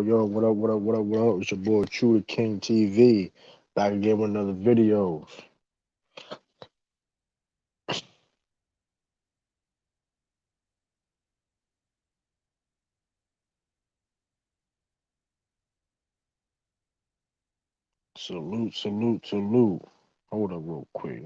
yo, what up? It's your boy True the King TV. Back again with another video. Salute, salute, salute. Hold up real quick.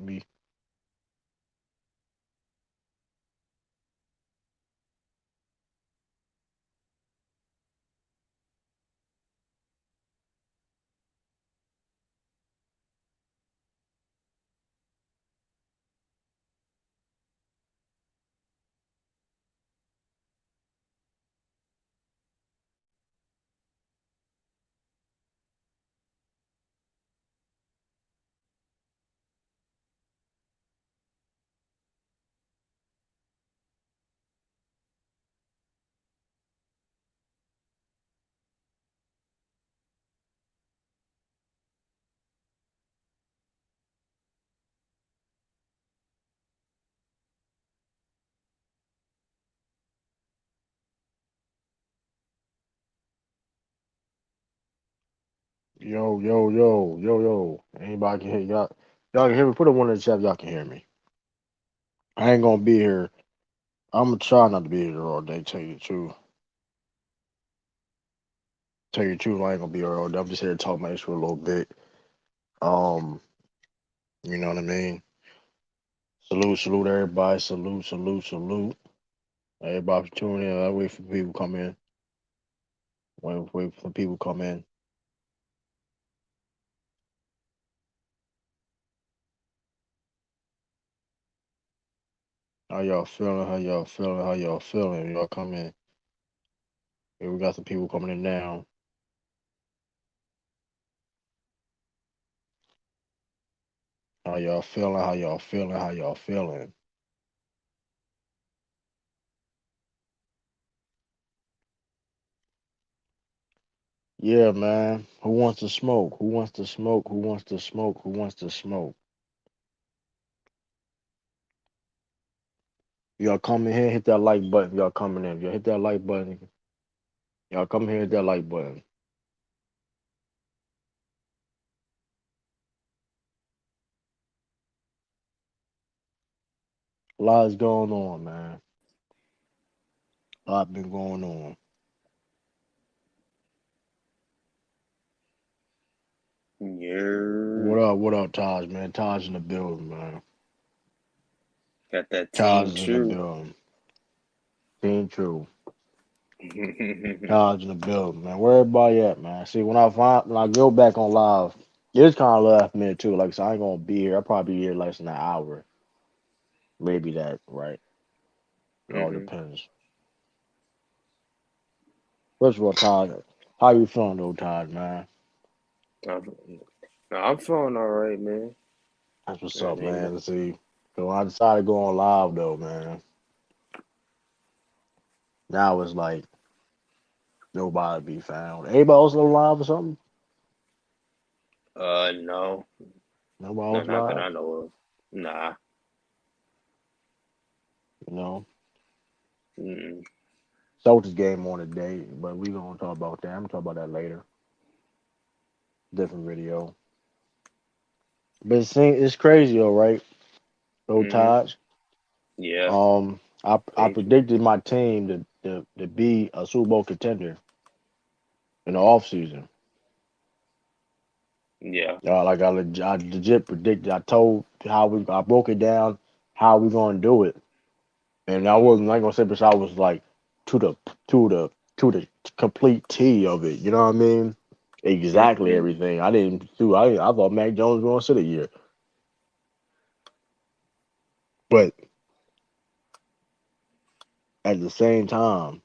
Yo. Anybody can hear y'all? Y'all can hear me? Put a one in the chat if y'all can hear me. I ain't gonna be here. I'm gonna try not to be here all day. Tell you the truth. Tell you the truth. I ain't gonna be here all day. I'm just here to talk my issue a little bit. Um, you know what I mean? Salute everybody. Salute. Everybody for tuning in. I wait for people to come in. Wait for people to come in. How y'all feeling? How y'all feeling? Y'all come in. Yeah, we got some people coming in now. How y'all feeling? How y'all feeling? Yeah, man. Who wants to smoke? Who wants to smoke? Who wants to smoke? Who wants to smoke? Y'all come in here, hit that like button. Y'all coming in. Y'all hit that like button. Y'all come here, hit that like button. A lot is going on, man. A lot been going on. Yeah, What up, Taj, man? Taj in the building, man. got that Taj team is in the true. building. Team True. Taj in the building, man. Where everybody at, man? See, when I go back on live, it's kind of last minute too. Like, so I ain't gonna be here. I'll probably be here less than an hour, maybe that. Right? It all hmm depends. First of all, Taj, how you feeling though, Taj, man? I'm, I'm feeling all right, man. That's what's I up, mean, man. See, so I decided to go on live though, man. Now it's like nobody be found. Anybody else on live or something? no, Nobody no, else not that live? I know of. Nah. You know, Mm-mm. Celtics game on today, but we gonna talk about that. I'm gonna talk about that later. Different video. But it's crazy though, right? Though, hmm Taj. Yeah, I thank you. predicted my team to be a Super Bowl contender in the offseason. Yeah. Like I legit predicted. I broke it down how we gonna do it, and I ain't gonna say, but I was like to the to the to the complete T of it. You know what I mean? Exactly hmm everything. I didn't do. I thought Mac Jones was gonna sit a year, but at the same time,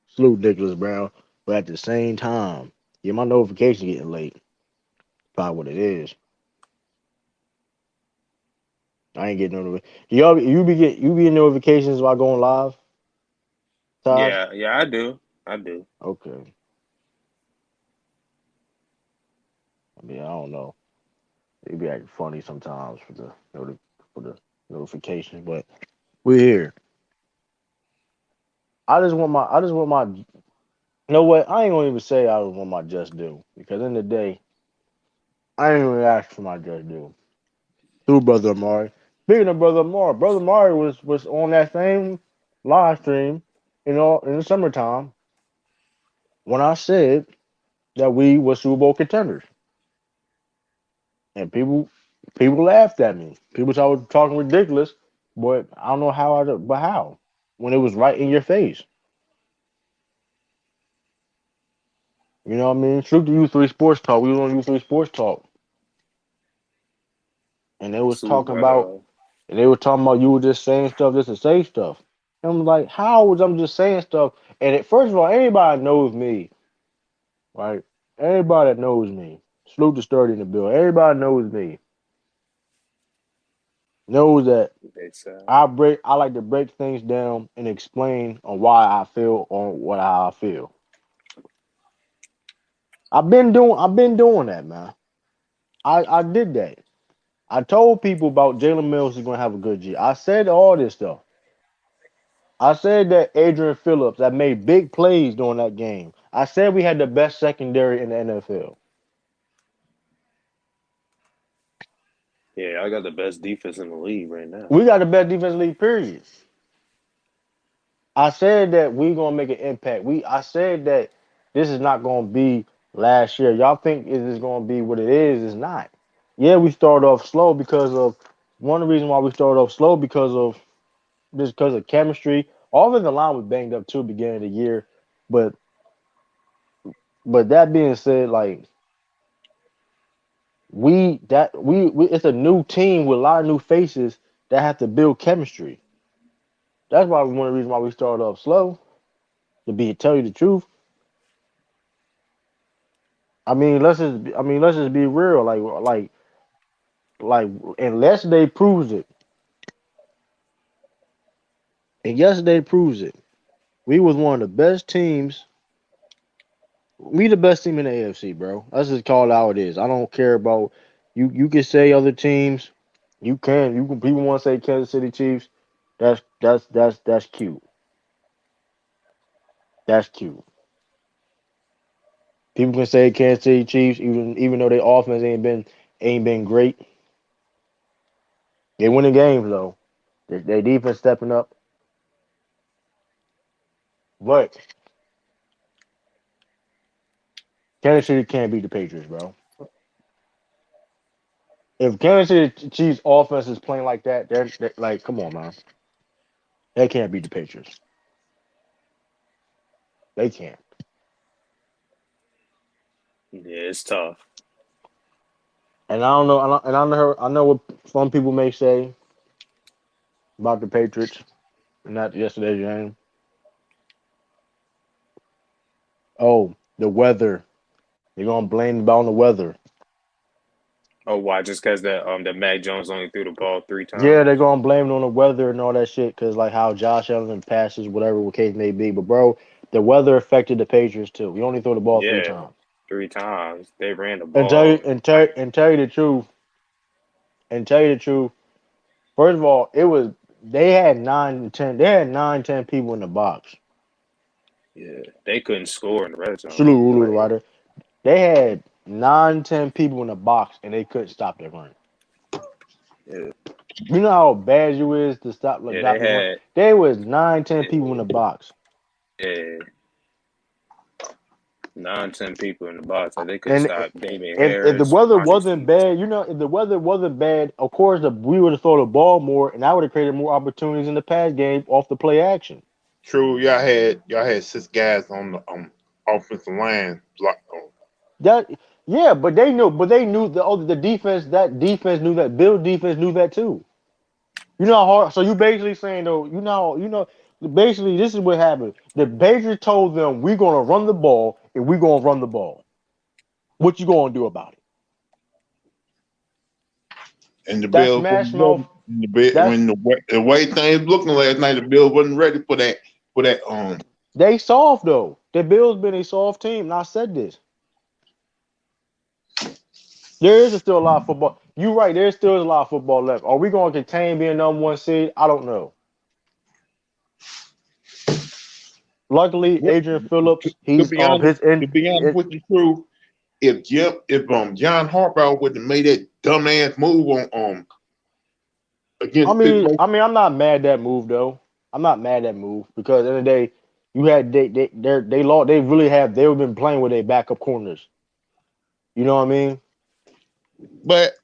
salute Nicholas Brown. But at the same time, yeah, my notification getting late. Probably what it is. I ain't getting notifications. You be in notifications while going live, Taj? Yeah, I do. I do. Okay. I mean, I don't know. They be acting funny sometimes for for the notifications, but we're here. I just want my You know what? I ain't gonna even say I want my just due because in the day, I ain't even ask for my just due. Through Brother Amari. Speaking of Brother Amari was on that same live stream, in the summertime when I said that we were Super Bowl contenders, and people laughed at me. People thought I was talking ridiculous, but I don't know but how when it was right in your face. You know what I mean? Shoot the U3 Sports Talk. We was on U3 Sports Talk, and they was Salute, talking brother. about and they were talking about you were just saying stuff just to say stuff. And I'm like, how was I'm just saying stuff? And first of all, anybody knows me, right? Everybody that knows me, salute the sturdy in the bill. Everybody knows me, knows that It's I like to break things down and explain on why I feel on what how I feel. I've been doing that, man. I did that. I told people about Jalen Mills is gonna have a good year. I said all this stuff. I said that Adrian Phillips that made big plays during that game. I said we had the best secondary in the NFL. yeah, I got the best defense in the league right now. We got the best defense league, period. I said that we gonna make an impact. I said that this is not gonna be last year. Y'all think it is gonna be what it is? It's not. Yeah, we started off slow because of one of the reasons why we started off slow because of chemistry. All of the line was banged up too beginning of the year, but that being said, like we it's a new team with a lot of new faces that have to build chemistry. That's why one of the reasons why we started off slow. Tell you the truth. Let's just be real. Like and yesterday proves it. And yesterday proves it. We was one of the best teams. We the best team in the AFC, bro. Let's just call it how it is. I don't care about you. You can say other teams. You can. People want to say Kansas City Chiefs. That's cute. That's cute. People can say Kansas City Chiefs, even though their offense ain't been great. They winning games though. Their defense stepping up. But Kansas City can't beat the Patriots, bro. If Kansas City Chiefs offense is playing like that, they're like, come on, man. They can't beat the Patriots. They can't. Yeah, it's tough. And I don't know. I know what some people may say about the Patriots, not yesterday's game. Oh, the weather. They're gonna blame it on the weather. Oh, why? Just because that Mac Jones only threw the ball three Yeah, they're times? gonna blame it on the weather and all that shit, cause like how Josh Allen passes, whatever the case may be. But bro, the weather affected the Patriots too. We only threw the ball three Yeah, times. 3 times. They ran the ball like And tell you the truth, and tell you the truth. First of all, it was they had 9, 10. They had 9, 10 people in the box. yeah. They couldn't score in the red zone. Salute, Ulu, the Like writer. They had 9, 10 people in the box, and they couldn't stop their run. yeah, You know how bad you is to yeah. stop the run. There was 9, 10 people in Yeah, the box, yeah, 9, 10 people in the box. Like they couldn't and stop David if the Harris, weather Ramondre wasn't Stevenson. bad, if the weather wasn't bad, of course we would have thrown the ball more, and I would have created more opportunities in the pass game off the play action. True, y'all had 6 guys on the offensive line block. That yeah, but they knew the defense. That defense knew that. Bill defense knew that too. You know how hard. So you basically saying though, basically this is what happened. The Patriots told them we're gonna run the ball and we're gonna run the ball. What you gonna do about it? And the That Bills smash wasn't mouth. ready. That's When the way things looking last night, the Bills wasn't ready for that. they soft though. The Bills been a soft team, and I said this. There is still a lot of football. You right. There still is a lot of football left. Are we gonna contain being number one seed? I don't know. Luckily, What, Adrian Phillips, to he's be honest, his in. to be honest with the truth, if John Harbaugh would have made that dumbass move on against Pittsburgh, I'm not mad at that move though. I'm not mad at that move because at the end of the day, you had they lost. They really have. They've been playing with their backup corners. You know what I mean? but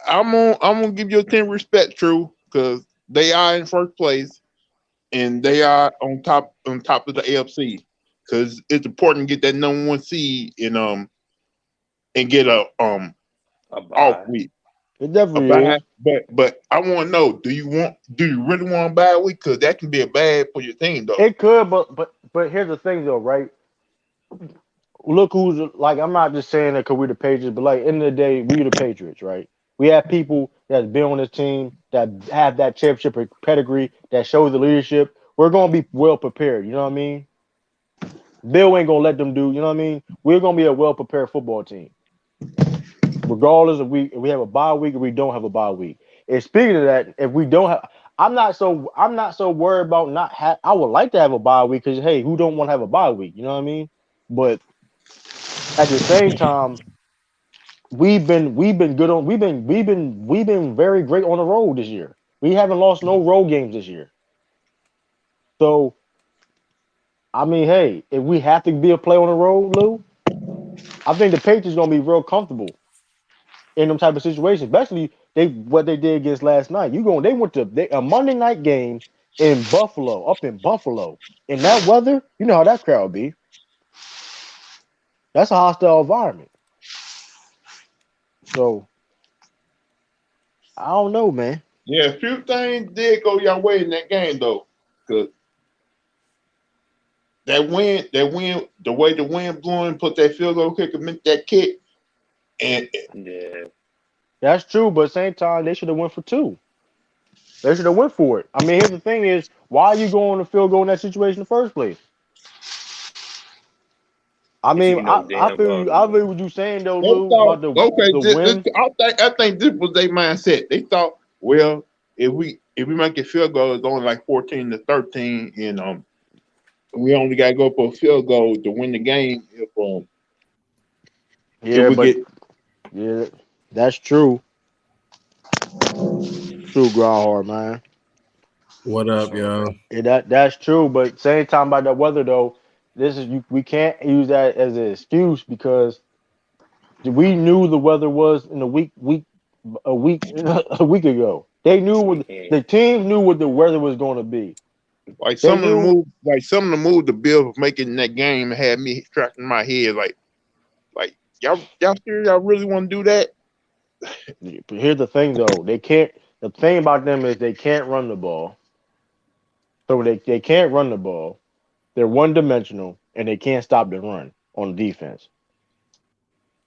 I'm gonna give you a 10 respect, True, because they are in first place and they are on top of the AFC. Because it's important to get that number one seed and get a A off bye. week. It A definitely bye, is. but I want to know: do you really want a bye week? Because that can be a bad for your team, though. It could, but here's the thing though, right? Look who's like. I'm not just saying that because we're the Patriots, but like end of the day, we the Patriots, right? We have people that's been on this team that have that championship pedigree that shows the leadership. We're gonna be well prepared. You know what I mean? Bill ain't gonna let them do. You know what I mean? We're gonna be a well prepared football team, regardless if we have a bye week or we don't have a bye week. And speaking of that, if we don't have, I'm not so worried about not have. I would like to have a bye week because hey, who don't want to have a bye week? You know what I mean? But at the same time, we've been good on we've been very great on the road this year. We haven't lost no road games this year. So I mean, hey, if we have to be a play on the road, Lou, I think the Patriots gonna be real comfortable in them type of situations, especially they what they did against last night. They went to a Monday night game in Buffalo, up in Buffalo. In that weather, you know how that crowd be. That's a hostile environment. So I don't know, man. Yeah, a few things did go your way in that game, though. Because the way the wind blowing, put that field goal kicker, meant that kick, and Yeah. That's true, but at the same time, they should have went for two. They should have went for it. I mean, here's the thing: is why are you going to field goal in that situation in the first place? I If mean, you know damn well I the feel what you saying though, they Lou, thought, about okay, the win. I think this was their mindset. They thought, well, if we make a field goal, it's only like 14-13, and we only got to go for a field goal to win the game. If Yeah, we but get yeah, that's true. True, Groundhog, man. What up, so y'all? Yeah, that's true. But same time about that weather though, this is we can't use that as an excuse because we knew the weather was in a week a week ago. They knew we what can't. the team knew what the weather was going to be. They knew. some of the move the Bills was making in that game had me scratching my head like y'all sure y'all really want to do that? Here's the thing though, they can't. The thing about them is they can't run the ball. So they can't run the ball. They're one dimensional and they can't stop the run on defense.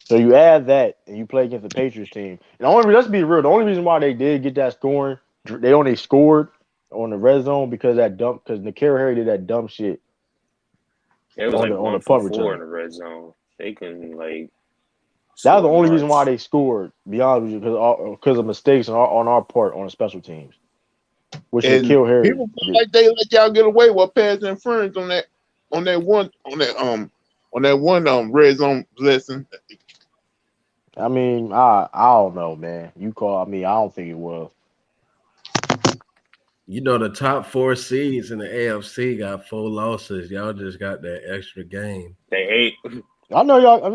So you add that and you play against the Patriots team. And let's be real, the only reason why they did get that scoring, they only scored on the red zone because N'Keal Harry did that dumb shit It was like on the one for punt four in return. the red zone. They couldn't like That was the score only reason why much. they scored, to be honest with you, because of mistakes on our part on the special teams, which And N'Keal Harry people feel did. like they let y'all get away with pass interference on that one red zone blessing. I mean, I don't know, man. You call me, I don't think it was. You know the top four seeds in the AFC got 4 losses. Y'all just got that extra game. They ate I know y'all. I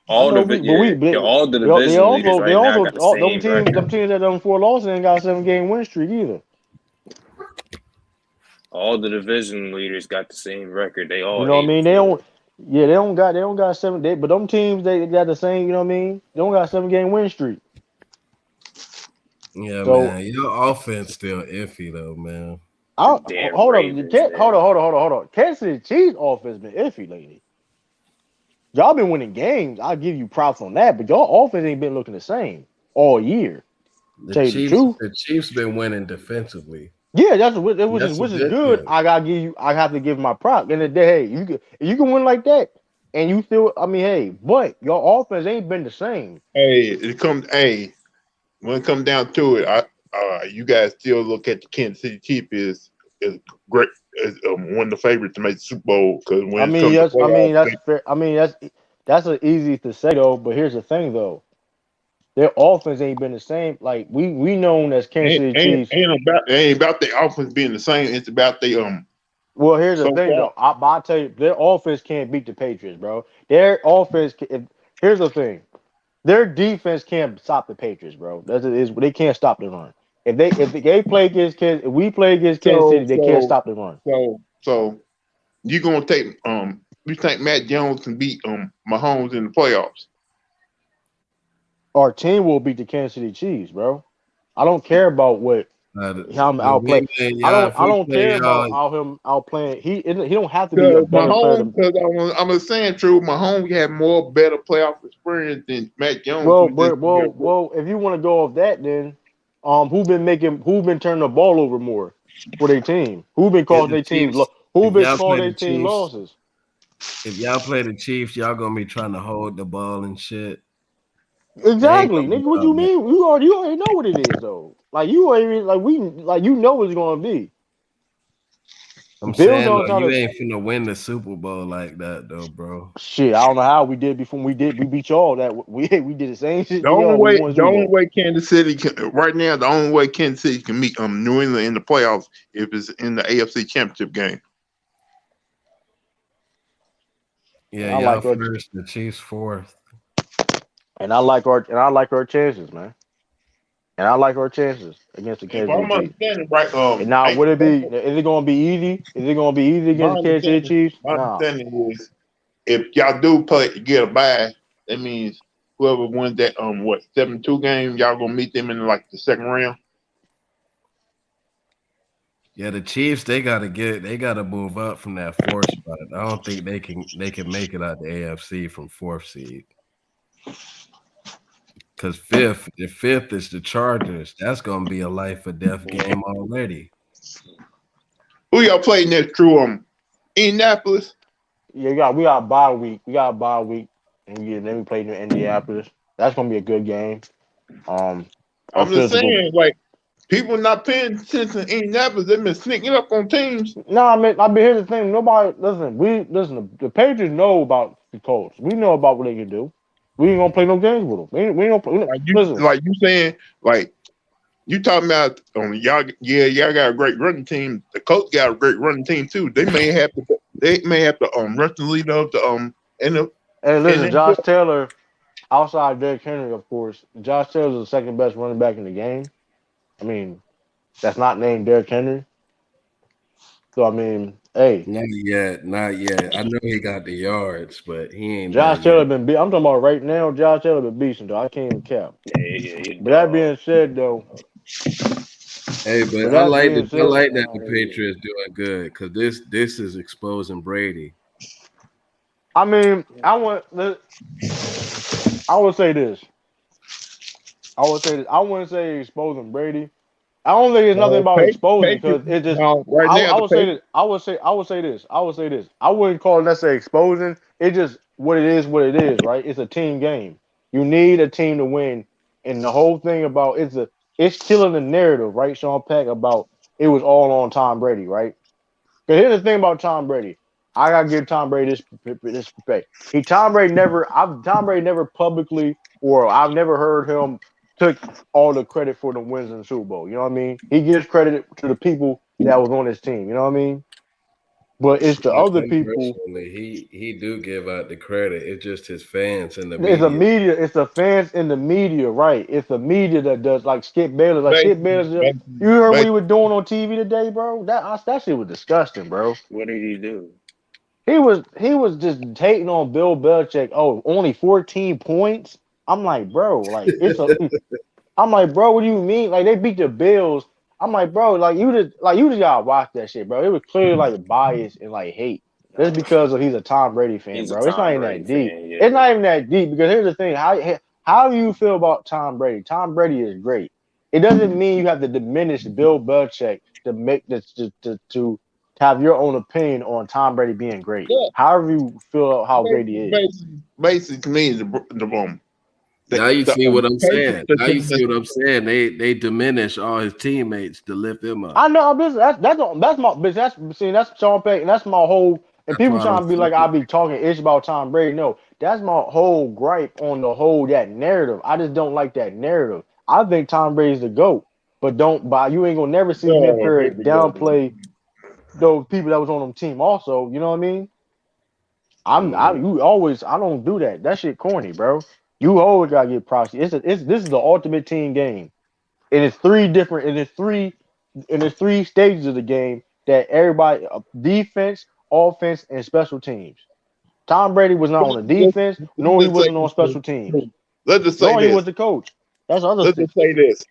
all know. the But we all the they division leaders they right now also got the same them record. teams that done 4 losses ain't got a 7 game win streak either. All the division leaders got the same record. They You all know what I eight and mean? four. They don't got seven. But them teams they got the same. You know what I mean? They don't got a 7 game win streak. Yeah, So man. Your offense still iffy though, man. The I damn hold up. Ravens, man. Hold on. Kansas City Chiefs offense been iffy lately. Y'all been winning games. I'll give you props on that. But y'all offense ain't been looking the same all year. The Tell you the Chiefs, truth. the Chiefs been winning defensively. Yeah, That's a which is good good. thing. I gotta give you. I have to give my prop. In the day, hey, you can win like that, and you still. I mean, hey, but your offense ain't been the same. When it comes down to it, you guys still look at the Kansas City Chiefs is great. Is one of the favorites to make the Super Bowl because when I it mean, comes to yes, I mean playoffs, that's fair. I mean that's an easy to say though. But here's the thing though, their offense ain't been the same. Like we known as Kansas City Chiefs. ain't about the offense being the same. It's about the Well, here's the so thing far. though. I'll tell you, their offense can't beat the Patriots, bro. Their offense. Here's the thing. Their defense can't stop the Patriots, bro. That's it is. They can't stop the run. If they play against Kansas, if we play against Kansas So City, they can't stop the run. so you gonna take you think Matt Jones can beat Mahomes in the playoffs? Our team will beat the Kansas City Chiefs, bro. I don't care about what how I'm If outplay. y'all, if I we don't play care about y'all, how him outplaying. He don't have to be a Because better player Mahomes, than. because I'm just saying, true, Mahomes had more better playoff experience than Matt Jones, Well, who just well. If you want to go off that, then who been turning the ball over more for their team? Who been if causing the their team? Chiefs, Who if been y'all play causing the their team Chiefs, losses? if y'all play the Chiefs, y'all gonna be trying to hold the ball and shit. They ain't Exactly, gonna be nigga. What about you that. mean? You already know what it is though. Like you already like you know what it's gonna be. I'm Bills saying gonna though, try you to ain't finna win the Super Bowl like that though, bro. shit. I don't know how we did before we beat y'all. That we did the same shit the to only y'all. We way won the the Super only Bowl. way Kansas City can, right now, the only way Kansas City can meet New England in the playoffs if it's in the AFC Championship game. Yeah, And I y'all like our first, the Chiefs fourth. and I like our chances, man. And I like our chances against the If Kansas City I'm Chiefs. understanding right, And now, would it be? Is it going to be easy? Is it going to be easy against the Kansas City Chiefs? my Nah. understanding is if y'all do play get a bye, that means whoever wins that 7-2 game, y'all gonna meet them in like the second round. Yeah, the Chiefs, they gotta move up from that fourth spot. I don't think they can make it out the AFC from fourth seed. Because the fifth is the Chargers. That's gonna be a life or death game already. Who y'all play next? True, Indianapolis. Yeah, we got a bye week. We got a bye week, and then we play New Indianapolis. That's going to be a good game. Our I'm just physical. saying, like people not paying attention to Indianapolis. They've been sneaking up on teams. No, I mean, here's the thing. Nobody listen. The Patriots know about the Colts. We know about what they can do. We ain't gonna play no games with them. We ain't gonna play. Listen, Like you saying, like you talking about y'all. Yeah, y'all got a great running team. The Colts got a great running team too. They may have to. They may have to rush the lead up to and the and and listen, then Josh Taylor, outside Derrick Henry, of course, Josh Taylor's the second best running back in the game. I mean, that's not named Derrick Henry. So I mean, hey, Not yet, not yet. I know he got the yards, but he ain't there Josh Taylor yet. been beat. I'm talking about right now. Josh Taylor been beasting though. I can't even cap. Yeah, he a But that dog. being said, though, Hey, but but I that like being that. I said, like that the Patriots doing good because this is exposing Brady. I mean, I would say this. I wouldn't say exposing Brady. I don't think it's nothing about exposing because Patriots it's just. now right now I the would say Patriots. this. I would say this. I would say this. I wouldn't call it necessarily exposing. It's just what it is. What it is, right? It's a team game. You need a team to win, and the whole thing about it's killing the narrative, right, Sean Peck, about it was all on Tom Brady, right? Because here's the thing about Tom Brady. I gotta give Tom Brady this respect. Tom Brady never publicly or I've never heard him took all the credit for the wins in the Super Bowl. You know what I mean? He gives credit to the people that was on his team. You know what I mean? But it's the But other him people. personally, he do give out the credit. It's just his fans and the It's the media. media. It's the fans in the media, right? It's the media that does like Skip Bayless. Like Skip Basically, Bayless. You basically, heard what he basically, was doing on TV today, bro? That shit was disgusting, bro. What did he do? He was just hating on Bill Belichick. Oh, only 14 points. I'm like, bro, like it's a. I'm like, bro, what do you mean? Like they beat the Bills. I'm like, bro, you just gotta watch that shit, bro. It was clearly like bias and like hate. Just because he's a Tom Brady fan, He's a bro. It's not Tom even Brady that deep. fan. It's Yeah, not even that deep because here's the thing. How do you feel about Tom Brady? Tom Brady is great. It doesn't mean you have to diminish Bill Belichick to make this to have your own opinion on Tom Brady being great. yeah, However you feel how great he is. basically means the Now you see what I'm saying. Patriots are Now you doing see what I'm saying. They diminish all his teammates to lift him up. I know that's my bitch. That's Sean Payton. That's my whole. And That's people why I'm trying to be like I be talking ish about Tom Brady. No, that's my whole gripe on the whole that narrative. I just don't like that narrative. I think Tom Brady's the GOAT, but you ain't gonna never see me up oh, here here we go. downplay those people that was on them team. Also, you know what I mean? I don't do that. That shit corny, bro. You always gotta get props. This is the ultimate team game. And it's three stages of the game that everybody defense, offense, and special teams. Tom Brady was not on the defense, nor he Let's wasn't on say special teams, let's just say nor he this. was the coach. That's the other Let's thing. just say this.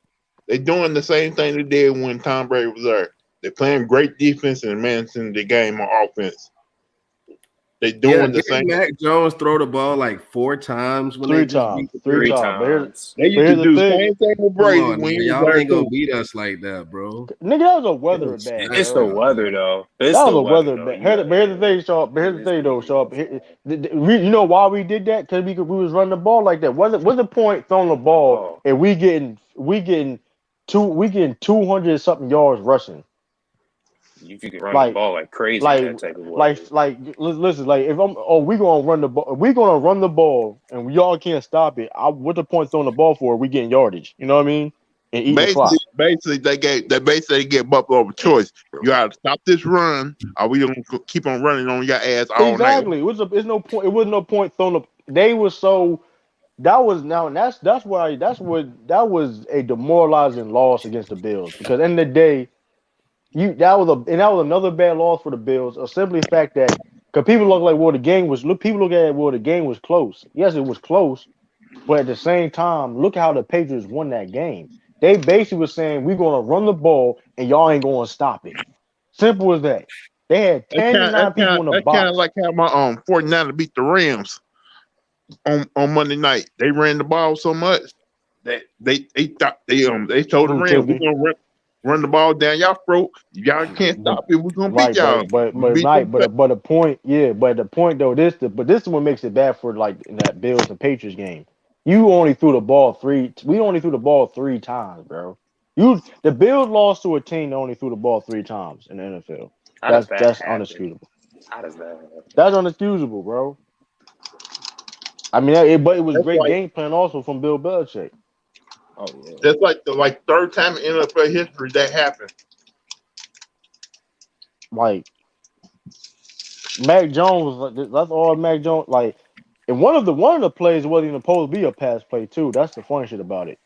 They're doing the same thing they did when Tom Brady was there. They're playing great defense and managing the game on offense. They're Yeah, doing the didn't same. Mac Jones throw the ball like 4 times when they Three just times, beat the three Three Patriots? times. times. They But used to here's the do the thing, same thing with Come Brady on, when man. he was Y'all there ain't gonna too. beat us like that, bro. nigga. That was a weather Yo, bad, It's bro. the stop, weather, man. though. It's That was the a weather, weather though. bad. You got Here's the thing, Sharp. Here's the thing, though, Sharp. You know why we did that? Because we was running the ball like that. What's the point throwing the ball ball. and we getting 200 something yards rushing? If you can run the Like ball like crazy like that type of way. listen. Like if we gonna run the ball. If we gonna run the ball and y'all can't stop it. What's the point throwing the ball for? We getting yardage. You know what I mean? And eating the clock. Basically, they gave Buffalo a choice. You got to stop this run, or we don't keep on running on your ass all night. Exactly. It's no point. It was no point throwing the. They were so. That was now, and that was a demoralizing loss against the Bills because at the end of the day, that was another bad loss for the Bills. A simply fact that because people look like people look at it the game was close. Yes, it was close, but at the same time, look how the Patriots won that game. They basically were saying we're gonna run the ball and y'all ain't gonna stop it. Simple as that. They had 10 to 9 people in the That's kind of box. like how my 49 beat the Rams on Monday night. They ran the ball so much that they told the Who Rams we're Tibby? gonna run the ball down y'all throat. If y'all can't But stop it, we're gonna beat right, y'all. but the point, yeah, but the point though, this is what makes it bad for like in that Bills and Patriots game. You only threw the ball we only threw the ball 3 times, bro. The Bills lost to a team that only threw the ball 3 times in the NFL. How does that That's happen? unexcusable. How does that happen? That's unexcusable, bro. I mean, but it was That's great like game plan also from Bill Belichick. Oh yeah. that's like the third time in NFL history that happened. Like Mac Jones, that's all Mac Jones like. And one of the plays wasn't even supposed to be a pass play too. That's the funny shit about it.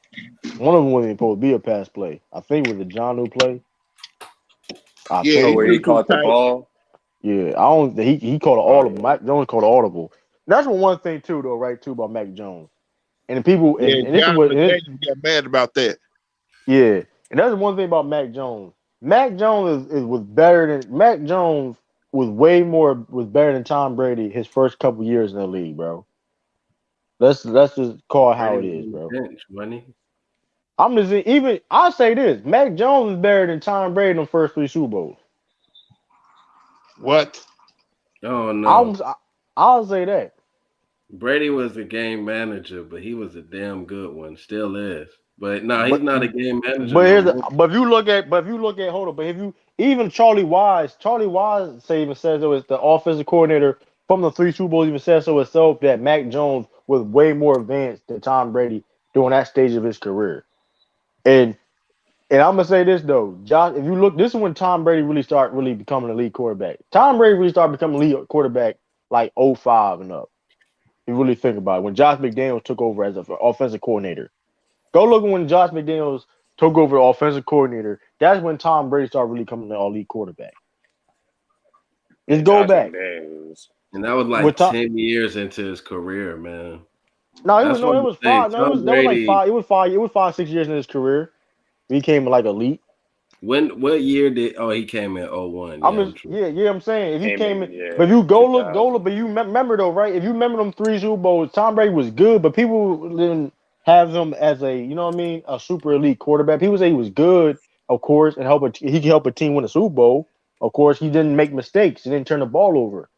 One of them wasn't even supposed to be a pass play. I think it was the John play. I Yeah, Oh, think he it where was. he threw too caught the tight. ball. Yeah, I don't. He called an Oh audible. yeah. Mac Jones called an audible. That's one thing too, though, right? Too about Mac Jones and the people, Yeah, and this is John what. McDaniel got mad about that. Yeah, and that's the one thing about Mac Jones. Mac Jones was better than Mac Jones was better than Tom Brady his first couple years in the league, bro. Let's just call it how Brady it was is, on bro. the bench, wasn't he? I'm just even. I'll say this: Mac Jones is better than Tom Brady in the first 3 Super Bowls. What? Oh I'm. no. I'll say that. Brady was a game manager, but he was a damn good one. Still is. But no, he's But not a game manager but no here's more. but if you look at hold up, but if you even Charlie Wise even says it was the offensive coordinator from the 3 Super Bowls even says so itself that Mac Jones was way more advanced than Tom Brady during that stage of his career. And and I'm gonna say this though, Josh, if you look, this is when Tom Brady really started really becoming a lead quarterback. Tom Brady really started becoming a lead quarterback like '05 and up. If you really think about it, when Josh McDaniels took over as an offensive coordinator. Go look when Josh McDaniels took over the offensive coordinator. That's when Tom Brady started really coming to elite quarterback. Yeah, Just go Josh back McDaniels. And that was with like Tom. 10 years into his career, man. No, it was That's no, what it I'm was saying. 5. No, Tom that was like Brady, 5. It was 5, 6 years in his career. He came like elite. what year did he came in 01. I'm Yeah, just I'm true. yeah. I'm saying if he Came came in, in, but if yeah, you go 2000. look, but you remember though, right? If you remember them 3 Super Bowls, Tom Brady was good, but people didn't have him as a you know what I mean, a super elite quarterback. People say he was good, of course, and he could help a team win a Super Bowl. Of course, he didn't make mistakes. He didn't turn the ball over.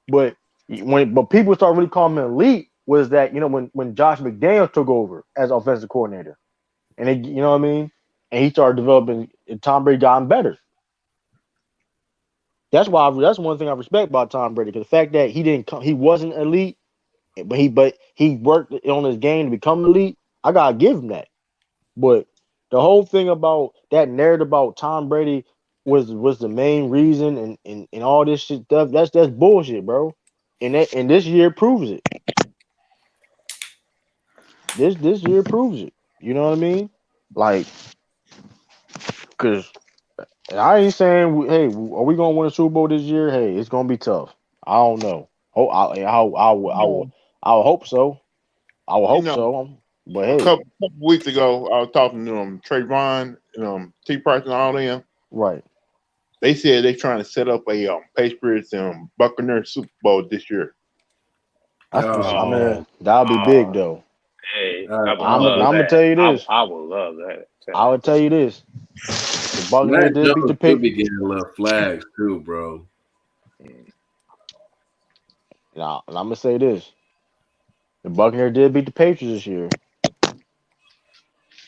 But but people start really calling him elite was that when Josh McDaniels took over as offensive coordinator, and you know what I mean, and he started developing, and Tom Brady got better. That's one thing I respect about Tom Brady, because the fact that he wasn't elite, but he worked on his game to become elite. I gotta give him that. But the whole thing about that narrative about Tom Brady was the main reason, and all this shit stuff. That's bullshit, bro. And this year proves it. This year proves it. You know what I mean? Like, cause I ain't saying, hey, are we gonna win a Super Bowl this year? Hey, it's gonna be tough. I don't know. I will hope so. I will You hope know, so. But a hey, couple weeks ago, I was talking to Trayvon, T. Price, and all them. right. They said they're trying to set up a Patriots and Buccaneers Super Bowl this year. That's what's. I Oh mean, man, that'll be big Oh, though. hey, I, I would I I'm hope love gonna tell that. you this. I would love that. I would tell you this. The Buccaneers Matt did beat the Jones could pick. be getting a little flags too, bro. Now, and I'm gonna say this: the Buccaneers did beat the Patriots this year.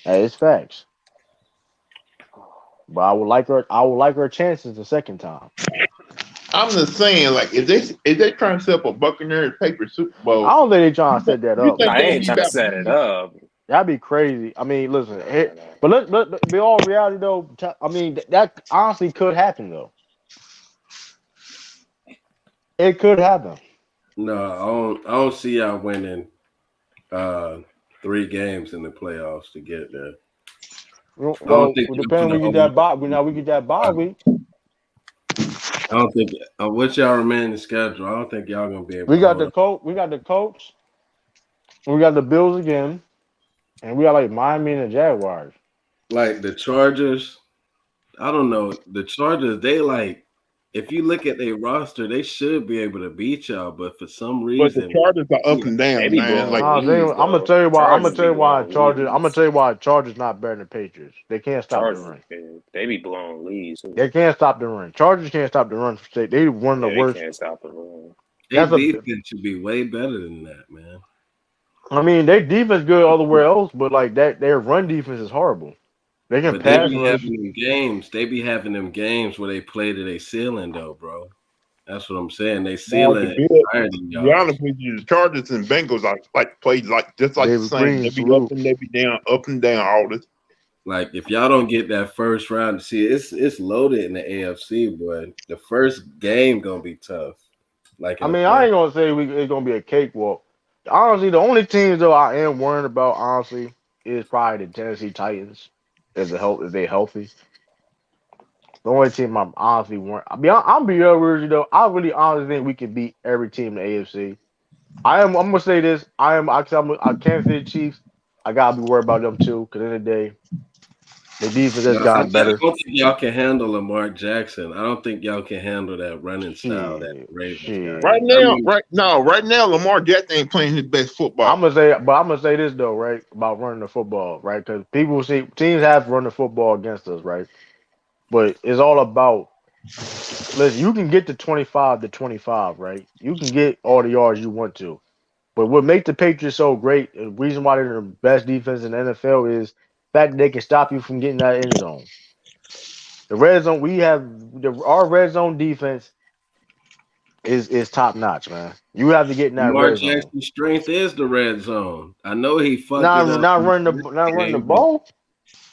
Hey, it's facts. But I would like her. I would like her chances the second time. I'm just saying, like, if they trying to set up a Buccaneers Patriots Super I Bowl, don't think they trying to set that you up, think I man. they'll ain't be trying to back? set it up. That'd be crazy. I mean, listen, No, no. but let be all reality though. I mean, that honestly could happen though. It could happen. No, I don't see y'all winning uh 3 games in the playoffs to get there. I don't Well, think it y'all depends. put a We get whole. that bye. Now we get that bye week. I don't think what y'all remaining schedule. I don't think y'all gonna be able We to got hold the up. coach. We got the coach. We got the Bills again, and we got like Miami and the Jaguars. Like the Chargers, I don't know. The Chargers, they like if you look at their roster, they should be able to beat y'all, but for some But the reason, Chargers are up you and They down, be man. Like, blowing Nah, leads I'm gonna though. tell you why. I'm gonna Chargers tell be you why blowing Chargers. I'm gonna leads. tell you why Chargers not better than the Patriots. They can't stop the Chargers, run. they be blowing leads. They can't stop the run. Chargers can't stop the run. They one of the Yeah, they worst. can't stop the run. their That's a. defense should be way better than that, man. I mean, their defense good everywhere else, but like that, their run defense is horrible. They can But they pass be rush. having them games. They be having them games where they play to their ceiling, though, bro. That's what I'm saying. They now ceiling to is be, higher to than be honest y'all's. with you, the Chargers and Bengals are like played like just like the David same. Green They be up salute. and they be down, up and down all this. Like if y'all don't get that first round, see it's loaded in the AFC, but the first game gonna be tough. Like I in the mean, I play. ain't gonna say it's gonna be a cakewalk. Honestly, the only teams though I am worried about, honestly, is probably the Tennessee Titans. If they healthy. The only team I'm honestly worried. I'm be real with you though. I really honestly think we can beat every team in the AFC. I'm gonna say this. I can't say Chiefs. I gotta be worried about them too. Cause in the day, the defense has No, I gotten better. don't think y'all can handle Lamar Jackson. I don't think y'all can handle that running style that Shit, the Ravens got. Right shit. I now, remember right now, Lamar Jackson ain't playing his best football. I'm gonna say this though, right, about running the football, right? Because people see teams have run the football against us, right? But it's all about, listen. You can get to 25 to 25, right? You can get all the yards you want to. But what makes the Patriots so great, the reason why they're the best defense in the NFL is the fact that they can stop you from getting that end zone. The red zone, our red zone defense is top notch, man. You have to get in that Lamar red zone. Jackson's strength is the red zone. I know he fucked it Not up not in running the the first not running the game, but ball.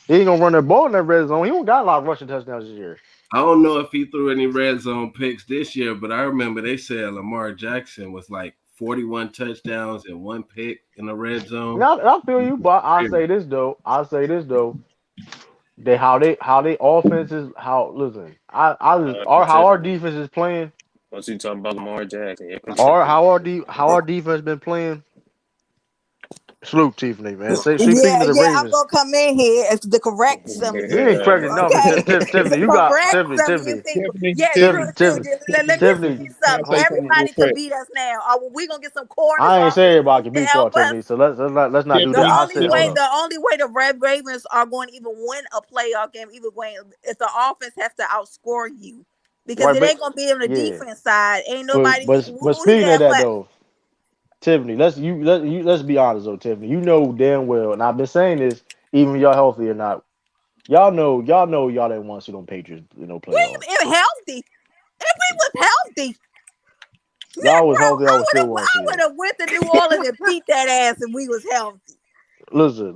He ain't gonna run the ball in that red zone. He don't got a lot of rushing touchdowns this year. I don't know if he threw any red zone picks this year, but I remember they said Lamar Jackson was like 41 touchdowns and 1 pick in the red zone. Now I feel you, but I say this though. How they offenses how listen. I just how our Tiffany. defense is playing. Once you talking about Lamar Jackson, yeah, Our Tiffany. how our defense been playing. Salute Tiffany, man. Speaking Yeah, to the yeah, I'm Ravens. gonna come in here as to correct some of You you. ain't correcting nothing. Okay, Tiffany, to you got correct some of you Tiffany, people. Tiffany, Yeah, Tiffany, true, true. Tiffany, Let me Tiffany, tell Tiffany. you can I something. say something real Everybody could quick? beat us now. We gonna get some corners I ain't off saying this everybody week can to beat y'all, help us. Tiffany. So let's not do The that. Tiffany, I only said hold way, up. Tiffany, the only way the Red Ravens are going to even win a playoff game, even going, if the offense has to outscore you, because Right, it but ain't gonna be on the yeah. defense side. Ain't But nobody but who but who he speaking of got. that What? though, Tiffany, let's be honest though, Tiffany. You know damn well, and I've been saying this, even if y'all healthy or not. Y'all didn't want to see them Patriots in no We playoffs. ain't healthy. If we was healthy, Y'all was bro, healthy, I would still want to I see would them. have went to New Orleans and beat that ass if we was healthy. Listen.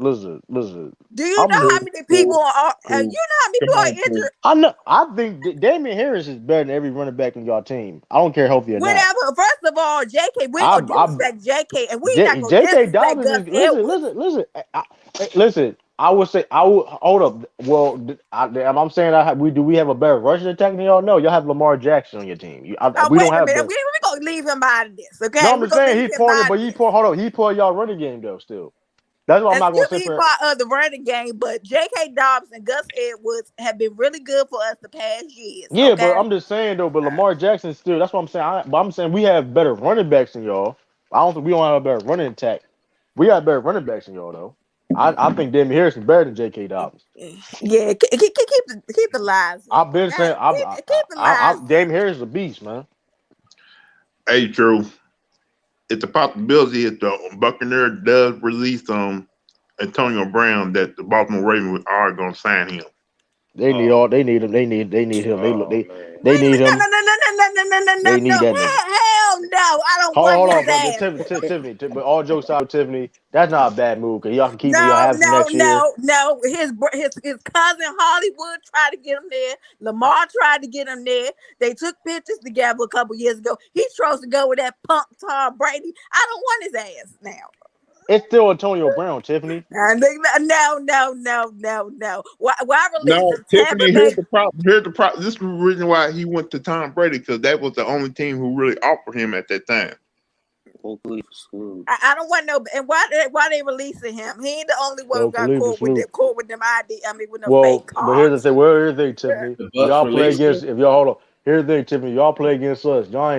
Do you I'm know gonna how many people are? You Cool. know how many Come people on, are injured? I know. I think Damian Harris is better than every running back in y'all team. I don't care healthy or not. Whatever. First of all, JK, we ain't I, gonna I, disrespect JK, and we not gonna J.K. disrespect Dobbins Gus is Edwards. listen. I would say I would hold up. Well, I'm saying we have a better rushing attack than y'all. No, y'all have Lamar Jackson on your team. Oh, We wait don't a have minute. better. We gonna leave him out of this, No, okay? I'm We're just gonna saying leave he him part, out but of this. hold on. He part y'all running game though. Still, that's why I'm not gonna Excuse sit me, for. part of the running game, but J.K. Dobbs and Gus Edwards have been really good for us the past years, Yeah, but okay? I'm just saying though. But Lamar Jackson still. That's what I'm saying. But I'm saying we have better running backs than y'all. I don't think we don't have a better running attack. We got better running backs than y'all though. I think Damian Harris is better than J.K. Dobbins. Yeah, keep the lies up, I've been okay? saying Keep the lies Damian up. Harris is a beast, man. Hey, Drew. It's a possibility if the Buccaneer does release Antonio Brown that the Baltimore Ravens are going to sign him. They need Oh, all. They need him. They need him. oh man. They Wait a need minute, him. no, They need that nigga. hell no, I don't Hold on, want hold his on, but ass. But all jokes out, Tiffany, that's not a bad move because y'all can keep him. Y'all No, have him next year. His cousin Hollywood tried to get him there. Lamar tried to get him there. They took pictures together a couple years ago. He chose to go with that punk Tom Brady. I don't want his ass now. It's still Antonio Brown, Tiffany. And no. Why release No, him? Tampa Tiffany, Bay. here's the problem. Here's the problem. This is the reason why he went to Tom Brady, because that was the only team who really offered him at that time. Hopefully for school. I don't want no. And why they releasing him? He ain't the only one who got Hopefully for Sloop. caught with them ID. I mean, with them fake Well, but here's the cards. thing. Well, here's the thing, Tiffany. The If Bucks y'all play released against, him. if y'all hold on. Here's the thing, Tiffany. Y'all play against us. Y'all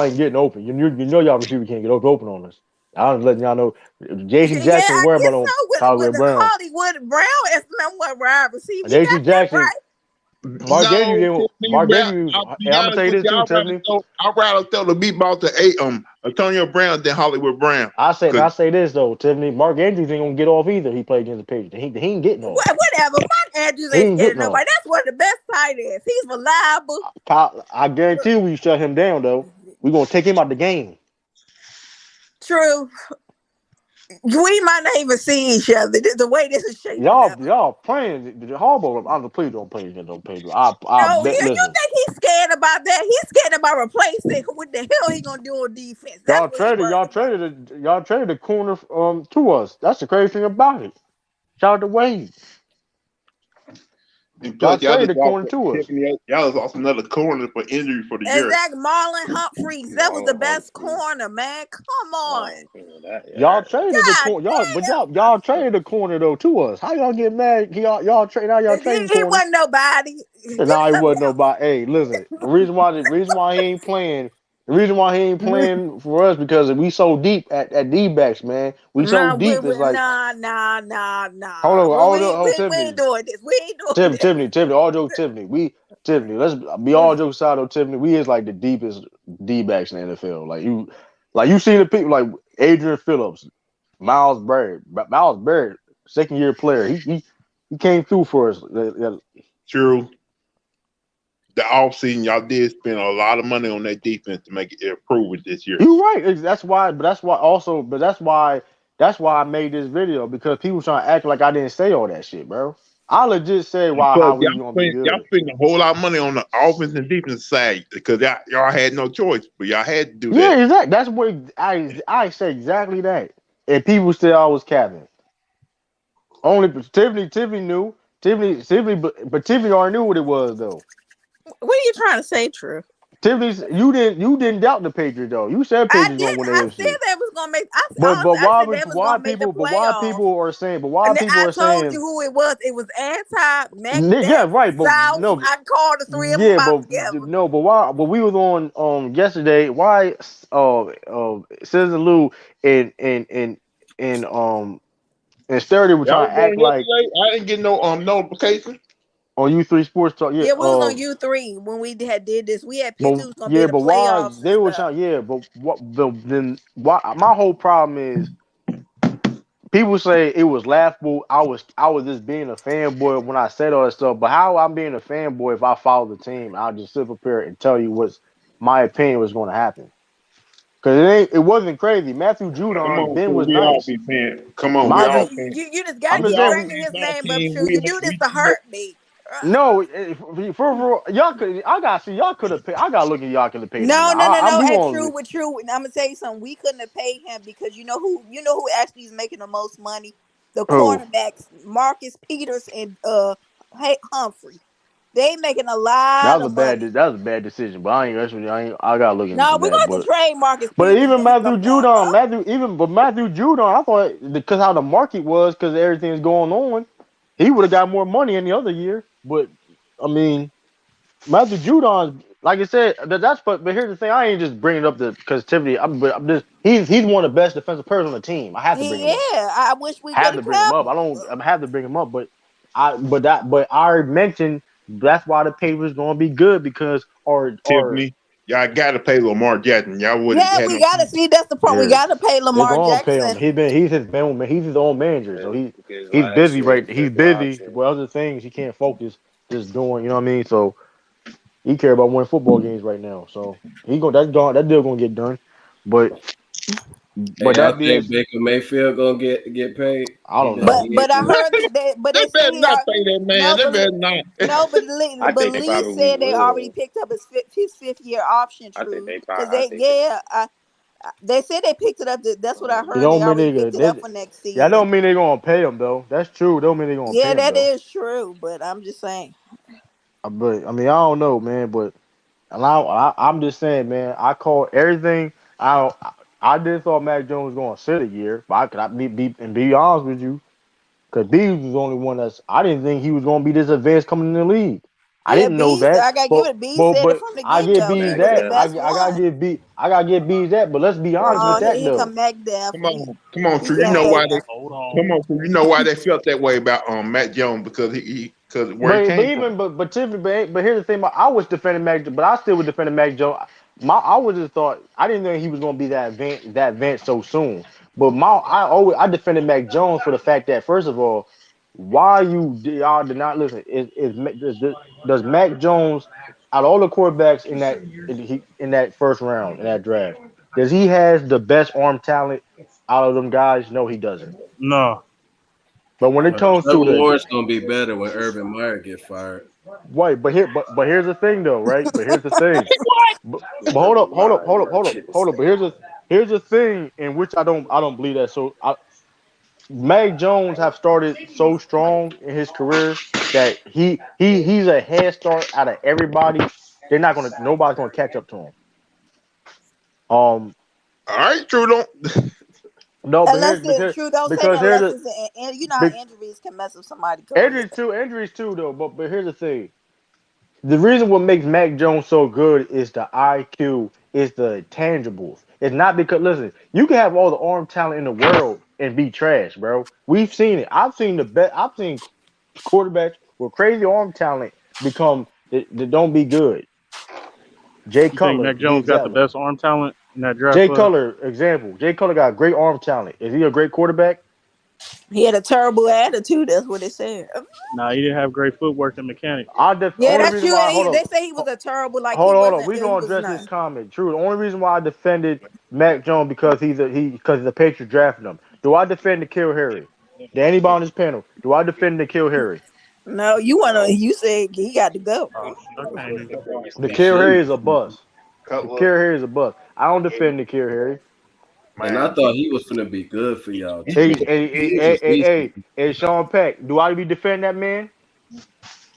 ain't getting open. You know y'all receiver can't get open on us. I'm letting y'all know. J.C. Yeah, Jackson ain't I worried about guess on so. With Hollywood Brown. Hollywood Brown as number one wide receiver, you J.C. got that Jackson. right. Mark Andrews No, didn't. Tiffany, Mark Andrews. I'll be And I'm gonna honest tell you with this you. too, Tiffany. I'd rather throw the meatball to Antonio Brown than Hollywood Brown. I say this though, Tiffany. Mark Andrews ain't gonna get off either. He played against the Patriots. He ain't getting off. Whatever. Mark Andrews He ain't ain't scared of getting off. nobody. That's one of the best tight ends. He's reliable. I guarantee you, we shut him down though. We gonna take him out the game. True. We might not even see each other. The way this is shaping up. Y'all playing the Harbaugh. Please don't play against no Patriots. I No, bet. you Listen, think he's scared about that? He's scared about replacing. What the hell he gonna do on defense? That's what he's worried about. y'all traded the corner to us. That's the crazy thing about it. Shout out to Wade. And Y'all plus, traded the corner to us. y'all just lost another corner for injury for the year. Exactly. Marlon Humphreys. That was the Marlon best Humphrey. corner, man. Come on. Oh, that Y'all yeah. traded the God corner. damn. Y'all traded the corner though to us. How y'all get mad? Y'all trade now. Y'all trading He corners. wasn't nobody. And Get now he wasn't something else. nobody. Hey, listen. The reason why he ain't playing for us because we so deep at D backs, man. We so Nah, deep. It's like nah. hold on, We ain't Tiffany, doing this. We ain't doing this. Tiffany. All jokes, Tiffany. Tiffany. Let's be all jokes aside, though, Tiffany. We is like the deepest D backs in the NFL. Like you see the people like Adrian Phillips, Miles Barrett, second year player. He came through for us. True. The offseason, y'all did spend a lot of money on that defense to make it improve it this year. You're right. That's why I made this video because people trying to act like I didn't say all that shit, bro. I legit said Plus, how we gonna be y'all good. spent a whole lot of money on the offense and defense side because y'all had no choice, but y'all had to do Yeah, that. exactly. That's what I say exactly that. And people say I was capping. Only Tiffany knew. But Tiffany already knew what it was though. What are you trying to say, True? You didn't doubt the Patriots though. You said I Patriots gonna didn't. win the I said AFC. they was gonna make. But Honestly, I said they was gonna make the playoffs. why And then people I are told saying you who it was. It was Anti, yeah, McDack, right, but South. no, I called the three of them yeah, out but together. no, but why? But we was on yesterday. Why Citizen Lou and and Sturdy were Y'all trying was to act on like yesterday. I didn't get no notification. On U3 Sports Talk, yeah. Yeah, we was on U3 when we had did this. We had picked But who was gonna be yeah, in the but why playoffs and they were stuff. trying? Yeah, but what the then? Why my whole problem is people say it was laughable. I was just being a fanboy when I said all that stuff. But how I'm being a fanboy if I follow the team? I'll just sit up here and tell you what's my opinion was going to happen. Because it wasn't crazy. Matthew Come Judon, on, Ben True. was We all nice. be fan. Come on, we Yeah, all Matthew, fan. you just gotta I'm just keep We all saying. bringing fan his our name up, team. True. You do this to hurt me. No, for y'all could. I got see y'all could have paid. I got to look at y'all could have paid him. No, Now no, no, I'm no. we At gonna. True with True, I'm gonna tell you something. We couldn't have paid him because you know who actually is making the most money? The Oh, cornerbacks, Marcus Peters and Humphrey. They making a that lot was a of bad. money. That was a bad decision. But I ain't. I gotta look No, into we're that. going to trade Marcus But Peters even when he Matthew come back, Judon, huh? Matthew Judon, I thought because how the market was, because everything's going on, he would have got more money any other year. But I mean, Matthew Judon, like I said, but here's the thing: I ain't just bringing up the positivity. I'm just he's one of the best defensive players on the team. I have to bring him Yeah, up. I wish we would Have have to bring him kept up. him. I have to bring him up. But I already mentioned that's why the paper is going to be good because or Tiffany, y'all got to pay Lamar Jackson. Y'all would have Yeah, had we no gotta chance. see. That's the point. We yeah. gotta pay They're Lamar gonna pay him. Jackson. He's his own manager, so Because he's last busy year was he's fifth busy option. with other things. He can't focus just doing. You know what I mean? So he care about winning football games right now. So that deal gonna get done. But Hey, but y'all that being think Baker Mayfield gonna get paid? I don't But know. He ain't but I gonna- heard that They they said better he not are pay that man. no, They but better not. no, I but think they Lee probably said they already will. picked up his fifth year option. I think True, they because probably. I they think they. yeah, they said they picked it up. That's what I It heard. They don't mean already picked it up for next yeah, I season. don't mean they're gonna pay him though. That's true. It don't mean they're gonna pay Yeah, him that though. is true. But I'm just saying. But I mean I don't know, man. But I'm just saying, man. I call everything. I did thought Mac Jones was going to sit a year, but I could I be honest with you, because B was the only one I didn't think he was going to be this advanced coming in the league. I Yeah, didn't know B. that, I gotta give it. B said it but from the I get get go. B's He was the that Yeah. best I gotta one. get B's that. But let's be honest with Oh, that here though. come McDuff. Come on, He True. You can't know say why they nothing. Hold come on. on, True. You know why they felt that way about Matt Jones because because where he came from. But Tiffany, but here's the thing. I was defending Mac, but I still was defending Mac Jones. I was just thought I didn't think he was going to be that advanced so soon. But I defended Mac Jones for the fact that first of all, why y'all did not listen does Mac Jones out of all the quarterbacks in that first round in that draft, does he has the best arm talent out of them guys? No, he doesn't. No. But when it But comes Trevor to the Lawrence gonna be better when Urban Meyer get fired. Wait, but here's the thing though, right? But here's the thing. But hold up, Urban hold up, hold up, Meyer hold up, is hold up. But here's the thing in which I don't believe that. Mag Jones have started so strong in his career that he's a head start out of everybody. Nobody's gonna catch up to him. Um, All right, True. Don't no, but Unless here's it's true, don't say because that here's unless the it's and you know how injuries can mess up somebody's career. injuries too though. But here's the thing. The reason what makes Mac Jones so good is the IQ, is the tangibles. It's not because listen, you can have all the arm talent in the world and be trash, bro. We've seen it. I've seen quarterbacks with crazy arm talent become that don't be good. Jay You think Cutler Mac Jones gives got that the one. best arm talent in that draft Jay class? Cutler example. Jay Cutler got great arm talent. Is he a great quarterback? He had a terrible attitude. That's what they said. Nah, he didn't have great footwork and mechanics. Yeah, Only that's reason true. why And hold they up. say he was a terrible. Like he Hold on. wasn't. We're He gonna was address this not. comment. True. The only reason why I defended Mac Jones because because the Patriots drafted him. Do I defend to kill Harry? Did anybody on this panel? Do I defend to kill Harry? No, you wanna? no. You said he got to go. Oh, I can't even. The You kill shouldn't. Harry is a bust. The Cutler. kill Harry is a bust. I don't defend the kill Harry. And I Man, thought he was gonna be good for y'all Hey, too. hey, He hey, was hey, just hey, decent. hey, Sean Peck. Do I be defending that man?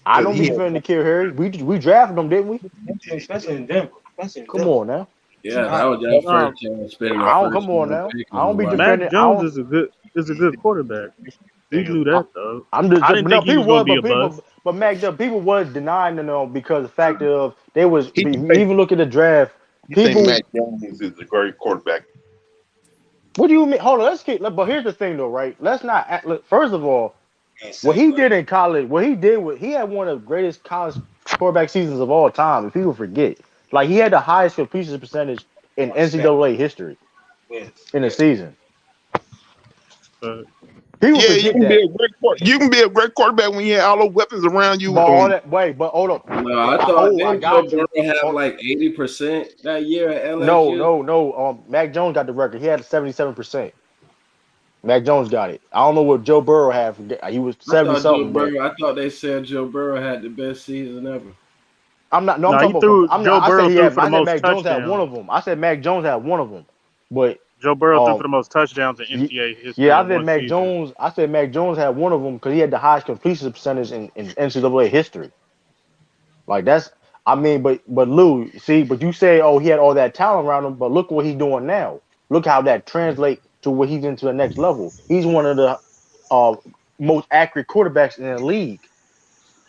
I because don't be he defending the kill Harry. We drafted him, didn't we? Especially in Denver. Especially in Come Denver. on now. Yeah, that Not was your No, first chance spending the I don't first come on round now. pick I on don't be nobody. Mac defending. I Jones don't. is a good quarterback. We knew I, that though. I'm I just didn't no think he people was gonna was be a bust. but Mac people was denying them because the fact of they was he think even look at the draft. he think People, Matt Jones is a great quarterback. what do you mean? Hold on, let's keep. But here's the thing though, right? Let's not act. Look, first of all, What he did in college, he had one of the greatest college quarterback seasons of all time. If people forget, like he had the highest completion percentage in NCAA history in a season. But People Yeah, you forget can be that. a great quarterback when you have all those weapons around you. But all that, wait, but hold up. No, I thought I didn't Joe got you. Burrow have Oh, like 80% that year at no, LSU? no, no. Mac Jones got the record. He had 77%. Mac Jones got it. I don't know what Joe Burrow had. He was 70 something, but I thought they said Joe Burrow had the best season ever. I'm not. No, I'm no, talking about. Joe I said Burrow he threw had. for the I said most Mac Jones had one touchdowns. of them. I said Mac Jones had one of them, but Joe Burrow threw for um, the most touchdowns in Ye- NCAA history yeah, in one season. I said Mac Jones had one of them because he had the highest completion percentage in NCAA history. Like that's, I mean, but Lou, see, but you say, oh, he had all that talent around him, but look what he's doing now. Look how that translates to what he's into the next level. He's one of the uh, most accurate quarterbacks in the league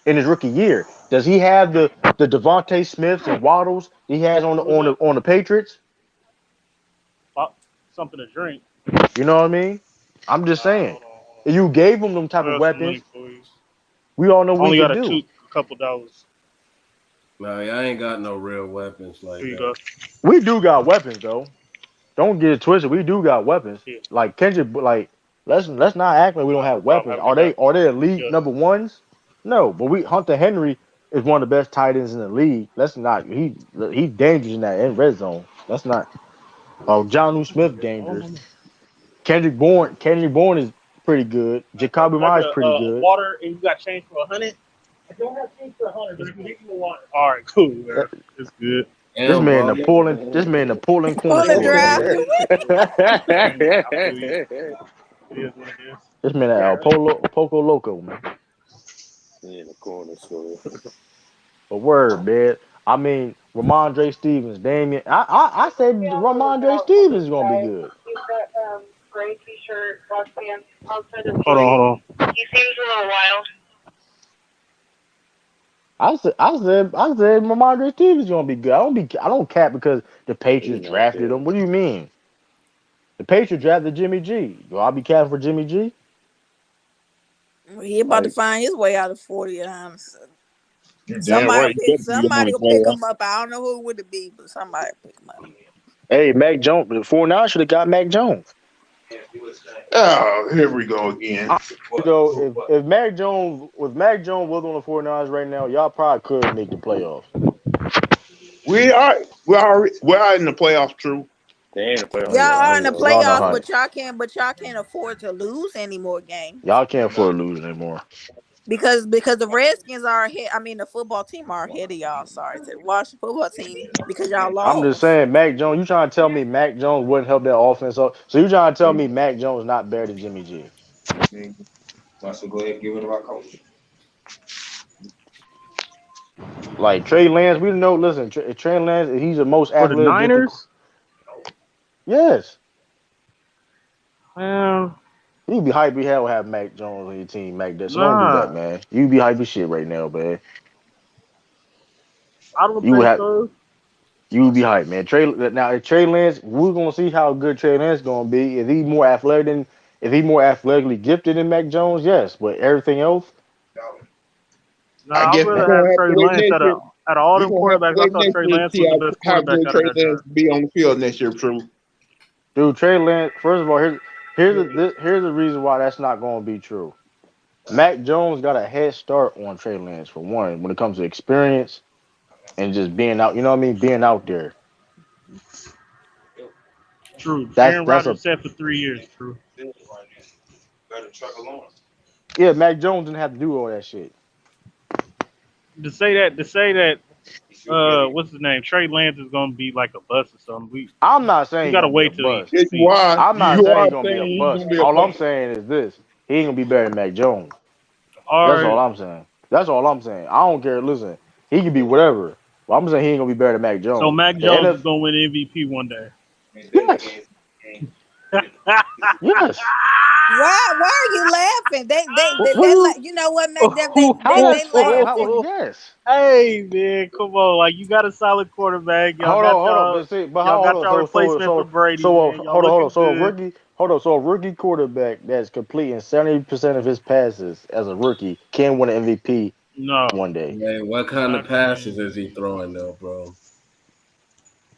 in his rookie year. Does he have the Devontae Smiths and Waddles he has on What was that? on the Patriots? Something to drink. You know what I mean? I'm just saying. Hold on. If you gave him them type I of got some weapons, money for you. we all know what he Only got could a do. couple dollars. No, I ain't got no real weapons like Here you that. go. We do got weapons though. Don't get it twisted. We do got weapons. Here. Like Kendrick, like let's not act like we don't have No problem. weapons. Have a good day. Are they elite Yeah. number ones? No, but we Hunter Henry is one of the best tight ends in the league. Let's not he's dangerous in that in red zone. That's not John Smith dangerous. Kendrick Bourne is pretty good. Jacoby Can I get Myers pretty a good. water and you got change for 100? I don't have change for 100, but you can give me water. All right, cool, man. It's good. This Damn, man the ball. Pulling corner On the store, drive man. through. I feel you. It is what it is. This man at Poco Loco, man. in the corner store. But word, man. I mean, Ramondre Stevens, Damian. I said Ramondre Stevens is gonna be good. Gray t-shirt, black pants, outside of Hold on. He seems a little wild. I said Ramondre Stevens is gonna be good. I don't cap because the Patriots drafted him. What do you mean? The Patriots drafted Jimmy G. Do I be capping for Jimmy G? He about to Like, find his way out of 40. Honestly. Damn Somebody right. You better be a somebody money will pick player. him up. I don't know who it would be, but somebody will pick him up. hey, Mac Jones. The 49 should have got Mac Jones. Oh, here we go again. You know, if Mac Jones was on the 49ers right now, y'all probably could make the playoffs. We're in the playoffs, true. They ain't a player. Y'all are in the Y'all know playoffs, how y'all can't afford to lose any more games. y'all can't afford to lose anymore. Because the Redskins are ahead. I mean, the football team are ahead of y'all. Sorry, to the Washington football team because y'all I'm just lost. saying, Mac Jones. You trying to tell me Mac Jones wouldn't help that offense up? So you trying to tell me Mac Jones not better than Jimmy G? So go ahead and give it to our coach. Like Trey Lance, we know. Listen, Trey Lance, he's the most For the athletic. Niners? Yes, Well, you'd be hype. We have Mac Jones on your team, Mac. So don't do nah. that, man. You'd be hype as shit right now, man. I don't You would think have. so. You would be hype, man. If Trey Lance, we're gonna see how good Trey Lance gonna be. If he's more athletically gifted than Mac Jones, yes. But everything else, I Nah, I'd guess we're rather gonna have have Trey to wait Lance next year. out of all We're them gonna have to quarterbacks. I wait thought next Trey year to Lance see was the best how quarterback good out of Trey that Lance draft. will be on the field next year, true. dude, Trey Lance. First of all, here's the reason why that's not gonna be true. Mac Jones got a head start on Trey Lance for one when it comes to experience and just being out. You know what I mean? Being out there. True. That's Aaron that's Rodgers a said for 3 years. True. yeah. Mac Jones didn't have to do all that shit. To say that, what's his name? Trey Lance is gonna be like a bust or something. I'm not We saying he's gotta gonna be a wait till he bust. Yes, see. I'm not You saying are he's gonna be a saying he's bust. gonna be a All I'm bust. saying is this: he ain't gonna be better than Mac Jones. All That's right. all I'm saying. That's all I'm saying. I don't care. Listen, he can be whatever. But I'm saying he ain't gonna be better than Mac So Jones. Mac The Jones is NFL, gonna win MVP one day. yes, yes. Why are you laughing? What do you? You know what, Mac? How They that's laughing. yes. Hey man, come on! Like you got a solid quarterback. Hold on. But see, but Y'all hold got on. y'all replacement for Brady, man. Y'all Hold on. looking So good. hold on. So a rookie quarterback that's completing 70% of his passes as a rookie can win an MVP No, one day. Man, what kind of not passes is he throwing though, bro?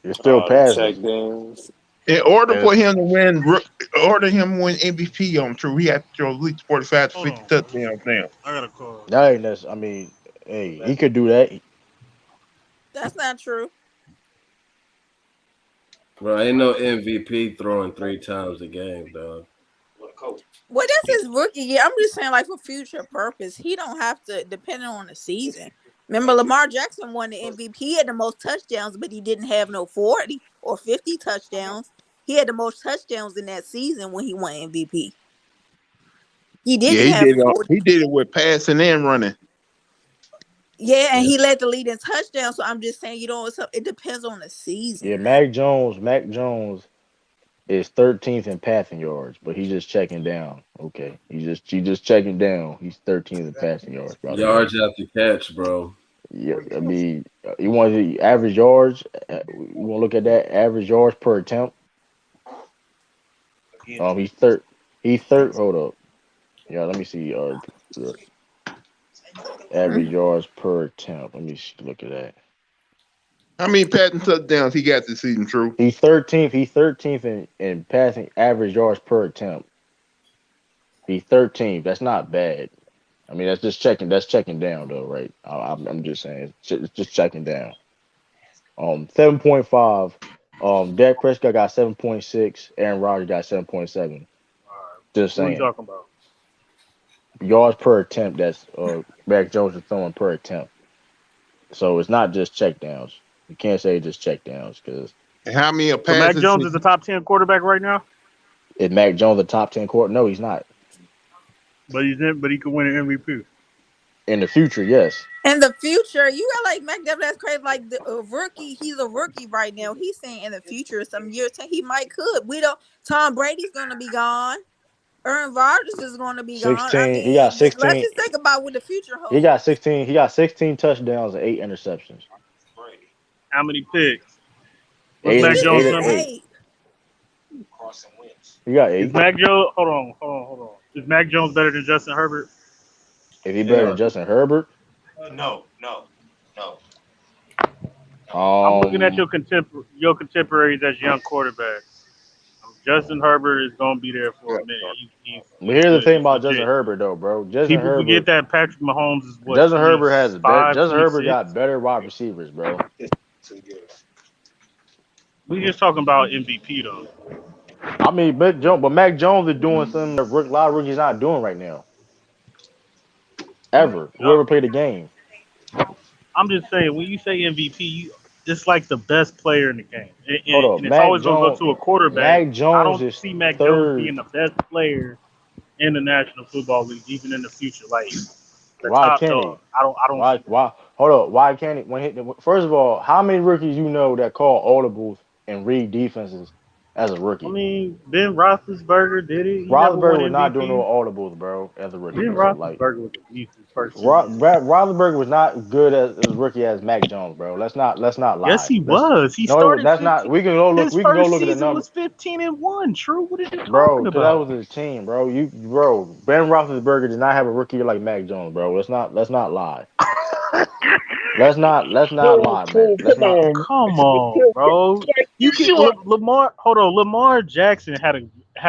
It's still The check passes. downs. In order And for him to win, MVP on True, he had to throw at least 45 to hold 50 on. touchdowns now. I got a call. that ain't that's. I mean, hey, he could do that. That's not true. Bro, ain't no MVP throwing 3 times a game, dog. Well, that's his rookie year. I'm just saying, like for future purpose, he don't have to depend on the season. Remember, Lamar Jackson won the MVP. He had the most touchdowns, but he didn't have no 40 or 50 touchdowns. He had the most touchdowns in that season when he won MVP. He Yeah, didn't have 40. he did it with passing and running. Yeah, and Yeah. he led the lead in touchdowns. So I'm just saying, it depends on the season. Yeah, Mac Jones is 13th in passing yards, but he's just checking down. Okay, he's just checking down. He's 13th in passing yards, by the way. Yards after catch, bro. Yeah, I mean, you want the average yards? You want to look at that average yards per attempt? He's third. He's third. Hold up. Yeah, let me see. Average yards per attempt. Let me look at that. How many passing touchdowns he got this season, True? He's 13th. He's 13th in passing average yards per attempt. He's 13th. That's not bad. I mean, that's just checking. That's checking down, though, right? I'm just saying, it's just checking down. 7.5. Dak Prescott got 7.6. Aaron Rodgers got 7.7. Just What are you saying. talking about? Yards per attempt. That's Mac Jones is throwing per attempt. So it's not just checkdowns. You can't say just checkdowns because And how many So Mac passes? Jones is the top 10 quarterback right now, is Mac Jones the top 10 quarter? No, he's not. but he could win an MVP. In the future, yes. In the future, you got like Mac Devlin. That's crazy. Like the rookie, he's a rookie right now. He's saying in the future, some years he might could. We don't. Tom Brady's gonna be gone. Aaron Rodgers is gonna be gone. I 16. He got mean, let's 16. just think about what the future He holds. got 16. He got 16 touchdowns and 8 interceptions. How many picks? What's Eight, Mac He Jones' eight, number? got eight. 8. He got Is 8. Mac Jones? Hold on. Is Mac Jones better than Justin Herbert? Is he better Yeah. than Justin Herbert? No. I'm looking at Um, your contemporaries as young quarterbacks. Justin Herbert is gonna be there for a minute. but He's here's the good. thing He's about Justin legit. Herbert, though, bro. Justin People forget Herbert. that Patrick Mahomes is what Justin Herbert has 25, Justin Herbert 26? got better wide receivers, bro. We just talking about MVP though. I mean, but Mac Jones is doing something that a lot of rookies not doing right now. Ever. Yup. Whoever played the game. I'm just saying when you say MVP, it's like the best player in the game, Hold up. and it's always gonna go to a quarterback. Mac I Jones don't is see Mac Jones third. being the best player in the National Football League, even in the future. Like the Why top can't he? dog. I don't see that. Why? Hold up. Why can't he? First of all, how many rookies you know that call audibles and read defenses as a I rookie? mean, Ben Roethlisberger did it. He never Roethlisberger won was not doing no MVP. audibles, bro, as a rookie, Ben bro. Like Roethlisberger was a beast his first 2 years. Roethlisberger was not good as a rookie as Mac Jones, bro. Let's not Yes, lie. he was. He No, started that's not. 15. We can go look. His We can go first look at the season number, was 15-1. True. What are you bro. talking Because that about? was his team, bro. Ben Roethlisberger did not have a rookie year like Mac Jones, bro. Let's not lie. Let's not lie, man. Let's Come not. on. Come on, bro. You can Sure. Lamar. Hold on, Lamar Jackson had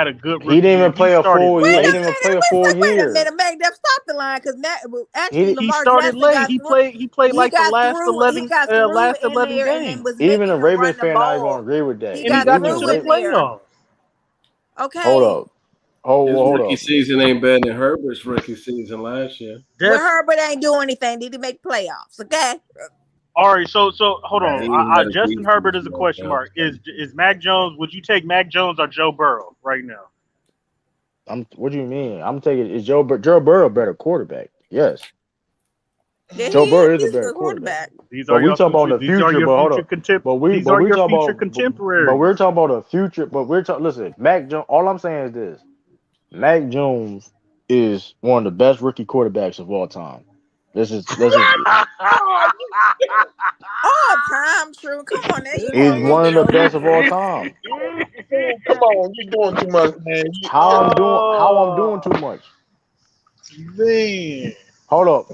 a good He rookie didn't year. even play He a started full year. He Wait a late. didn't even play a minute. full Wait a year. minute. Mac Dev, stop the line because actually He Lamar started Jackson late. got He through. played He like the got last through. He 11 got through in games, there and then was Even making a them Ravens run the fan not gonna ball. agree with He that. and he got got you Even to through the in there. playoffs. hold Okay. up. Hold Rookie up. season ain't better than Herbert's rookie season last year. Well, Definitely. Herbert ain't doing anything. Did he make playoffs? Okay. All right, so hold on. He had a Justin Herbert is a decent question mark. Is Mac Jones? Would you take Mac Jones or Joe Burrow right now? What do you mean? I'm taking is Joe Burrow a better quarterback? Yes. Yeah, he Joe is. Burrow is a He's a better good quarterback. quarterback. These But are we your talk about future. the These are future. your But hold future up. These are your future contemporaries. But we're talking about the future. But we're talking. Listen, Mac Jones. All I'm saying is this: Mac Jones is one of the best rookie quarterbacks of all time. This is All time, true. Come on now. You he's want to one of the know? best of all time. Come on, you're doing too much, man. How I'm doing too much? Man. Hold up.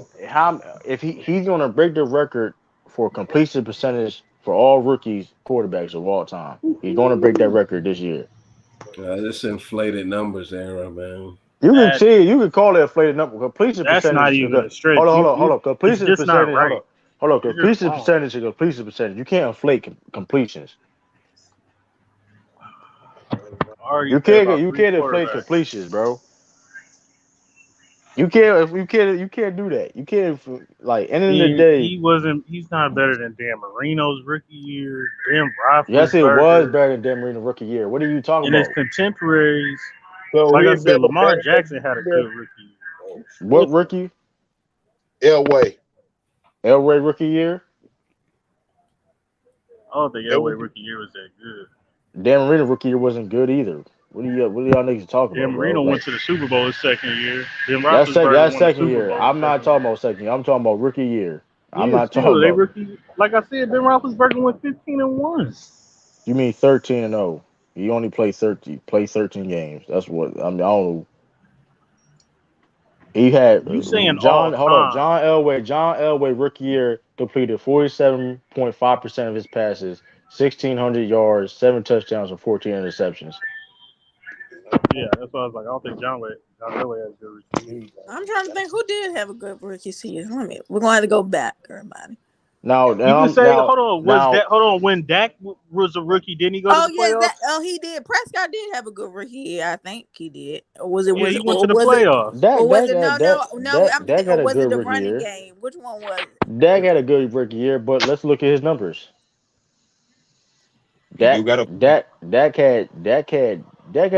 If he's gonna break the record for completion percentage for all rookies quarterbacks of all time. He's gonna break that record this year. This inflated numbers era, man. You could call it inflated number. Completion That's percentage. not even a stretch. Hold on. It's Completion just not percentage. right. Hold on. You're just Completion wrong. percentage is completion percentage. You can't inflate completions. You can't inflate completions, bro. You can't do that. You can't like end of the day. He's not better than Dan Marino's rookie year. Ben Roethlisberger. Yes, it was better than Dan Marino rookie year. What are you talking And about? his contemporaries, So like I he's said, better Lamar than- Jackson had a good rookie year. What rookie? Elway. Elway rookie year? I don't think Elway rookie year was that good. Dan Marino rookie year wasn't good either. What are y'all niggas talking Dan about? Marino bro? went to the Super Bowl his second year. Ben That's Roethlisberger won the second Super year. Bowl I'm not his talking about second year. I'm talking about rookie year. I'm Yeah, not still, talking they about. rookie. Like I said, Ben Roethlisberger went 15-1. You mean 13-0? He only played 13 games. That's what I mean. I don't know. He had You saying all time? John Elway rookie year completed 47.5% of his passes, 1,600 yards, 7 touchdowns, and 14 interceptions. Yeah, that's why I was like, I don't think John Elway has a good rookie year. I'm trying to think who did have a good rookie season. We're going to have to go back, everybody. Now, You can say, hold on. When Dak was a rookie, didn't he go to the playoffs? He did. Prescott did have a good rookie year. I think he did. Or was it? Yeah, he went to the playoffs. Or was it? No. Dak had a Was it good the rookie running year. game? Which one was it? Dak had a good rookie year, but let's look at his numbers. Dak had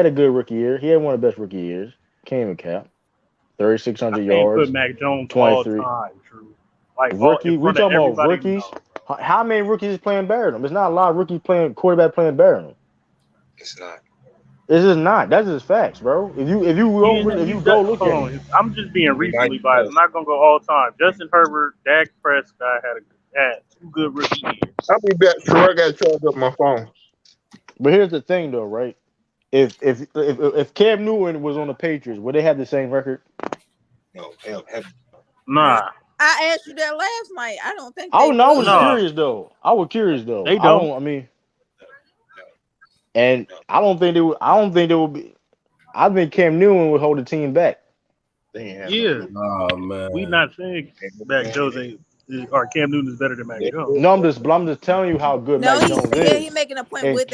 a good rookie year. He had one of the best rookie years. Can't even cap. 3,600 yards. Put Mac Jones 23. all time, true. Like rookie, we talking about rookies. How many rookies is playing better than him? There's not a lot of rookies quarterback playing better than him. It's not. It's just not. That's just facts, bro. If you go look at it. I'm just being recently biased. I'm not gonna go all time. Justin Herbert, Dak Prescott had 2 good rookie years. I'll be back. Sure, I got to charge up my phone. But here's the thing, though, right? If Cam Newton was on the Patriots, would they have the same record? No, hell. Nah. I asked you that last night. I don't think. I was curious though. They don't. I don't think they would be. I think Cam Newton would hold the team back. Yeah. Oh man. We not saying Mac Jones or Cam Newton is better than Mac Jones. No, I'm just telling you how good Mac Jones is. Yeah, he's making a point with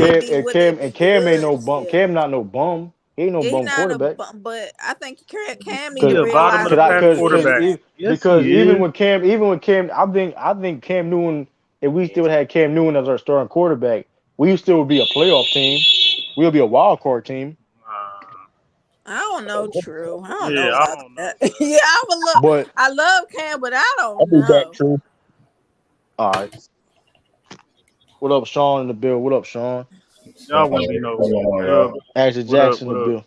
Cam ain't no bum. Cam not no bum. He ain't no bum quarterback. But I think Cam needs to the bottom of the pack quarterback. Because even with Cam, I think Cam Newton. If we still had Cam Newton as our starting quarterback, we still would be a playoff team. We'll be a wild card team. I don't know, true. I don't know. I don't know. Yeah, I love Cam, but I don't know. I'll be back, true. All right. What up, Sean in the bill? What up, Sean? Y'all wouldn't be no. Ashley Jackson in the bill.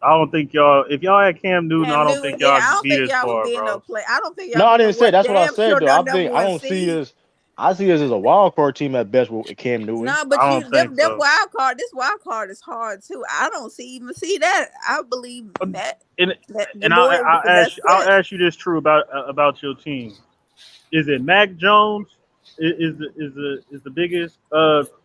I don't think y'all. If y'all had Cam Newton, I don't think y'all would be this far, bro. I don't think y'all. No, I didn't say. That's what I said though. I don't see this. I see this as a wild card team at best with Cam Newton. No, but wild card. This wild card is hard too. I don't see that. I believe that. I'll ask you this, true, about your team. Is it Mac Jones? Is the biggest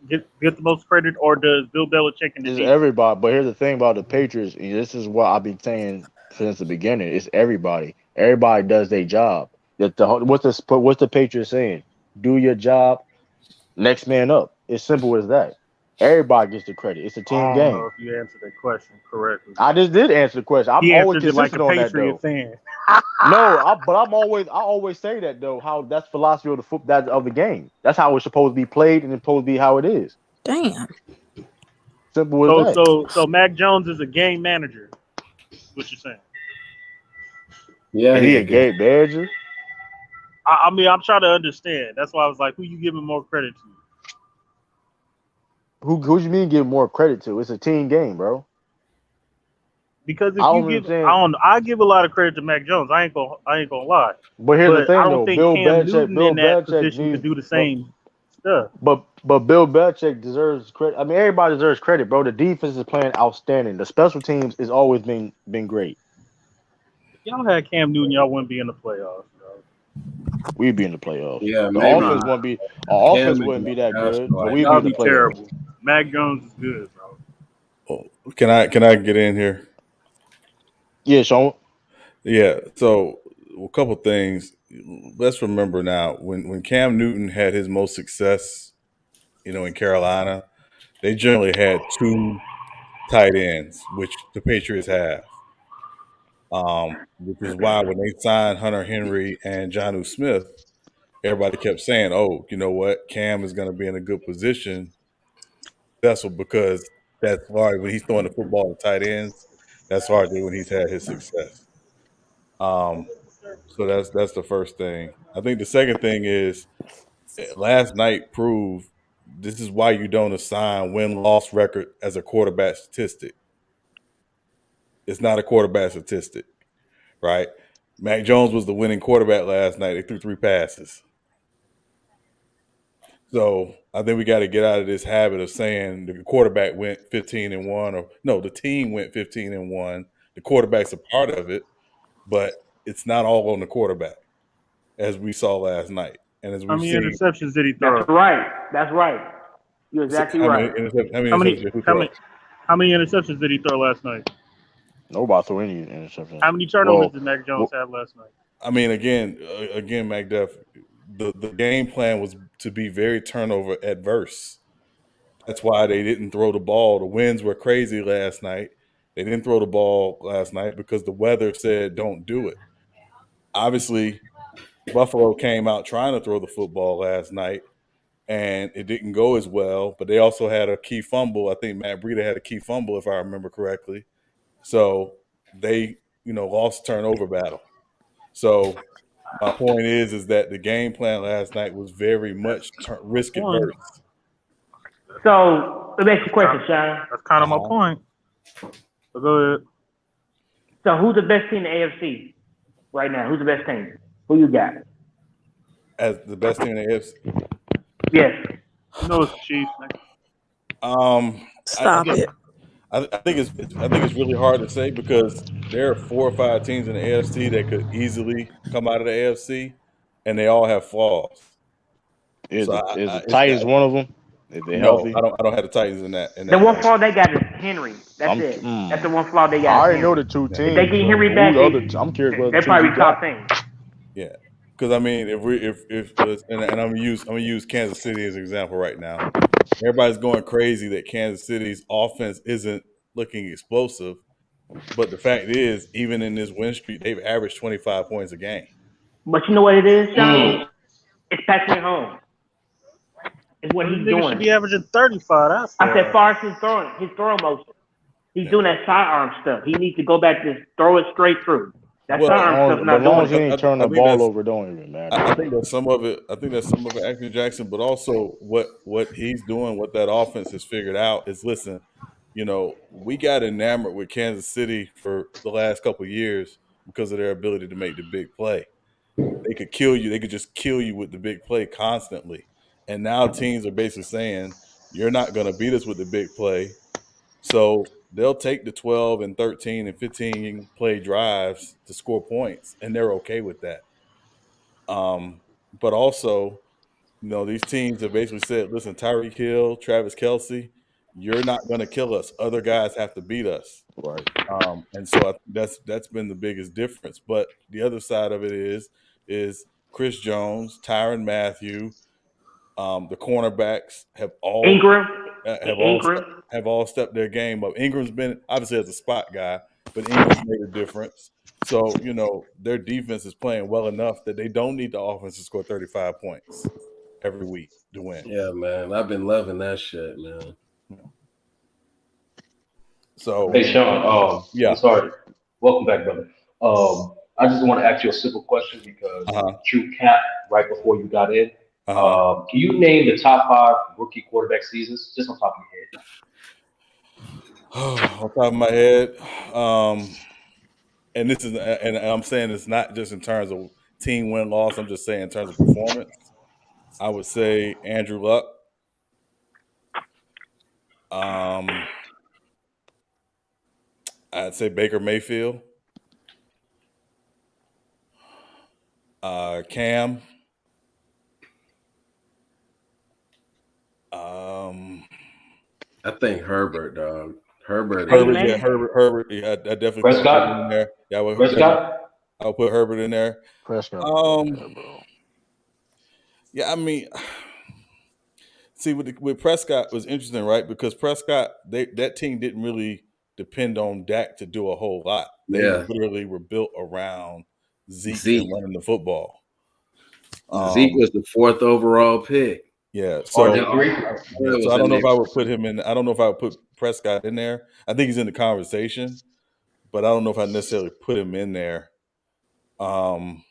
get the most credit, or does Bill Belichick and the It's everybody? But here's the thing about the Patriots. This is what I've been saying since the beginning. It's everybody. Everybody does their job. What's the Patriots saying? Do your job. Next man up. It's simple as that. Everybody gets the credit. It's a team game. I don't know if you answered that question correctly. I just did answer the question. I'm always consistent on that though. But I always say that though. How that's philosophy of the game. That's how it's supposed to be played and it's supposed to be how it is. Damn. Simple as that. So Mac Jones is a game manager. What you're saying? Yeah, he a game manager. I mean, I'm trying to understand. That's why I was like, who you giving more credit to? Who you mean give more credit to? It's a team game, bro. Because I give a lot of credit to Mac Jones. I ain't gonna lie. But here's the thing, I don't though. think Bill Cam Belichick in that position to do the same. Yeah. But Bill Belichick deserves credit. I mean, everybody deserves credit, bro. The defense is playing outstanding. The special teams has always been great. If y'all had Cam Newton, y'all wouldn't be in the playoffs, bro. We'd be in the playoffs. Yeah, The maybe offense wouldn't be. Our Cam offense and wouldn't be that Josh good, are but like we'd be Y'all in the be playoffs. terrible. Mac Jones is good, bro. Oh, can I get in here? Yeah, Sean. Yeah. So a couple things. Let's remember now when Cam Newton had his most success, in Carolina, they generally had two tight ends, which the Patriots have. Which is why when they signed Hunter Henry and Jonnu Smith, everybody kept saying, "Oh, you know what? Cam is going to be in a good position." That's because that's hard when he's throwing the football to tight ends. That's hard to do when he's had his success. So that's the first thing. I think the second thing is last night proved this is why you don't assign win-loss record as a quarterback statistic. It's not a quarterback statistic, right? Mac Jones was the winning quarterback last night. They threw 3 passes. So I think we got to get out of this habit of saying the quarterback went 15-1, or no, the team went 15-1. The quarterback's a part of it, but it's not all on the quarterback, as we saw last night, and as How we've many seen. interceptions did he throw? That's right. That's right. You're exactly How many right. interceptions did who throw? How many interceptions did he throw last night? Nobody threw any interceptions. How many turnovers did Mac Jones have last night? I mean, again, McDuff, the game plan was to be very turnover adverse. That's why they didn't throw the ball. The winds were crazy last night. They didn't throw the ball last night because the weather said don't do it. Obviously, Buffalo came out trying to throw the football last night, and it didn't go as well. But they also had a key fumble. I think Matt Breida had a key fumble, if I remember correctly. So they, lost turnover battle. So my point is that the game plan last night was very much risk adverse. So let me ask you a question, Sean. That's kind of my point. So go ahead. So who's the best team in the AFC right now? Who's the best team? Who you got? As the best team in the AFC? Yes. No, it's the Chiefs. Stop it. I think it's really hard to say because there are 4 or 5 teams in the AFC that could easily come out of the AFC, and they all have flaws. Is the Titans one of them? If they're healthy? I don't have the Titans in that. The one flaw they got is Henry. That's it. That's the one flaw they got. I already know the two teams. If they get Henry back, I'm curious what they're probably top team. Yeah, because I mean, if and I'm gonna use Kansas City as an example right now. Everybody's going crazy that Kansas City's offense isn't looking explosive, but the fact is, even in this win streak, they've averaged 25 points a game. But you know what it is, Sean? It's Patrick Mahomes. It's what he's doing. He should be averaging 35. I said, far as his throwing motion. He's doing that sidearm stuff. He needs to go back to throw it straight through. That sidearm stuff not doing. As long as he ain't turning the ball over, don't even matter. I think that's some of it. I think that's some of it, Anthony Jackson, but also what he's doing, what that offense has figured out is, listen, we got enamored with Kansas City for the last couple of years because of their ability to make the big play. They could kill you. They could just kill you with the big play constantly. And now teams are basically saying, you're not going to beat us with the big play. So they'll take the 12 and 13 and 15 play drives to score points, and they're okay with that. But also, these teams have basically said, listen, Tyreek Hill, Travis Kelce, you're not going to kill us. Other guys have to beat us. Right. And so that's been the biggest difference. But the other side of it is Chris Jones, Tyrann Mathieu, the cornerbacks have all stepped their game up. Ingram's been obviously as a spot guy, but Ingram's made a difference. So, their defense is playing well enough that they don't need the offense to score 35 points every week to win. Yeah, man. I've been loving that shit, man. So, hey, Sean. Yeah. I'm sorry. Welcome back, brother. I just want to ask you a simple question because True Cap, right before you got in, can you name the top 5 rookie quarterback seasons, just on top of your head? On top of my head, and this is, and I'm saying it's not just in terms of team win loss. I'm just saying in terms of performance. I would say Andrew Luck. I'd say Baker Mayfield. Cam. I think Herbert, dog. Herbert. Yeah, Herbert. Yeah, I definitely put Herbert in there. Yeah, I'll put Herbert in there. Prescott. Yeah, I mean, see, with Prescott was interesting, right? Because Prescott, that team didn't really depend on Dak to do a whole lot. They literally were built around Zeke and running the football. Zeke was the 4th overall pick. Yeah, so I don't know if I would put him in. I don't know if I would put Prescott in there. I think he's in the conversation, but I don't know if I necessarily put him in there. The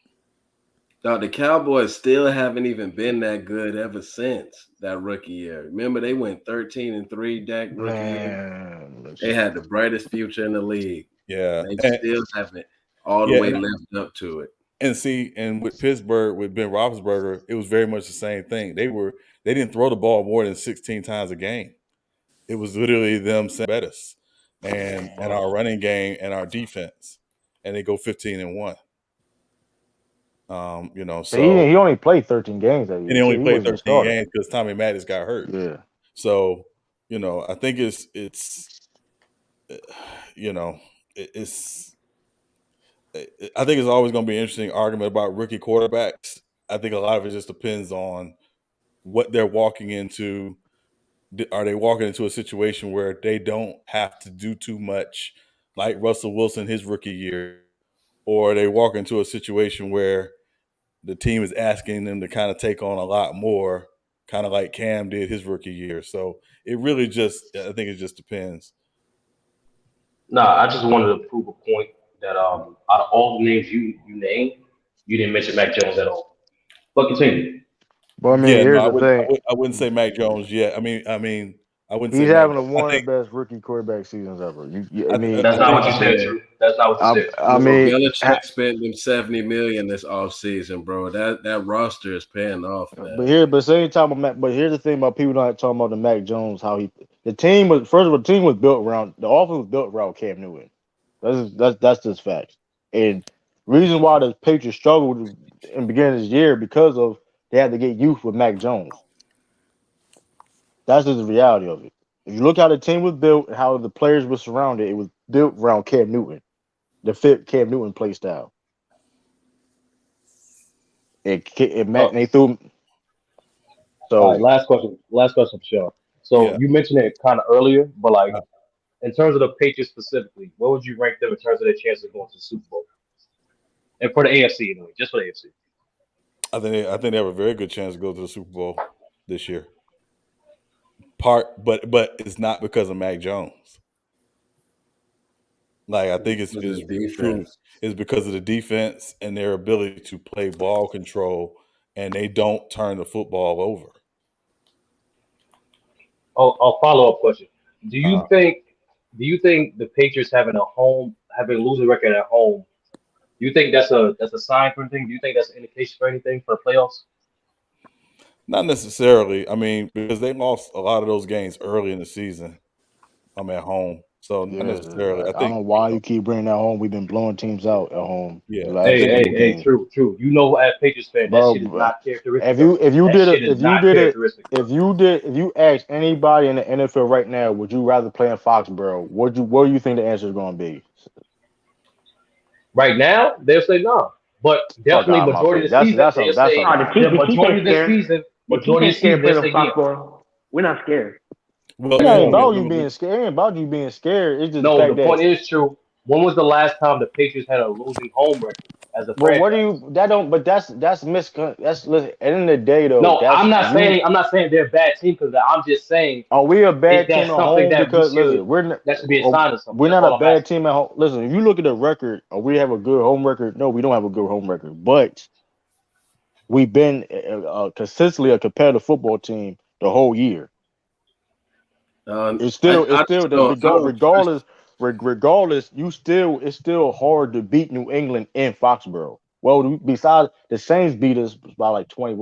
Cowboys still haven't even been that good ever since that rookie year. Remember, they went 13-3 Dak rookie year. They had the brightest future in the league. Yeah, they still haven't all the way lived up to it. And see, and with Pittsburgh, with Ben Roethlisberger, it was very much the same thing. They didn't throw the ball more than 16 times a game. It was literally them saying betters and our running game and our defense, and they go 15-1. So he only played 13 games that year. And he only played 13 games because Tommy Maddox got hurt. Yeah. So, I think it's I think it's always going to be an interesting argument about rookie quarterbacks. I think a lot of it just depends on what they're walking into. Are they walking into a situation where they don't have to do too much, like Russell Wilson his rookie year, or are they walk into a situation where the team is asking them to kind of take on a lot more, kind of like Cam did his rookie year? So it really I think it just depends. I just wanted to prove a point that out of all the names you named, you didn't mention Mac Jones at all. But continue. Well, I mean, here's the thing. I wouldn't say Mac Jones yet. I mean, I wouldn't say he's having one of the best rookie quarterback seasons ever. That's not what you said, Drew. That's not what you said. I mean, Belichick spent them $70 million this offseason, bro. That roster is paying off. Man. But same time, but here's the thing about people not talking about the Mac Jones. The team was built around the offense was built around Cam Newton. That's just facts. And reason why the Patriots struggled in the beginning of this year because of they had to get youth with Mac Jones. That's just the reality of it. If you look how the team was built and how the players were surrounded, it was built around Cam Newton, the fit Cam Newton play style. They threw. So all right, last question for sure. So you mentioned it kind of earlier, but like in terms of the Patriots specifically, what would you rank them in terms of their chances of going to the Super Bowl? And for the AFC, anyway, just for the AFC. I think they have a very good chance to go to the Super Bowl this year. But it's not because of Mac Jones. Like I think it's because of the defense and their ability to play ball control, and they don't turn the football over. Oh, a follow-up question. Do you think the Patriots having a losing record at home? Do you think that's a sign for anything? Do you think that's an indication for anything for the playoffs? Not necessarily. I mean, because they lost a lot of those games early in the season. I'm at home, so not necessarily. I don't know why you keep bringing that home. We've been blowing teams out at home. Yeah. Hey, true. You know, as Patriots fan, that shit is not characteristic. If you ask anybody in the NFL right now, would you rather play in Foxborough? What do you think the answer is going to be? Right now, they'll say no, but definitely majority of the season, they'll say majority of the season. Majority of the season, they'll say yeah. We're not scared. Well, it ain't about you being scared. It ain't about you being scared. It's just the point is true. When was the last time the Patriots had a losing home record as a franchise? Well, what do you? That don't. But that's listen. At the end of the day, though. No, I'm not saying they're a bad team because I'm just saying. Are we a bad team at home? Because that should be a sign of something. We're not a bad team at home. Listen, if you look at the record, we have a good home record. No, we don't have a good home record, but we've been consistently a competitive football team the whole year. It's still regardless. It's still hard to beat New England in Foxborough. Well, besides the Saints beat us by like 20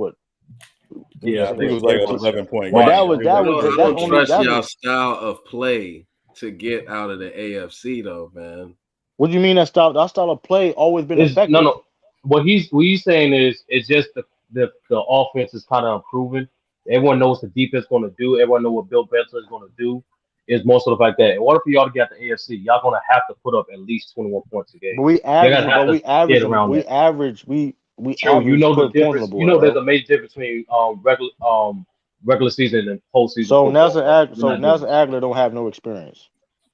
Yeah, I think it was like an 11-point But game. that was I don't only trust y'all style of play to get out of the AFC though, man. What do you mean that style of play always been effective? No. What he's saying is it's just the offense is kind of improving. Everyone knows the defense going to do. Everyone knows what Bill Belichick is going to do. Is most of the fact that in order for y'all to get the AFC, y'all going to have to put up at least 21 points a game. But we average, True, you know the difference. The board, there's a major difference between regular season and postseason. So Nelson Aguilar don't have no experience.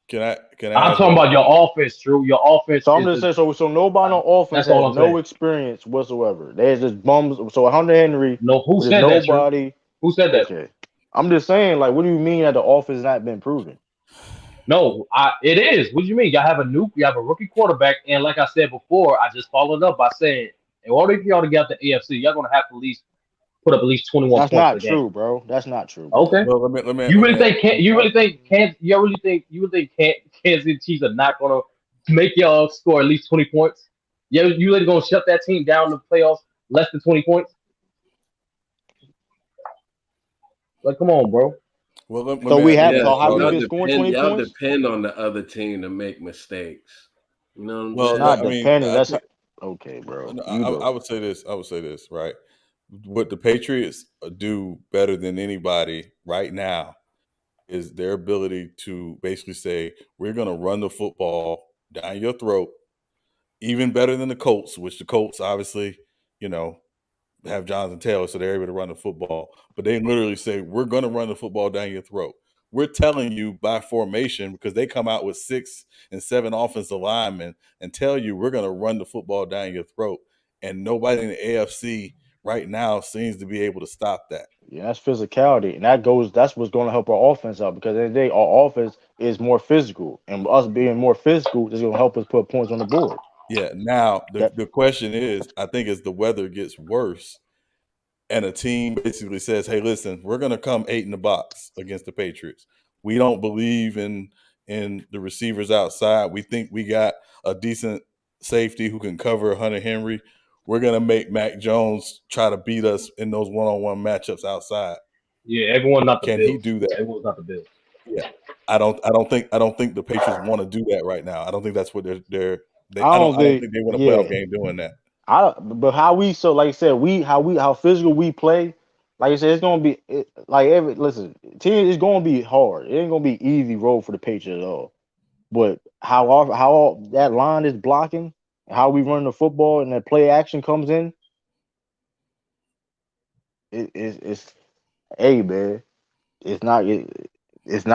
Can I? I'm talking about your offense, Drew. Your offense. So I'm just saying. So nobody on offense has no experience whatsoever. There's just bums. So Hunter Henry. No, who said that? Nobody. Who said that? Okay. I'm just saying. Like, what do you mean that the offense has not been proven? No, it is. What do you mean? You have a rookie quarterback, and like I said before, I just followed up by saying, in order for y'all to get the AFC, y'all gonna have to put up at least 21 points. That's not true, bro. That's not true. Bro. Okay. Well, let me. You really think Kansas City Chiefs are not gonna make y'all score at least 20 points? Yeah, you really gonna shut that team down in the playoffs less than 20 points? Like, come on, bro. Well, y'all depend on the other team to make mistakes. You know what I'm saying? Not depending. That's okay, bro. I would say this, right? What the Patriots do better than anybody right now is their ability to basically say, we're going to run the football down your throat, even better than the Colts, which the Colts obviously, have Jonathan Taylor, so they're able to run the football. But they literally say, we're going to run the football down your throat. We're telling you by formation, because they come out with 6 and 7 offensive linemen and tell you we're going to run the football down your throat. And nobody in the AFC right now seems to be able to stop that. Yeah, that's physicality. And that's what's going to help our offense out, because at the end of the day, our offense is more physical. And us being more physical is going to help us put points on the board. Yeah. Now, the question is, I think as the weather gets worse and a team basically says, hey, listen, we're going to come 8 in the box against the Patriots. We don't believe in the receivers outside. We think we got a decent safety who can cover Hunter Henry. We're going to make Mac Jones try to beat us in those one-on-one matchups outside. Yeah, everyone not the Can Bills. he do that? Everyone's not the Bills. Yeah. I don't think the Patriots want to do that right now. I don't think that's what they're I don't think they want to play a game doing that. But how physical we play, like I said, it's gonna be team is gonna be hard. It ain't gonna be easy road for the Patriots at all. But how that line is blocking, how we run the football, and that play action comes in, it's man. It's not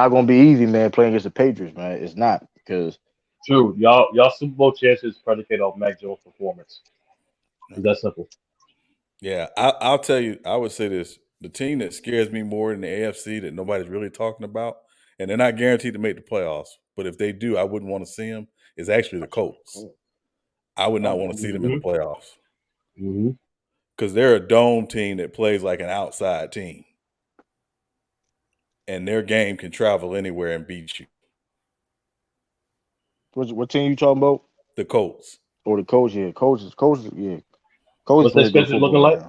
gonna be easy, man, playing against the Patriots, man. It's not, because True. Y'all Super Bowl chances predicated off Mac Jones' performance. It's that simple. Yeah, I'll tell you, I would say this. The team that scares me more in the AFC that nobody's really talking about, and they're not guaranteed to make the playoffs, but if they do, I wouldn't want to see them, is actually the Colts. I would not want to see them in the playoffs. Because they're a dome team that plays like an outside team. And their game can travel anywhere and beat you. What team you talking about? The Colts. Or the Colts, yeah. Colts, yeah. What's their schedule looking like?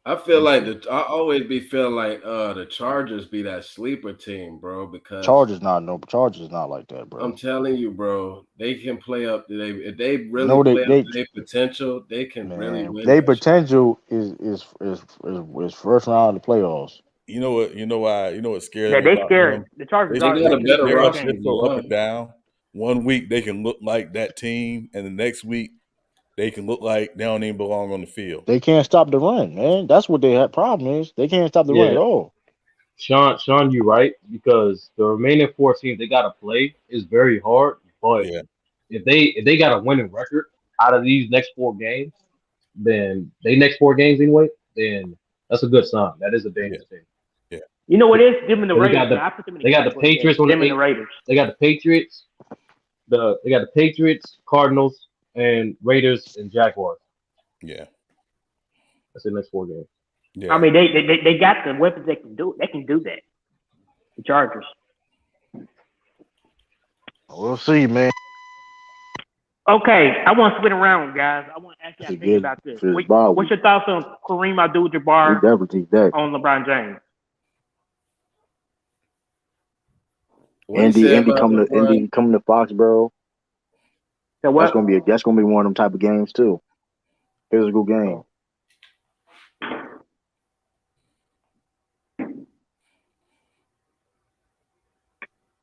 I feel like I always be feeling like the Chargers be that sleeper team, bro. Because Chargers not like that, bro. I'm telling you, bro, they can play up. If they really play up to their potential, they can really win. Their potential is first round of the playoffs. You know what? You know why? You know what scares me? Yeah, they scared. The Chargers got a better rush. They go up and down. 1 week they can look like that team, and the next week they can look like they don't even belong on the field. They can't stop the run, man. That's what their problem is. They can't stop the run at all. Sean, you right, because the remaining 4 teams they gotta play is very hard. But if they got a winning record out of these next 4 games, then next 4 games anyway, then that's a good sign. That is a dangerous team. Yeah. You know what it is? Them and the Raiders. They got the Patriots on the Raiders. They got the Patriots. They got the Patriots, Cardinals, and Raiders and Jaguars. Yeah. That's the next 4 games. Yeah. I mean, they got the weapons that can do it. They can do that. The Chargers. We'll see, man. Okay, I want to spin around, guys. I want to ask you That's a to think good about this. for his ball. What's your thoughts on Kareem We Abdul-Jabbar definitely take that. on LeBron James? What he said about LeBron? Indy coming to Foxborough. So what? That's gonna be one of them type of games too. Physical game.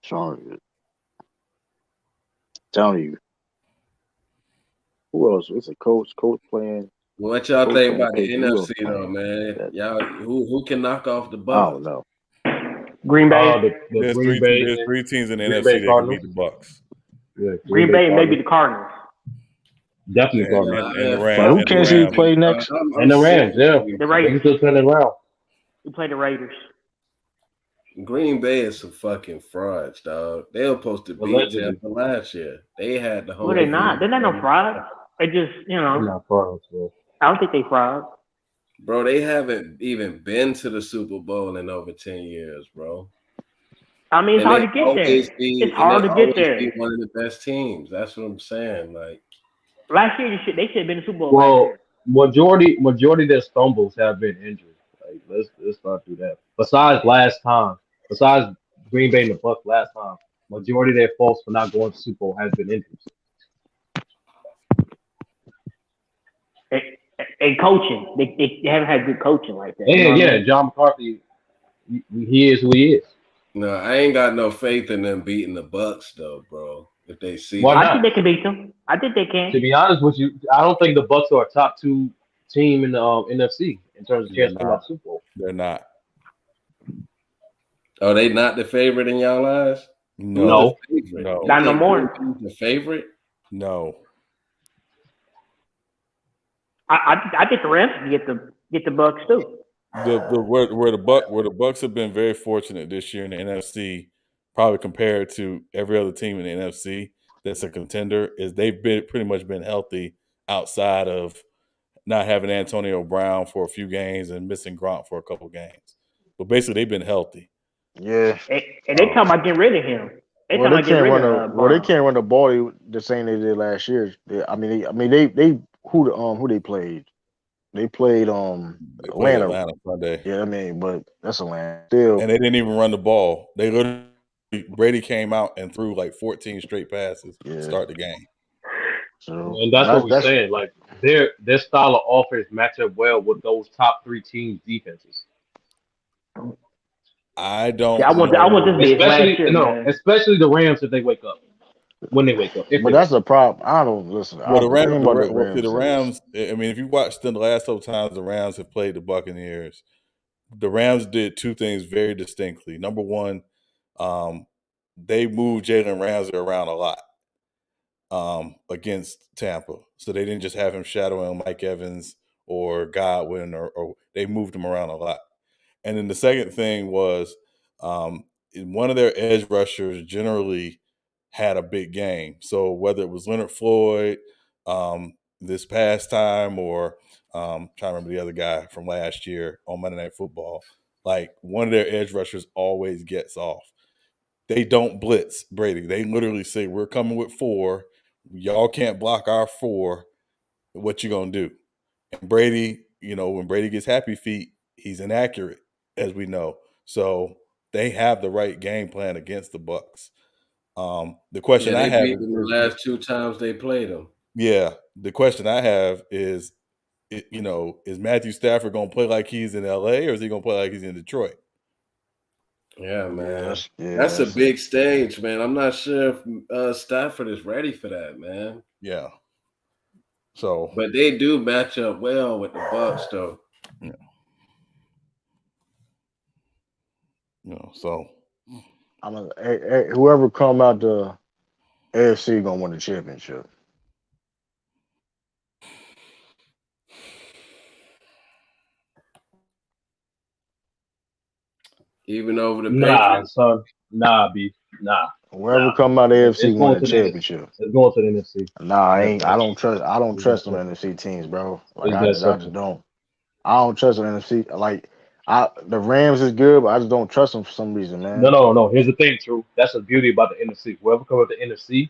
Sorry. Telling you. Who else? It's a coach playing. What y'all think about the Patriots. NFC though, man? Y'all, who can knock off the Bucs? I don't know. Green Bay. There's Green Bay. There's three teams in the Green NFC Bay that can Cardinals. beat the Bucs. Yeah, Green Bay, maybe the Cardinals. Definitely Cardinals. And the Rams. But who can see play next? And the Rams, yeah. The Raiders. They still turning around. We play the Raiders. Green Bay is some fucking frauds, dog. They were supposed to beat Tampa last year. They had the whole. Well, they're not. They're not no frauds. They just, They're not frauds, bro. I don't think they frauds. Bro, they haven't even been to the Super Bowl in over 10 years, bro. I mean, it's hard to get there. It's hard to get there. Be one of the best teams. That's what I'm saying. Like last year, they should have been in the Super Bowl. Well, majority of their stumbles have been injuries. Like let's not do that. Besides Green Bay and the Bucs last time, majority of their faults for not going to Super Bowl has been injuries. And coaching, they haven't had good coaching like that. Yeah, John McCarthy, he is who he is. No, I ain't got no faith in them beating the Bucs though, bro. If they see, I think they can beat them. I think they can. To be honest with you, I don't think the Bucs are a top 2 team in the NFC in terms of chance to win the Super Bowl. They're not. Oh, they not the favorite in y'all eyes? No. Not no more. The favorite? No. I think the Rams can get the Bucs too. Where the Bucs have been very fortunate this year in the NFC, probably compared to every other team in the NFC that's a contender, is they've pretty much been healthy outside of not having Antonio Brown for a few games and missing Gronk for a couple games. But basically, they've been healthy. Yeah. And they talking about getting rid of him. They can't run the ball the same they did last year. Who they played? They played Atlanta Sunday. Yeah, but that's Atlanta still. And they didn't even run the ball. They literally Brady came out and threw like 14 straight passes to start the game. So and that's what we're saying. Like their style of offense match up well with those top 3 teams' defenses. I don't. I want this especially the Rams if they wake up. When they wake up, but that's the problem. I don't listen. Well, the Rams. I mean, if you watch the last couple times the Rams have played the Buccaneers, the Rams did 2 things very distinctly. Number one, they moved Jalen Ramsey around a lot against Tampa, so they didn't just have him shadowing Mike Evans or Godwin, or they moved him around a lot. And then the second thing was one of their edge rushers generally had a big game. So whether it was Leonard Floyd this past time or trying to remember the other guy from last year on Monday Night Football, like one of their edge rushers always gets off. They don't blitz Brady. They literally say, we're coming with 4. Y'all can't block our 4. What you going to do? And Brady, when Brady gets happy feet, he's inaccurate, as we know. So they have the right game plan against the Bucs. The question I have is the last 2 times they played them. Yeah, the question I have is, is Matthew Stafford going to play like he's in LA or is he going to play like he's in Detroit? Yeah, man. That's a big stage, man. I'm not sure if Stafford is ready for that, man. Yeah. So, but they do match up well with the Bucs, though. Yeah. So whoever come out the AFC gonna win the championship. Even over the Patriots? Nah, B. Nah. Whoever come out of the AFC win the championship. It's going to the NFC. Nah, I don't trust them NFC teams, bro. Like I just don't. I don't trust them NFC. Like the Rams is good, but I just don't trust them for some reason, man. No. Here's the thing, True. That's the beauty about the NFC. Whoever comes with the NFC,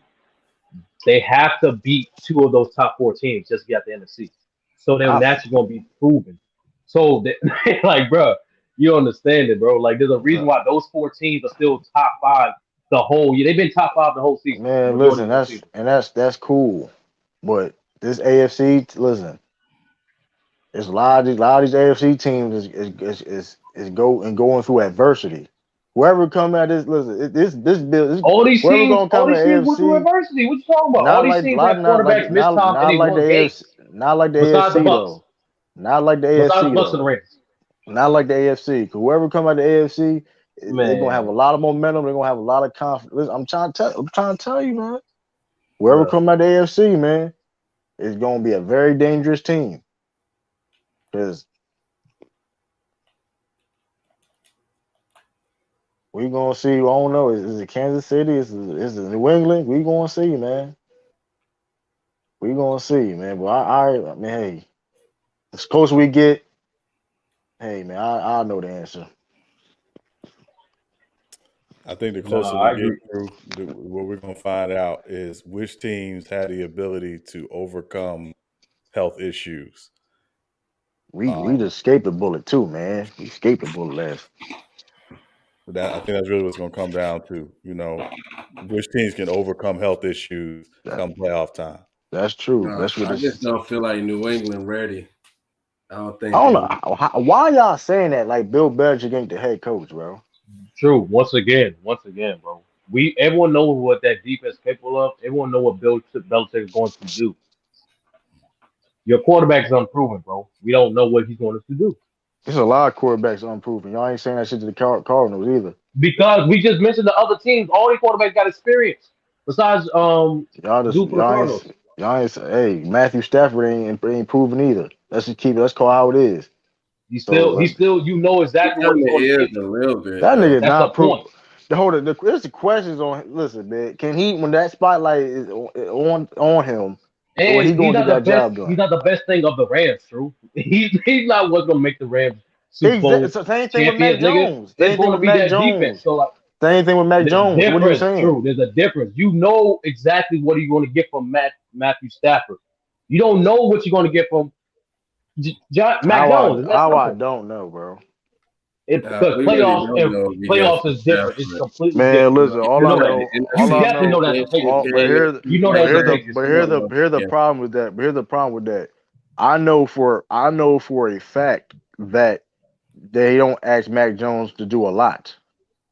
they have to beat two of those top four teams just to get the NFC. So they're naturally going to be proven. So, like, bro, you understand it, bro. Like, there's a reason why those four teams are still top five the whole year. They've been top five the whole season. Man, listen, that's cool, but this AFC, listen, it's a lot of these AFC teams is going through adversity. Whoever come at this, listen, all these whoever teams, gonna come at went through AFC, adversity. What you talking about? not All these like teams had quarterbacks miss time and not they like the won games. AFC, not like the Besides the AFC Bucks. though, not like the Besides AFC the Bucks and the though, Rams. not like the AFC. Cause whoever come at the AFC, they're gonna have a lot of momentum. They're gonna have a lot of confidence. I'm trying to tell you, man. Whoever come at the AFC, man, is gonna be a very dangerous team. Cause we gonna see. I don't know. Is it Kansas City? Is it New England? We gonna see, man. We gonna see, man. But I mean, hey, as close as we get, hey, man, I know the answer. I think the closer we get through, what we're gonna find out is which teams had the ability to overcome health issues. We just escaped the bullet too, man. We escaped the bullet last. I think that's really what's going to come down to, which teams can overcome health issues come playoff time. That's true. That's what I just don't feel like New England ready. I don't know why y'all saying that. Like Bill Belichick ain't the head coach, bro. True. Once again, bro. Everyone knows what that defense is capable of. Everyone knows what Bill Belichick is going to do. Your quarterback is unproven, bro. We don't know what he's going to do. There's a lot of quarterbacks unproven. Y'all ain't saying that shit to the Cardinals either. Because we just mentioned the other teams. All these quarterbacks got experience. Besides, y'all ain't hey, Matthew Stafford ain't proven either. Let's just keep it. Let's call how it is. He's still, you know exactly what he's going to do. A little bit. That nigga not proven. Hold on, there's the questions on. Listen, man, can he when that spotlight is on him? And he gonna get that job done? He's not the best thing of the Rams, true. He's not what's gonna make the Rams Super Bowl same thing with Mac Jones. It's going to be that defense. So like, same thing with Mac Jones. What are you saying? True, there's a difference. You know exactly what you're going to get from Matthew Stafford. You don't know what you're going to get from Mac Jones. I don't know, bro. Because playoffs is different. It's completely different. Listen, all I know, here's the problem with that. But here's the problem with that. I know for a fact that they don't ask Mac Jones to do a lot.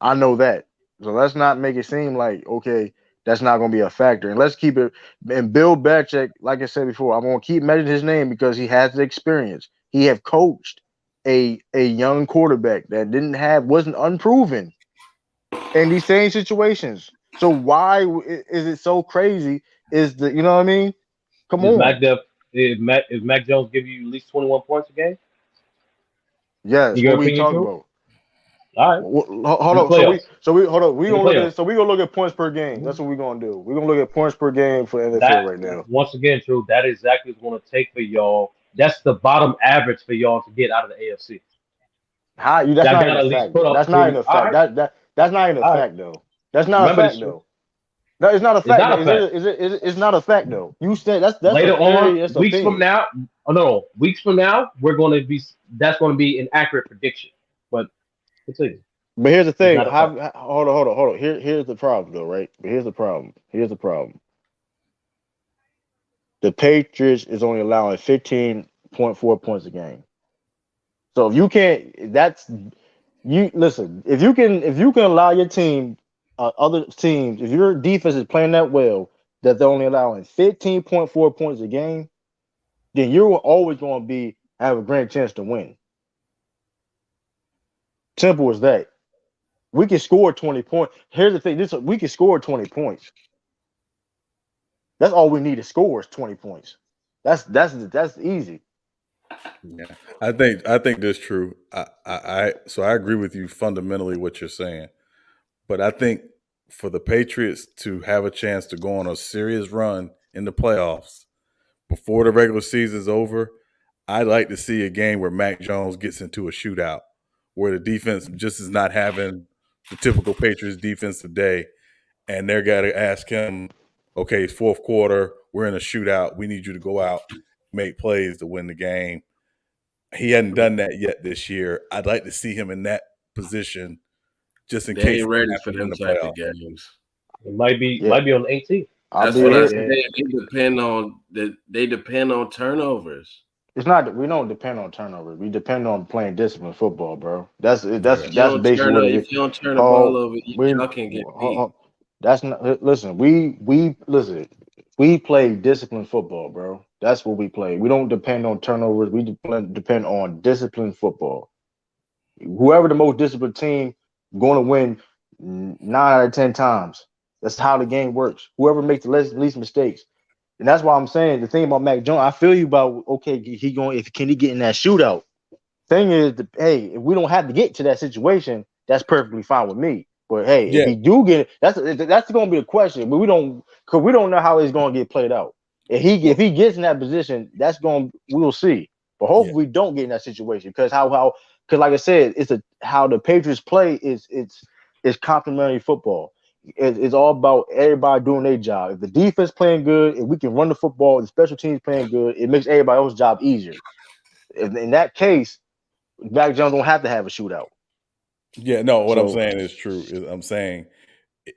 I know that. So let's not make it seem like, okay, that's not going to be a factor. And let's keep it. And Bill Belichick, like I said before, I'm going to keep mentioning his name because he has the experience. He have coached a young quarterback that wasn't unproven in these same situations. So why is it so crazy? You know what I mean? Come on. Is Mac Jones give you at least 21 points a game? Yes. What we talking about? All right. Hold on. We gonna look at points per game. That's what we're gonna do. We're gonna look at points per game for NFL right now. Once again, true. That is exactly what's gonna take for y'all. That's the bottom average for y'all to get out of the AFC. That's not even a fact. That's not even a fact. That's not even a fact though. That's not a fact though. No, it's not a fact. It's not a fact though. You said that's later on. Weeks from now, weeks from now, that's going to be an accurate prediction. But continue. But here's the thing. Hold on. Here's the problem though, right? But here's the problem. The Patriots is only allowing 15.4 points a game. So if you can't, listen. If you can allow your team, other teams, if your defense is playing that well, that they're only allowing 15.4 points a game, then you're always going to have a great chance to win. Simple as that. We can score 20 points. Here's the thing: we can score 20 points. That's all we need to score is 20 points. That's easy. Yeah, I think that's true. So I agree with you fundamentally what you're saying, but I think for the Patriots to have a chance to go on a serious run in the playoffs before the regular season's over, I'd like to see a game where Mac Jones gets into a shootout, where the defense just is not having the typical Patriots defense today, and they're got to ask him, okay, it's fourth quarter, we're in a shootout, we need you to go out, make plays to win the game. He hadn't done that yet this year. I'd like to see him in that position just in They case ain't ready it for happens in them the type of playoffs. games. It might be on 18. That's what I said. They depend on turnovers. It's not that we don't depend on turnovers. We depend on playing disciplined football, bro. That's If basically what it is. you don't turn the ball Oh, over, y'all can get beat. that's not. Listen, we listen. We play disciplined football, bro. That's what we play. We don't depend on turnovers. We depend on disciplined football. Whoever the most disciplined team going to win 9 out of 10 times. That's how the game works. Whoever makes the least mistakes. And that's why I'm saying the thing about Mac Jones, I feel you about can he get in that shootout? Thing is, hey, if we don't have to get to that situation, that's perfectly fine with me. But hey, if he do get it, that's going to be a question. But we don't know how it's going to get played out. If he gets in that position, we'll see. But hopefully we don't get in that situation because like I said, how the Patriots play is complementary football. It's all about everybody doing their job. If the defense playing good, if we can run the football, the special teams playing good, it makes everybody else's job easier. In that case, Mac Jones don't have to have a shootout. Yeah, no, what I'm saying is true. I'm saying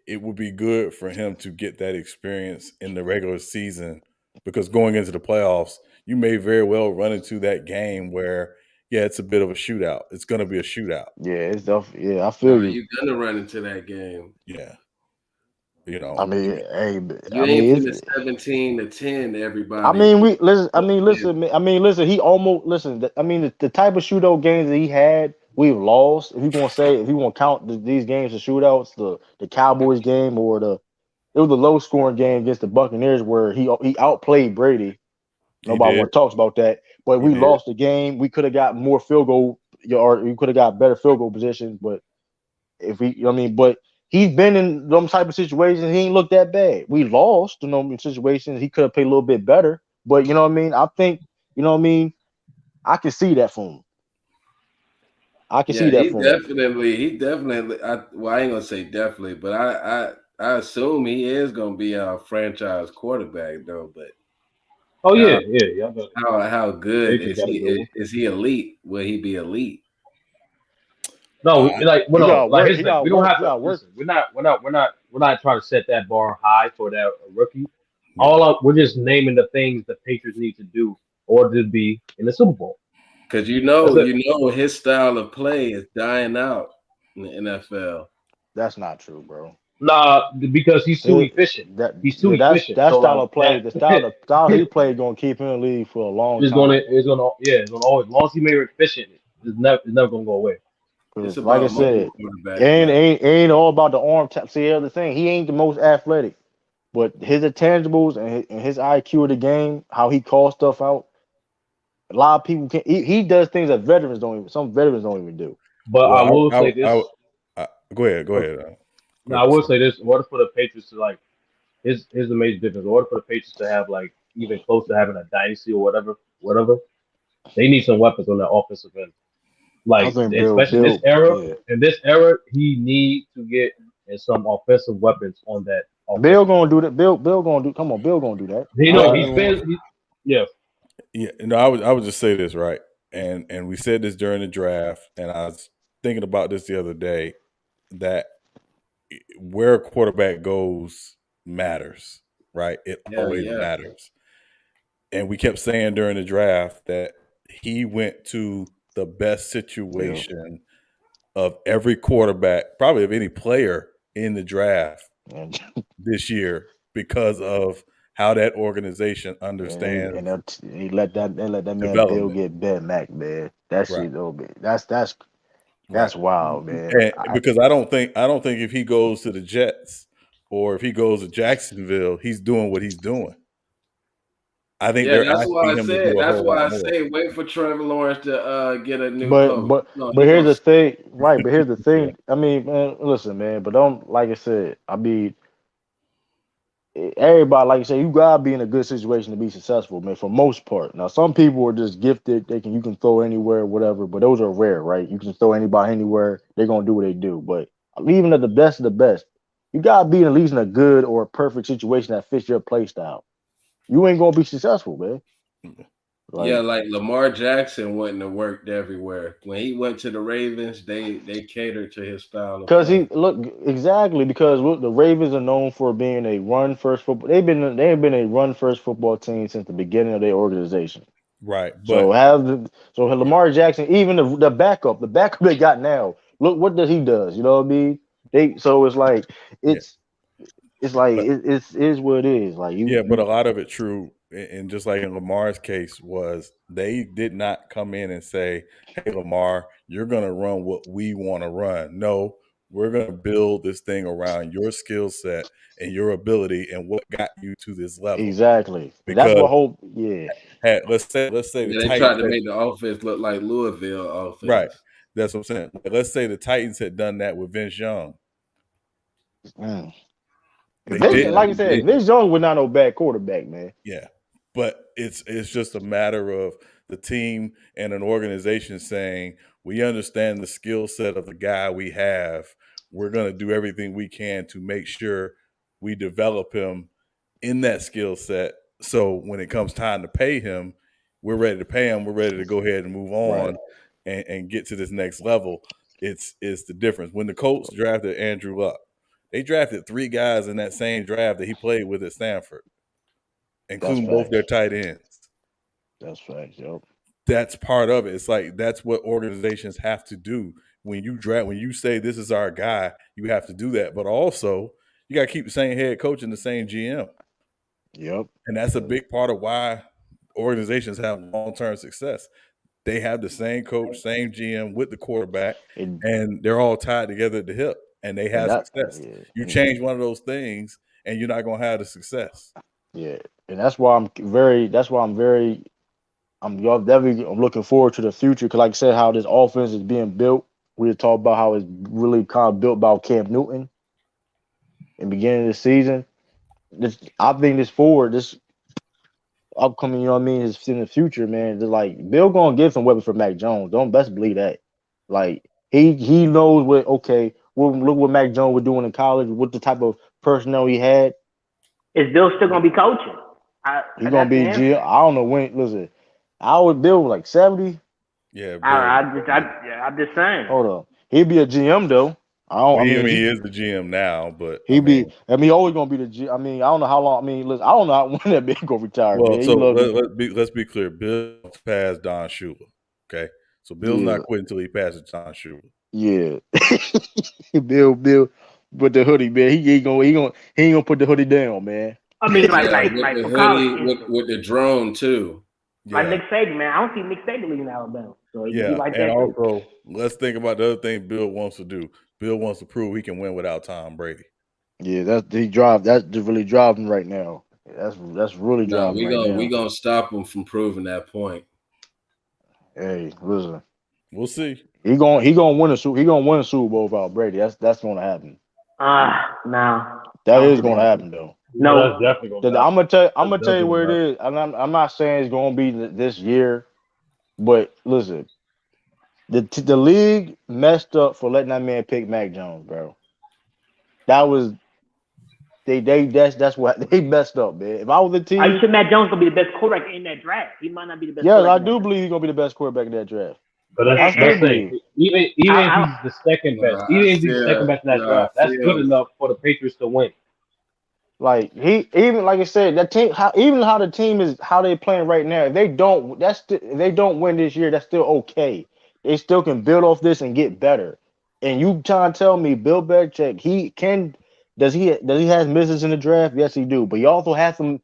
it would be good for him to get that experience in the regular season because going into the playoffs, you may very well run into that game where, it's a bit of a shootout. It's going to be a shootout. Yeah, it's definitely. Yeah, I feel you. You're gonna run into that game. Yeah. I mean, you ain't finna 17-10 everybody. I mean, listen. He almost listen. I mean, the type of shootout games that he had, we've lost. If you want to count these games as shootouts, the Cowboys game or it was the low scoring game against the Buccaneers where he outplayed Brady. Nobody want to talk about that, but we lost the game. We could have got more field goal, or we could have got better field goal position. But but he's been in those type of situations. He ain't looked that bad. We lost in situations. He could have played a little bit better. But you know what I mean? I think, I can see that from him. I can see that from him. He definitely. I ain't gonna say definitely, but I assume he is gonna be our franchise quarterback though. But how good is he? Is he elite? Will he be elite? No, we don't have to. Listen, we're not trying to set that bar high for that rookie. We're just naming the things the Patriots need to do in order to be in the Super Bowl. Because his style of play is dying out in the NFL. That's not true, bro. Nah, because he's too efficient. He's too efficient. That style of play, the style he played, gonna keep him in the league for a long time. It's gonna always. As long as he made it efficient, it's never gonna go away. Like I said, ain't all about the arm tap. See, the other thing, he ain't the most athletic, but his intangibles and his IQ of the game, how he calls stuff out. A lot of people can't. He does things that some veterans don't even do. But I will say this. Go ahead. I will say this: in order for the Patriots to here's the major difference. In order for the Patriots to have even close to having a dynasty or whatever, they need some weapons on their offensive end. Especially this era. In this era, he needs to get some offensive weapons on that. Bill gonna do that. Bill gonna do. Come on, Bill gonna do that. Yeah. No, I would just say this, right? And we said this during the draft, and I was thinking about this the other day, that where a quarterback goes matters, right? It always matters. And we kept saying during the draft that he went to the best situation of every quarterback, probably of any player in the draft this year, because of how that organization understands. And he let that man Bill get Ben Mac, man. That shit though, man. That's wild, man. Because I don't think if he goes to the Jets or if he goes to Jacksonville, he's doing what he's doing. I think that's why I said. That's why I say wait for Trevor Lawrence to get a new coach. But here's the thing, right? But here's the thing. I mean, man, listen, man. But like I said, I mean, everybody, like you say, you gotta be in a good situation to be successful, man. For most part. Now, some people are just gifted. You can throw anywhere, whatever. But those are rare, right? You can throw anybody anywhere. They're gonna do what they do. But even at the best of the best, You gotta be at least in a good or a perfect situation that fits your play style. You ain't gonna be successful, man. Like Lamar Jackson wouldn't have worked everywhere. When he went to the Ravens, they catered to his style of Because play. because the Ravens are known for being a run first football. They have been a run first football team since the beginning of their organization. Right. So Lamar Jackson, even the backup they got now. Look what he does. You know what I mean? It's like it's like it is what it is. Like but a lot of it true, and just like in Lamar's case, was they did not come in and say, "Hey, Lamar, you're going to run what we want to run." No, we're going to build this thing around your skill set and your ability and what got you to this level. Exactly. Because that's what let's say the they Titans tried to make the offense look like Louisville offense. Right. That's what I'm saying. Let's say the Titans had done that with Vince Young. Like I said, Vince Young was not no bad quarterback, man. Yeah, but it's just a matter of the team and an organization saying, we understand the skill set of the guy we have. We're going to do everything we can to make sure we develop him in that skill set. So when it comes time to pay him, we're ready to pay him. We're ready to go ahead and move on and get to this next level. It's the difference. When the Colts drafted Andrew Luck, they drafted 3 guys in that same draft that he played with at Stanford, including both their tight ends. That's facts, yo. That's part of it. It's like that's what organizations have to do. When you say this is our guy, you have to do that. But also, you got to keep the same head coach and the same GM. Yep. And that's a big part of why organizations have long-term success. They have the same coach, same GM with the quarterback, and they're all tied together at the hip, and they have success. You change one of those things, and you're not going to have the success. Yeah, and that's why I'm looking forward to the future because, like I said, how this offense is being built. We talked about how it's really kind of built by Cam Newton in the beginning of the season. I think this upcoming, you know what I mean, is in the future, man. Like Bill gonna give some weapons for Mac Jones. Don't best believe that. Like he knows look what Mac Jones was doing in college, what the type of personnel he had. Is Bill still gonna be coaching? He's gonna be GM. I don't know when. Listen, Bill was like 70. Yeah, I'm just saying. Hold on, he'd be a GM though. He is the GM now, but he always gonna be the GM. I mean, I don't know how long. I mean, listen, I don't know when that man gonna retire. Well, man. so let's be clear. Bill passed Don Shula. Okay, so Bill's not quitting until he passes Don Shula. Yeah, Bill, with the hoodie, man. He ain't gonna put the hoodie down, man. I mean, like the hoodie with the drone too. Like Nick Saban, man. I don't see Nick Saban leaving Alabama. So and also let's think about the other thing Bill wants to do. Bill wants to prove he can win without Tom Brady. Yeah, that's really driving right now. That's really driving right now. We gonna stop him from proving that point. Hey, listen, we'll see. He gonna win a Super Bowl without Brady. That's gonna happen. No. That is gonna happen though. No, that's definitely gonna happen. I'm gonna tell you where it is. I'm not saying it's gonna be this year, but listen, the league messed up for letting that man pick Mac Jones, bro. That was that's what they messed up, man. If I was the team, I said Mac Jones gonna be the best quarterback in that draft. He might not be the best. Yes, I do believe he's gonna be the best quarterback in that draft. But that's even if he's the second best, even if he's the second best in that draft, that's good enough for the Patriots to win. Like like I said, that team, how the team is, how they playing right now. If they don't win this year, that's still okay. They still can build off this and get better. And you trying to tell me Bill Belichick, does he have misses in the draft? Yes, he do. But he also has some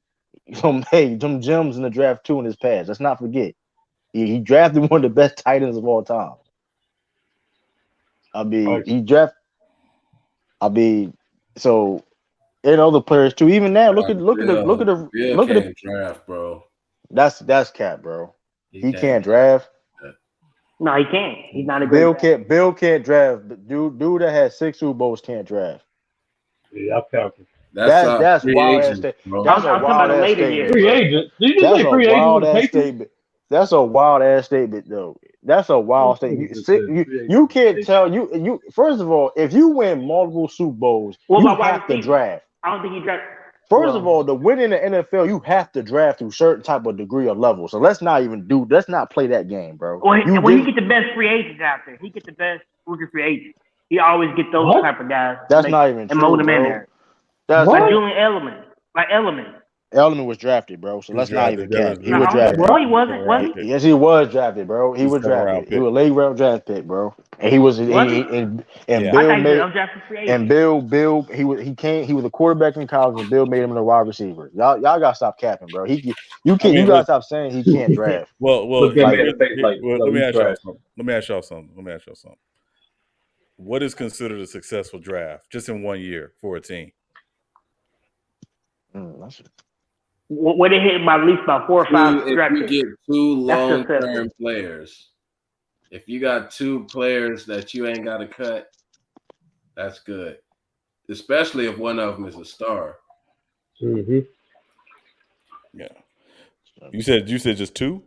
gems in the draft too in his past. Let's not forget. He drafted one of the best tight ends of all time. So and other players too. Even now, look at the draft, bro. That's cap, bro. He can't draft. No, he can't. He's not a good Bill can't draft. Dude that has 6 Super Bowls can't draft. Yeah, that's wild ass statement. That's a wild ass statement. Free agent. Did you say free agent with the Patriots? That's a wild ass statement, though. That's a wild thing. You can't tell you. First of all, if you win multiple Super Bowls, you have to draft. I don't think he drafted. First of all, to win in the NFL, you have to draft through certain type of degree of level. So let's not play that game, bro. Well, he get the best free agents out there. He get the best rookie free agents. He always get those type of guys. That's not even true, and mold them in bro. there. That's like Julian Edelman. Edelman was drafted, bro. So let's not even cap. He was drafted. Well, he wasn't. Was he? Yes, he was drafted, bro. He was drafted. He was a late round draft pick, bro. And he was Bill a quarterback in college, and Bill made him a wide receiver. Y'all gotta stop capping, bro. You gotta stop saying he can't draft. Well, let me ask y'all something. What is considered a successful draft just in 1 year for a team? When they hit at least about 4 or 5 if you get 2 long-term players, if you got 2 players that you ain't got to cut, that's good. Especially if one of them is a star. Mm-hmm. Yeah. You said just 2?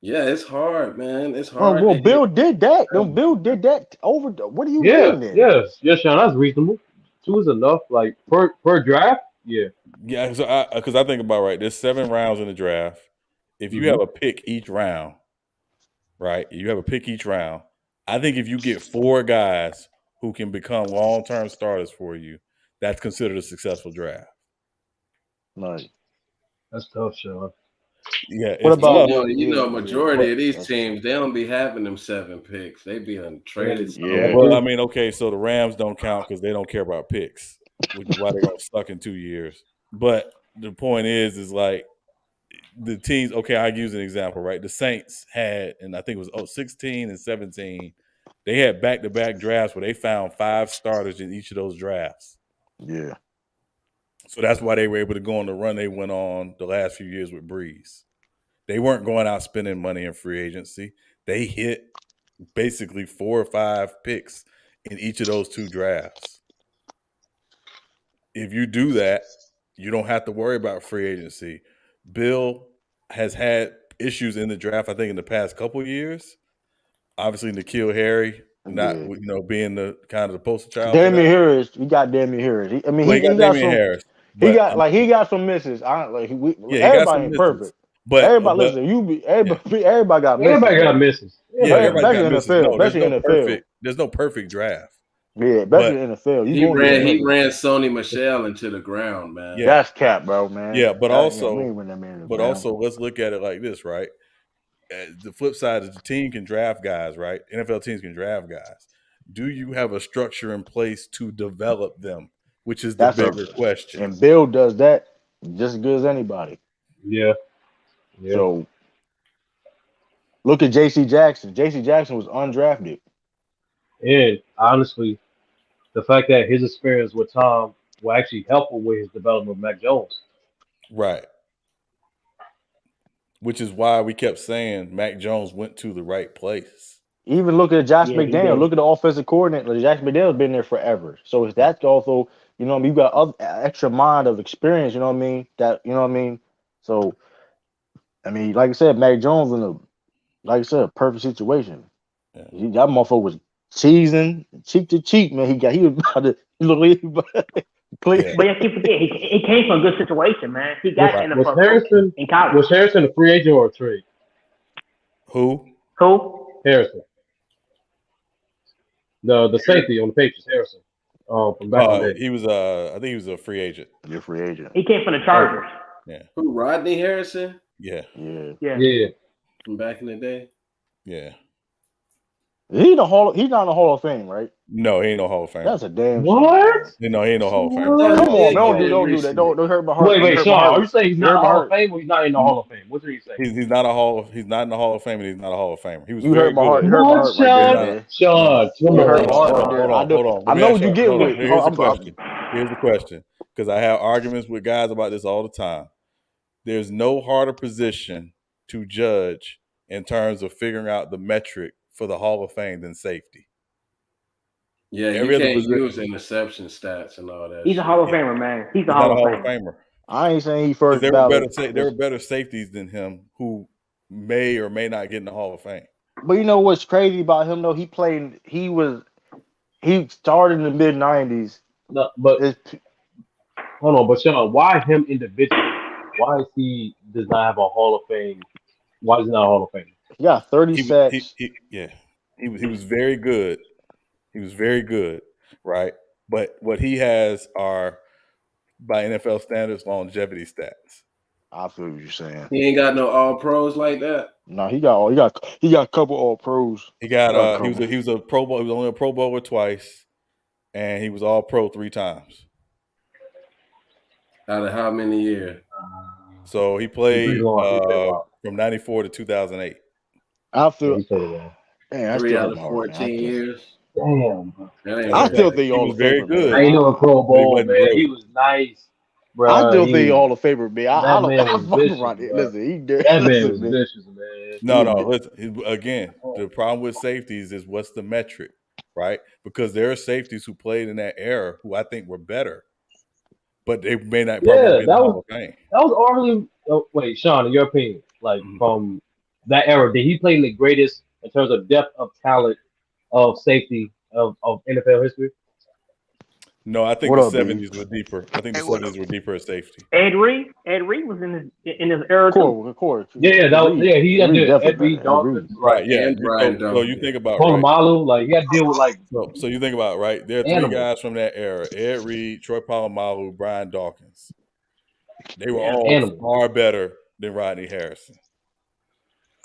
Yeah, it's hard, man. It's hard. Well, Bill did that. Bill did that over. What are you doing there? Yes, Sean, that's reasonable. 2 is enough, like per draft. Yeah. Yeah, because I think about there's 7 rounds in the draft. If you have a pick each round, right? You have a pick each round. I think if you get 4 guys who can become long-term starters for you, that's considered a successful draft. Nice. That's tough, Sean. Yeah. What about majority of these teams, they don't be having them 7 picks. They be untraded. Yeah. Well, I mean, okay, so the Rams don't count because they don't care about picks, which is why they're gonna suck in 2 years. But the point is like the teams. Okay, I'll use an example. Right, the Saints had, and I think it was 16 and 17. They had back-to-back drafts where they found 5 starters in each of those drafts. Yeah. So that's why they were able to go on the run they went on the last few years with Breeze. They weren't going out spending money in free agency. They hit basically 4 or 5 picks in each of those 2 drafts. If you do that, you don't have to worry about free agency. Bill has had issues in the draft, I think, in the past couple of years. Obviously, N'Keal Harry being the kind of the poster child. Damian Harris, we got Damian Harris. He got Damian Harris. He got some misses. Everybody ain't perfect. But everybody listen, everybody got misses. Everybody got misses. Yeah, everybody got misses. There's no perfect draft. Yeah, especially in the NFL. He ran Sony Michel into the ground, man. Yeah. That's cap, bro, man. Yeah, but also, let's look at it like this, right? The flip side is the team can draft guys, right? NFL teams can draft guys. Do you have a structure in place to develop them? Which is the bigger question. And Bill does that just as good as anybody. Yeah. So look at J.C. Jackson. J.C. Jackson was undrafted. And honestly, the fact that his experience with Tom will actually help him with his development of Mac Jones. Right. Which is why we kept saying Mac Jones went to the right place. Even look at Josh McDaniel. Look at the offensive coordinator. Josh McDaniel's been there forever. So if that's also, you got other extra mind of experience, you know what I mean? So, I mean, like I said, Mac Jones in a perfect situation. Yeah. That motherfucker was cheesing, cheek to cheek, man. He was about to But you can't forget, he came from a good situation, man. He got in the first in college. Was Harrison a free agent or a trade? Who? Harrison. The safety on the Patriots, Harrison. From back in the day. He was I think he was a free agent. You're a free agent. He came from the Chargers. Yeah. Who, Rodney Harrison? Yeah. From back in the day? Yeah. He's not in the Hall of Fame, right? No, he ain't no Hall of Fame. That's a damn what? No, he ain't no Hall of Fame. Come on, don't do that. Don't hurt my heart. Wait, Sean, are you saying he's not in the Hall of Fame or he's not in the Hall of Fame? What are you saying? He's not in the Hall of Fame, and he's not a Hall of Famer. He was hurt my heart. Sean, hold on. I know what you get with. Here's the question. Because I have arguments with guys about this all the time. There's no harder position to judge in terms of figuring out the metric for the Hall of Fame than safety. Yeah, you can't use interception stats and all that. He's a Hall of Famer, man. He's a Hall of Famer. I ain't saying he first. There were better safeties than him who may or may not get in the Hall of Fame. But you know what's crazy about him though? He started in the mid '90s. No, but hold on, but Sean, why him individually? Why does he not have a Hall of Fame? Why is he not a Hall of Fame? He got 30 sacks. He was very good. He was very good, right? But what he has are, by NFL standards, longevity stats. I feel what you're saying. He ain't got no All Pros like that. No, he got a couple All Pros. He got he was a Pro Bowl. He was only a Pro Bowler twice, and he was All Pro 3 times. Out of how many years? So he played from '94 to 2008. I feel. Man, 3 out of 14 years. Damn. I still think Hall of very Famer. good. I ain't know a Pro Bowl, man. He was nice, bro. I still think Hall of Famer, man. I don't. Man was vicious, listen, that man was vicious, man. No. Listen, again, the problem with safeties is what's the metric, right? Because there are safeties who played in that era who I think were better, but they may not probably be in the Hall of Fame. That was arguably. Oh, wait, Sean, in your opinion, like from that era, did he play in the greatest in terms of depth of talent of safety of NFL history? No, I think the 70s were deeper. I think the 70s were deeper at safety. Ed Reed was in his era too. Of course. He had Ed Reed, Dawkins, right? Yeah. And Brian So you think about Polamalu, like you got to deal with like. So you think about right. There are 3 guys from that era: Ed Reed, Troy Polamalu, Brian Dawkins. They were all far better than Rodney Harrison.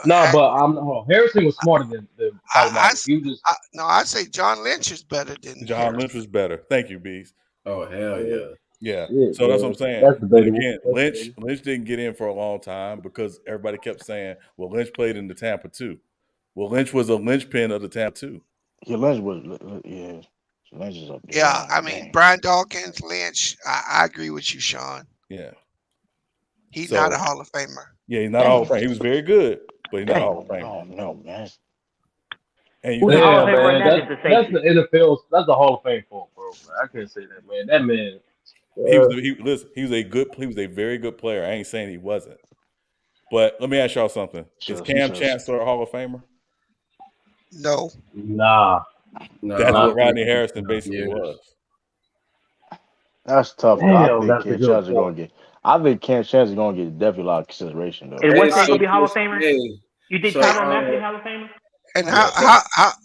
No, but Harrison was smarter than Polamalu. I'd say John Lynch is better than Lynch was better. Thank you, Bees. Oh hell yeah. Yeah. So that's what I'm saying. But again, Lynch didn't get in for a long time because everybody kept saying, "Well, Lynch played in the Tampa too." Well, Lynch was a linchpin of the Tampa too. Yeah, Lynch was. Yeah, Lynch is up there. Yeah, I mean Brian Dawkins, Lynch. I agree with you, Sean. Yeah. He's not a Hall of Famer. Yeah, he's not a Hall of Famer. He was very good, but he's not a Hall of Famer. Oh no, man. And Who's the Hall of Fame right now? That's the NFL. That's the Hall of Fame for, bro. I can't say that, man. That man. He was a very good player. I ain't saying he wasn't. But let me ask y'all something. Is Cam Chancellor a Hall of Famer? No. Nah. That's what Rodney Harrison basically was. That's tough. I think Cam Chancellor going to get. I think Cam Chancellor going to get definitely a lot of consideration though. Is West going to be Hall of Famer? You think Tyron Matthew Hall of Famer? And how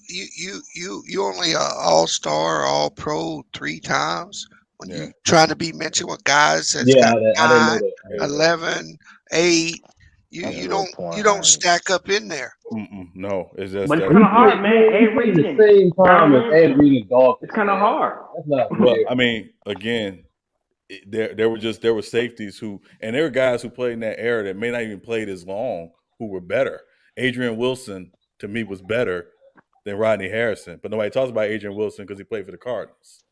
you only a All-Star, All-Pro 3 times when you trying to be mentioned with guys that's got 9, 11, 8. You don't stack up in there. No, it's just. But it's kind of hard, man. Ed Reed the same time as Ed Reed and Dawkins. It's kind of hard. That's not fair. Well, I mean, again, there were safeties who, and there were guys who played in that era that may not even played as long who were better. Adrian Wilson to me was better than Rodney Harrison, but nobody talks about Adrian Wilson because he played for the Cardinals.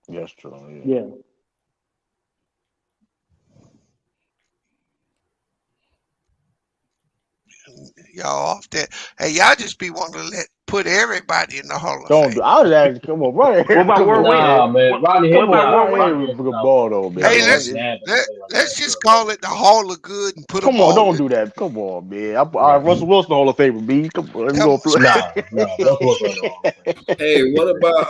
Yes, true. Yeah. Y'all off that. Hey, y'all just be wanting to put everybody in the Hall of Fame. I was asking, come on, run What about man. Rodney Harrison. Ball though, man. Hey, let's just call it the Hall of Good and put them all. Come on, don't do that. Come on, man. Russell Wilson Hall of Famer, B. Come on, let's go play. Hey, what about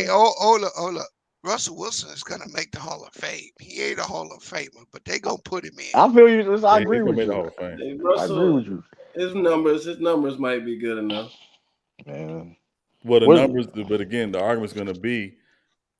hold up. Russell Wilson is gonna make the Hall of Fame. He ain't a Hall of Famer, but they gonna put him in. I feel you. I agree with you. Hey, Russell, I agree with you. His numbers might be good enough. Man. Well, the numbers, but again, the argument's gonna be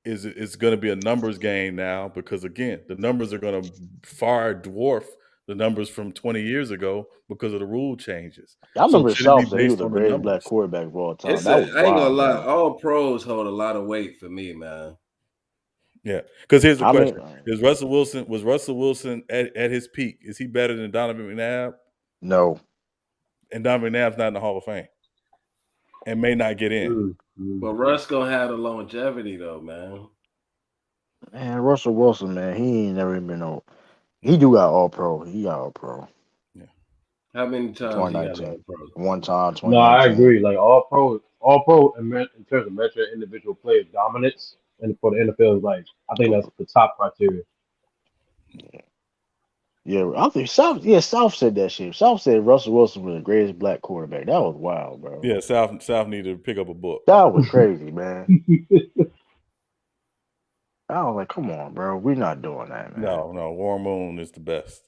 it's gonna be a numbers game now because again, the numbers are gonna far dwarf the numbers from 20 years ago because of the rule changes. I remember South said he was the greatest black quarterback of all time. I ain't gonna lie, all pros hold a lot of weight for me, man. Yeah, because here's the question: was Russell Wilson at his peak? Is he better than Donovan McNabb? No. And Donovan McNabb's not in the Hall of Fame, and may not get in. But Russ gonna have the longevity though, man. Man, Russell Wilson, man, he ain't never been no. He do got All Pro. He got All Pro. Yeah. How many times? 2019. One time. No, I agree. Like All Pro in terms of measuring individual player dominance. And for the NFL, I think that's the top criteria. Yeah, I think South. Yeah, South said that shit. South said Russell Wilson was the greatest black quarterback. That was wild, bro. Yeah, South needed to pick up a book. That was crazy, man. I was like, come on, bro. We're not doing that, man. No. Warren Moon is the best.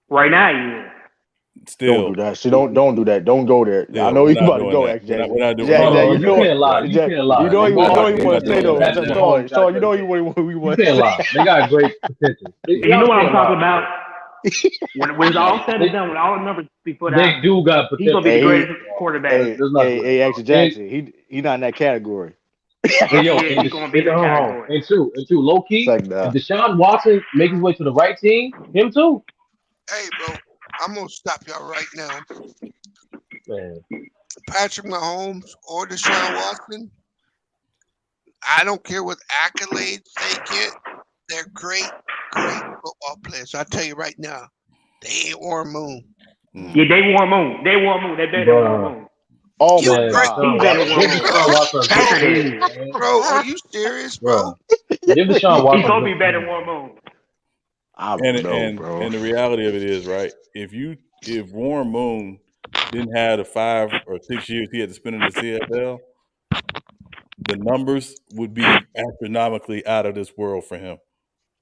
Right now, you. Still, don't do that. See, don't do that. Don't go there. Still, I know we're you not about to doing go, that. X Jackson. We're not doing Jack, that. you know, can't lie. You can't lie. You know he want to say though. We're not doing Sean, you know he want. You can't lie. They got great potential. You know what I'm talking about. When it's all said and done, when all the numbers be put out, they do got potential. He's gonna be the greatest quarterback. Hey, X Jackson, he not in that category. Yo, he's gonna be in that category. And true. Low key, like if Deshaun Watson make his way to the right team, him too. Hey, bro, I'm gonna stop y'all right now. Man. Patrick Mahomes or Deshaun Watson, I don't care what accolades they get. They're great football players. I tell you right now, they ain't Warren Moon. Yeah, they Warren Moon. They better than Warren Moon. Oh you my God! Bro, are you serious, bro? Give Deshaun Watson. He's gonna be better than Warren Moon. I don't know, bro. And the reality of it is, right? If Warren Moon didn't have the 5 or 6 years he had to spend in the CFL, the numbers would be astronomically out of this world for him.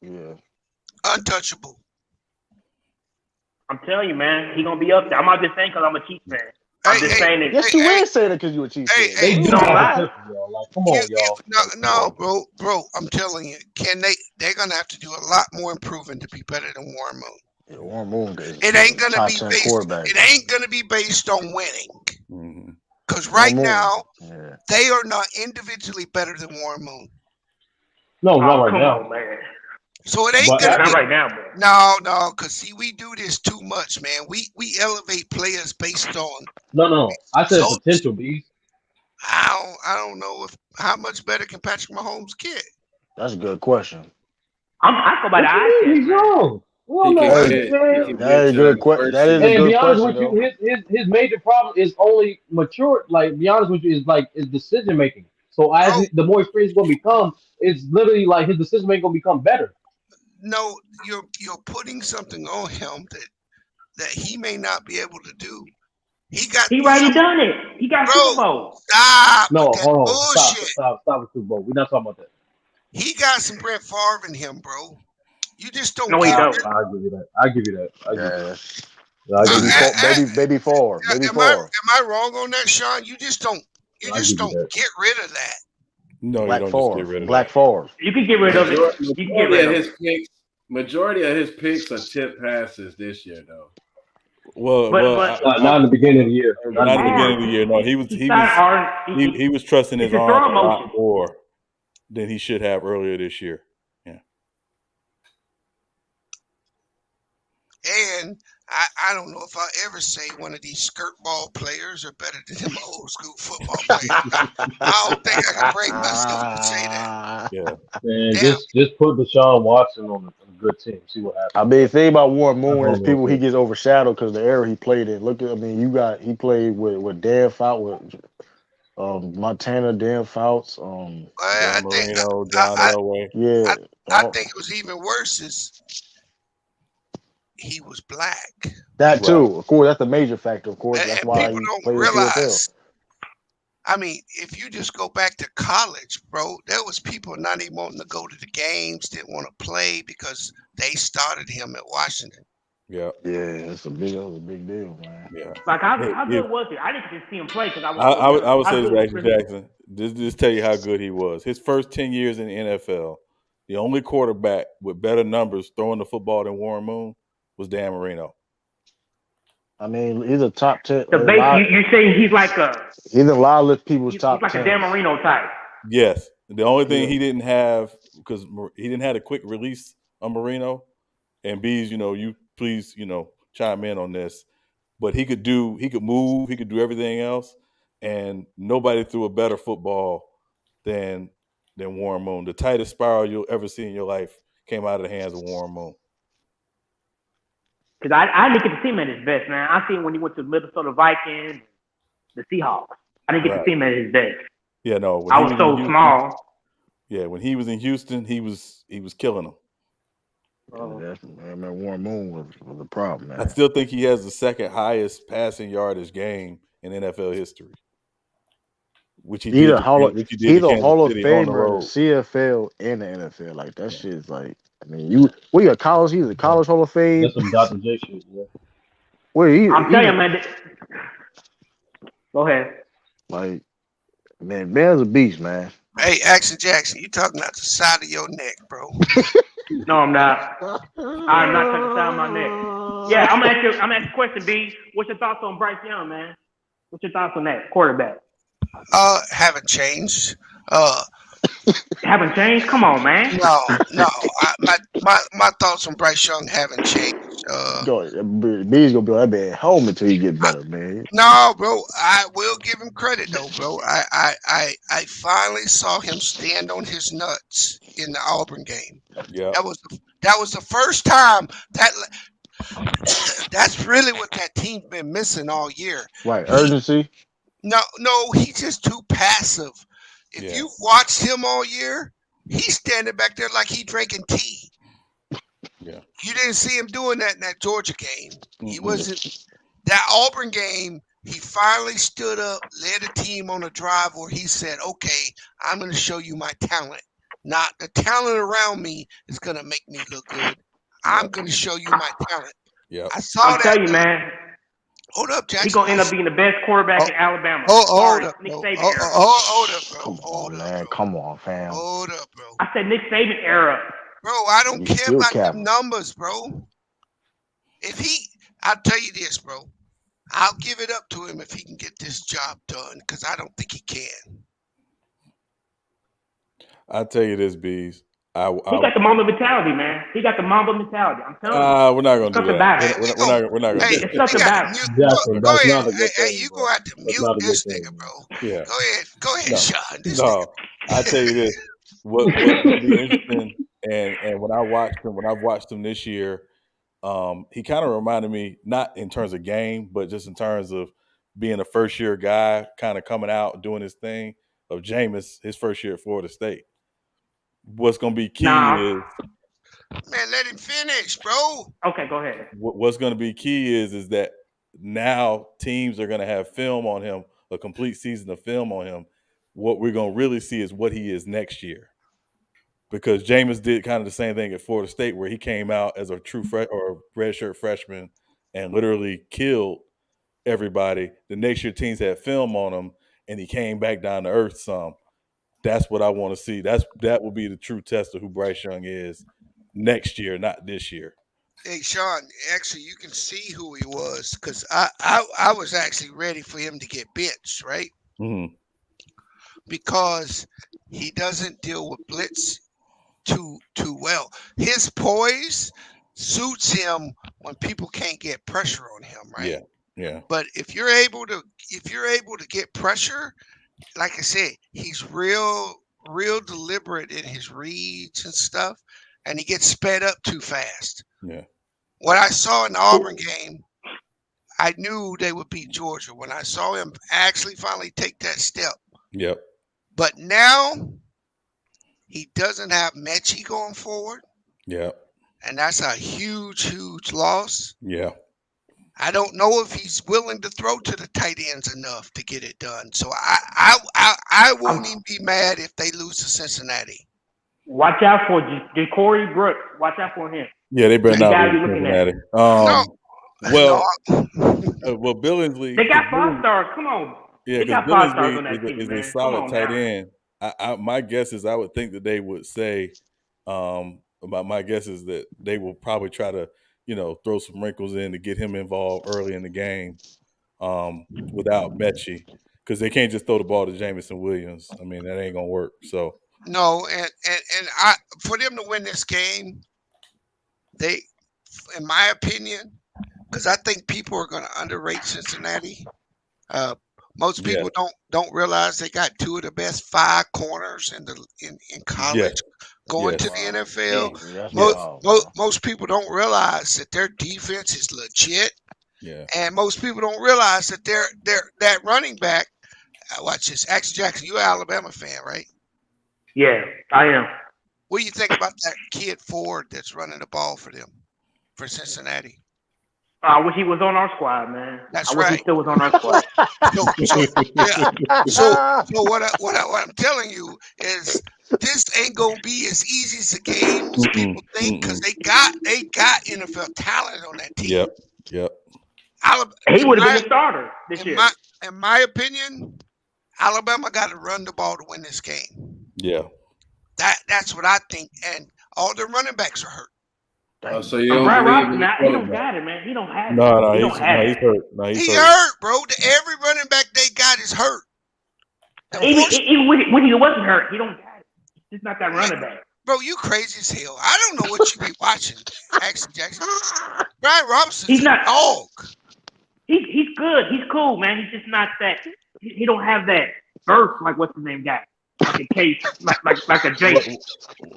Yeah, untouchable. I'm telling you, man, he's gonna be up there. I'm not just saying because I'm a Chiefs fan. I'm just saying it. Yes, you is saying it because you a Chiefs fan. They do don't lie. lie. Come on, y'all. No, bro. I'm telling you, they're gonna have to do a lot more improving to be better than Warren Moon. Yeah, Warren Moon it ain't gonna be based. It ain't gonna be based on winning. Because right now, they are not individually better than Warren Moon. No, not right now. On, man. So it ain't gonna be right now, bro. No, because see, we do this too much, man. We elevate players based on. No. I said potential, bees. I don't know how much better can Patrick Mahomes get. That's a good question. I go by the eye test. He's wrong. That is a good question. That is a good be honest question. with you, his major problem is only mature. Like, be honest with you, is decision making. So the more experienced he's gonna become, it's literally like his decision making gonna become better. No, you're putting something on him that he may not be able to do. He already done it. He got Super Bowl. Stop. No, hold on. Bullshit. Stop with Super Bowl. We're not talking about that. He got some Brett Favre in him, bro. You just don't. No, he don't. I'll give you that. I'll give you that. Baby Favre. Am I wrong on that, Sean? You just don't. You just don't get rid of that. No, Black you don't Favre. just get rid of Black that. Favre. You can get rid of it. You can get rid of it. Majority of his picks are tip passes this year, though. Well, not in the beginning of the year. Not in the beginning of the year. No, he was trusting his arm a lot more than he should have earlier this year. Yeah. And I don't know if I'll ever say one of these skirt ball players are better than them old school football players. I don't think I can bring myself to say that. Yeah. Man, just put Deshaun Watson on a good team. See what happens. I mean, the thing about Warren Moon is he gets overshadowed because the era he played in. He played with Dan Fouts, with Montana, Dan Fouts, John Elway. Yeah. I think it was even worse is he was black. That too, of course, that's the major factor. Of course, that's why people he don't played realize. I mean, if you just go back to college, bro, there was people not even wanting to go to the games, didn't want to play because they started him at Washington. Yeah, that was a big deal, man. Yeah, like how good was he? I didn't just see him play because I would say this, Jackson. Just tell you how good he was. His first 10 years in the NFL, the only quarterback with better numbers throwing the football than Warren Moon was Dan Marino. I mean, he's a top 10. You're saying he's in a lot of people's top 10. He's like a Dan Marino type. Yes. The only thing he didn't have, because he didn't have a quick release on Marino, and Bees, you please, chime in on this, but he could move, he could do everything else, and nobody threw a better football than Warren Moon. The tightest spiral you'll ever see in your life came out of the hands of Warren Moon. Because I didn't get to see him at his best, man. I seen him when he went to the Minnesota Vikings, the Seahawks. I didn't get to see him at his best. Yeah, no. I was so small. Yeah, when he was in Houston, he was killing them. Warren Moon was the problem, man. I still think he has the second highest passing yardage game in NFL history, which he did. He's a Hall of City on the Famer in the road. CFL and the NFL. Like that shit is like. I mean, he's a college Hall of Fame. That's some Dr. J shit. Yeah. I'm telling you, man. Go ahead. Like, man's a beast, man. Hey, Action Jackson, you talking out the side of your neck, bro. No, I'm not. I'm not talking the side of my neck. Yeah, I'm gonna ask you a question, B. What's your thoughts on Bryce Young, man? What's your thoughts on that quarterback? Haven't changed. Haven't changed? Come on, man. No. My thoughts on Bryce Young haven't changed. B's gonna be like that man home until he get better, man. No, bro. I will give him credit though, bro. I finally saw him stand on his nuts in the Auburn game. Yeah. That was the first time that's really what that team's been missing all year. Right, urgency. No, he's just too passive. If you watched him all year, he's standing back there like he drinking tea. Yeah. You didn't see him doing that in that Georgia game. He wasn't. That Auburn game, he finally stood up, led a team on a drive where he said, okay, I'm going to show you my talent. Not the talent around me is going to make me look good. I'm going to show you my talent. Yeah. I saw that. Tell you, man. Hold up, Jackson. He's going to end up being the best quarterback in Alabama. Hold up, Nick bro. Saban era. Hold up, bro. Come on, man. Come on, fam. Hold up, bro. I said Nick Saban era. Bro, I don't care about the numbers, bro. I'll tell you this, bro. I'll give it up to him if he can get this job done, because I don't think he can. I'll tell you this, Bees. He got the Mamba mentality, man. He got the Mamba mentality. I'm telling you. We're not going to do that. We're not going to do that. It's something about it. Go ahead. Hey, you go out to mute this nigga, bro. Yeah. Go ahead, Sean. I'll tell you this. What's going to be interesting, and when I've watched him this year, he kind of reminded me, not in terms of game, but just in terms of being a first-year guy, kind of coming out doing his thing, of Jameis, his first year at Florida State. What's going to be key is... Man, let him finish, bro. Okay, go ahead. What's going to be key is that now teams are going to have film on him, a complete season of film on him. What we're going to really see is what he is next year. Because Jameis did kind of the same thing at Florida State, where he came out as a true redshirt freshman and literally killed everybody. The next year teams had film on him, and he came back down to earth some. That's what I want to see. That will be the true test of who Bryce Young is next year, not this year. Hey, Sean, actually, you can see who he was, because I was actually ready for him to get benched, right? Mm-hmm. Because he doesn't deal with blitz too well. His poise suits him when people can't get pressure on him, right? Yeah. But if you're able to get pressure, like I said, he's real deliberate in his reads and stuff, and he gets sped up too fast. Yeah. What I saw in the Auburn game, I knew they would beat Georgia when I saw him actually finally take that step. Yep. But now he doesn't have Mechie going forward. Yeah. And that's a huge loss. Yeah. I don't know if he's willing to throw to the tight ends enough to get it done. So I won't even be mad if they lose to Cincinnati. Watch out for Ja'Cory Brooks. Watch out for him. Yeah, they better not lose to Cincinnati. Well, Billingsley. They got 5 stars. Come on. Yeah, because Billingsley is a solid tight end. My guess is I would think that they would say, my guess is that they will probably try to, throw some wrinkles in to get him involved early in the game without Mechie, because they can't just throw the ball to Jamison Williams. I mean, that ain't gonna work. So no, and for them to win this game, they, in my opinion, because I think people are going to underrate Cincinnati. Most people don't realize they got 2 of the best 5 corners in college going to the NFL. Most people don't realize that their defense is legit. Yeah. And most people don't realize that they're that running back. Watch this, Action Jackson. You're an Alabama fan, right? Yeah, I am. What do you think about that kid Ford that's running the ball for them, for Cincinnati? I wish he was on our squad, man. That's I wish right. he still was on our squad. So what I'm telling you is this ain't gonna be as easy as the games people think because they got NFL talent on that team. Yep. He would have been the starter this year. In my opinion, Alabama got to run the ball to win this game. Yeah. That's what I think, and all the running backs are hurt. Oh, so you don't Brad believe Robinson, in the he don't got it, man. He don't have it. No, he he's hurt. No, he's hurt, bro. Every running back they got is hurt. Even when he wasn't hurt, he don't got it. He's not that running back. Bro, you crazy as hell. I don't know what you be watching, Jackson. Brian Robinson's he's not a dog. He's good. He's cool, man. He's just not that. He don't have that burst like what's his name guy. Like a Case, like a Jake.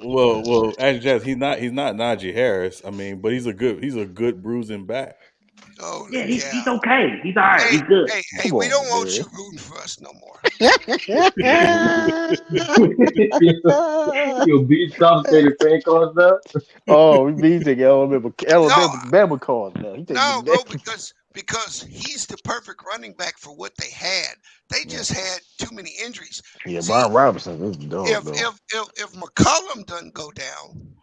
Well, as Jazz, he's not Najee Harris. I mean, but he's a good bruising back. Oh, yeah, he's okay. He's all right. He's good. Hey, we don't want you rooting for us no more. You beat Trump's getting fan calls now? Oh, we taking Alabama calls now. No, bro, because he's the perfect running back for what they had. They just had too many injuries. Yeah, Brian Robinson is dumb. If McCollum doesn't go down,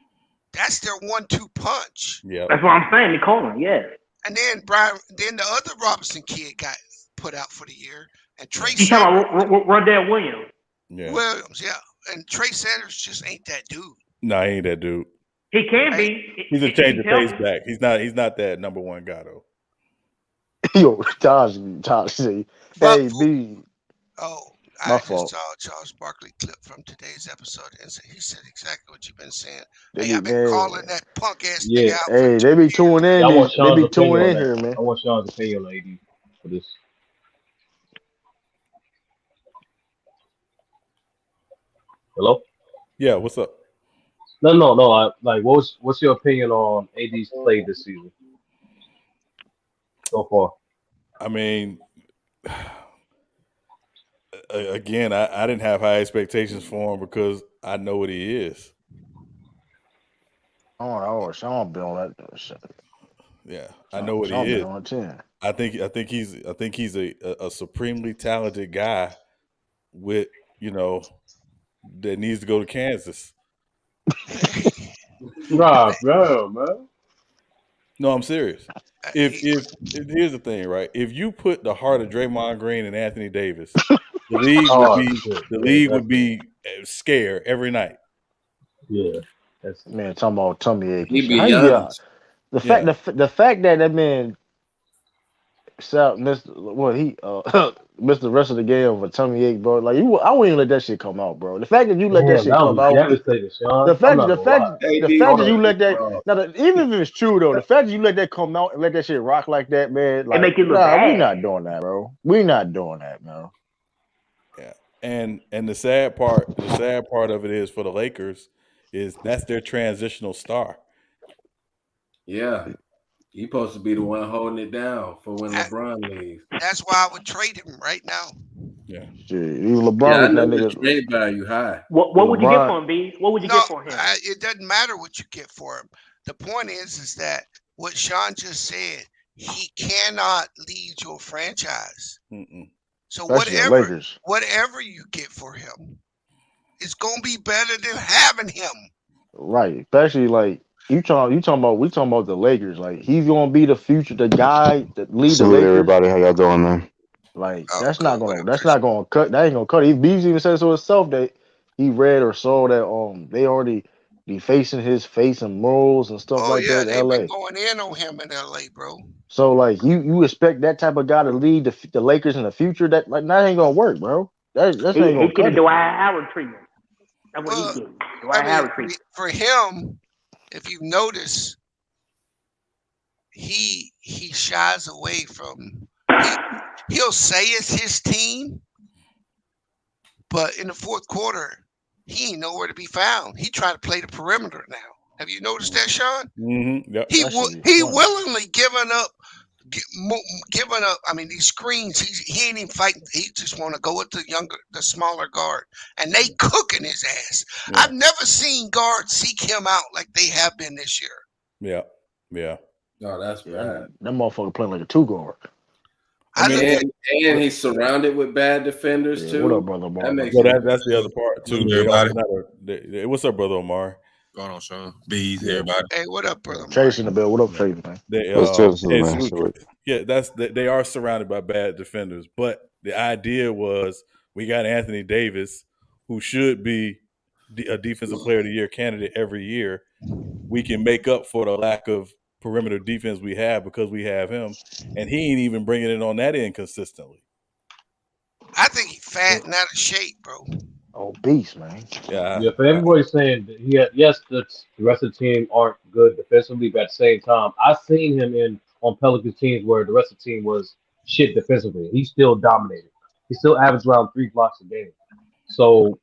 that's their 1-2 punch. Yeah, that's what I'm saying. McCollum, yeah. And then the other Robinson kid got put out for the year, and Trey. You talking about Rondell Williams? Yeah. Williams, yeah, and Trey Sanders just ain't that dude. No, he ain't that dude. He can be. He's a change of pace back. He's not that number one guy though. Yo, Tosh, say, hey, B. Oh, my I fault. just saw Charles Barkley clip from today's episode, and he said exactly what you've been saying. Hey, I've been calling that punk ass nigga out. Hey, they be tuning in. They be tuning in here, man. I want Sean's opinion, lady, for this. Hello? Yeah, what's up? No. What's your opinion on AD's play this season so far? I mean, again, I didn't have high expectations for him because I know what he is. Oh, Sean been on that shit. Yeah, I know what he is. On 10. I think he's a supremely talented guy with, that needs to go to Kansas. Rob, man. No, I'm serious. If here's the thing, right? If you put the heart of Draymond Green and Anthony Davis, the league would be scared every night. Yeah, man, talking about tummy ache. The fact that man missed the rest of the game with a tummy ache, bro. Like I wouldn't even let that shit come out, bro. The fact that you let that shit come out, the fact that you let that. Now, even if it's true though, the fact that you let that come out and let that shit rock like that, man, like, make you look bad. We not doing that, bro. We not doing that, man. Yeah, and the sad part of it is for the Lakers is that's their transitional star. Yeah. He's supposed to be the one holding it down for when LeBron leaves. That's why I would trade him right now. Yeah. LeBron, I know the trade value high. What would you get for him, B? What would you get for him? It doesn't matter what you get for him. The point is that what Sean just said, he cannot lead your franchise. Mm-mm. So whatever you get for him, it's gonna be better than having him. Right, especially like. We talking about the Lakers. Like he's gonna be the future, the guy that leads the Lakers. Everybody, how y'all doing, man? Like that's not gonna cut. That ain't gonna cut. Bees even said so himself that he read or saw that they already defacing his face and murals and stuff like that in LA. Been going in on him in LA, bro. So like you expect that type of guy to lead the Lakers in the future? That ain't gonna work, bro. That's ain't gonna cut. He's getting Dwight Howard treatment. That's what he's getting. Dwight Howard treatment. For him. If you notice, he shies away from. He'll say it's his team, but in the fourth quarter, he ain't nowhere to be found. He trying to play the perimeter now. Have you noticed that, Sean? Mm-hmm. Yep. He willingly given up giving up. I mean, these screens. He ain't even fighting. He just want to go with the smaller guard, and they cooking his ass. Yeah. I've never seen guards seek him out like they have been this year. Yeah. No, that's bad. That motherfucker playing like a 2 guard. I mean, and he's surrounded with bad defenders too. What up, brother Omar? That's the other part too. What's up, brother Omar? Going on, Sean. Bees, everybody. Hey, what up, brother? Chase in the bill. What up, Chase, man? They are surrounded by bad defenders, but the idea was we got Anthony Davis, who should be a defensive player of the year candidate every year. We can make up for the lack of perimeter defense we have because we have him, and he ain't even bringing it on that end consistently. I think he's fat and out of shape, bro. Obese, man. Yeah. For everybody saying that yes, the rest of the team aren't good defensively, but at the same time, I've seen him on Pelicans teams where the rest of the team was shit defensively. He still dominated. He still averaged around 3 blocks a game. So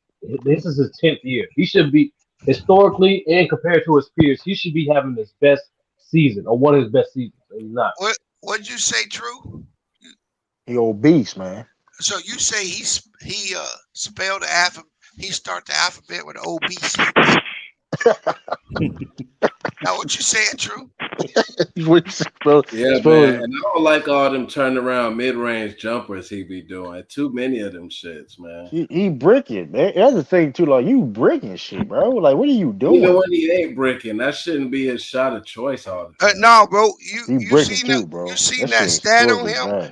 this is his 10th year. He should be historically and compared to his peers, he should be having his best season or one of his best seasons. And he's not. What'd you say, True? He obese, man. So you say he spelled the alphabet? He start the alphabet with obese. Now what you saying, True? Yeah, man. And I don't like all them turnaround mid-range jumpers he be doing. Too many of them shits, man. He bricking, man. That's the thing too. Like you bricking shit, bro. Like what are you doing? Even when he ain't bricking, that shouldn't be his shot of choice all the time. No, bro. You seen too, bro. You seen that stat on him?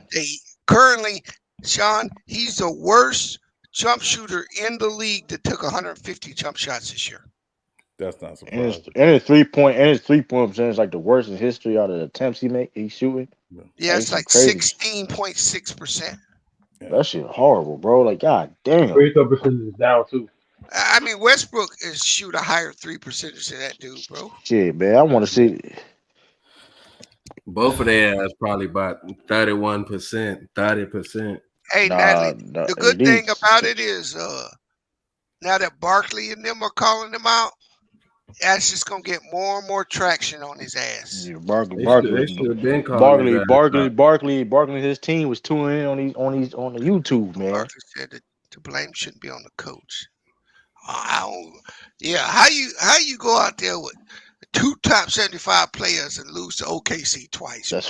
Currently, Sean, he's the worst jump shooter in the league that took 150 jump shots this year. That's not surprising. And his 3-point percentage is like the worst in history out of the attempts he's shooting. Yeah, it's like 16.6%. That shit horrible, bro. Like, god damn. Free throw percentage is down too. I mean, Westbrook is shoot a higher 3 percentage than that dude, bro. Shit, man. I want to see. Both of their ass probably about 31%, 30%. Hey, Natalie, the good thing about it is now that Barkley and them are calling him out, that's just gonna get more and more traction on his ass. Yeah, Barkley, his team was tuning in on the YouTube, man. Barkley said that the blame shouldn't be on the coach. How you go out there with 2 top 75 players and lose to OKC twice? That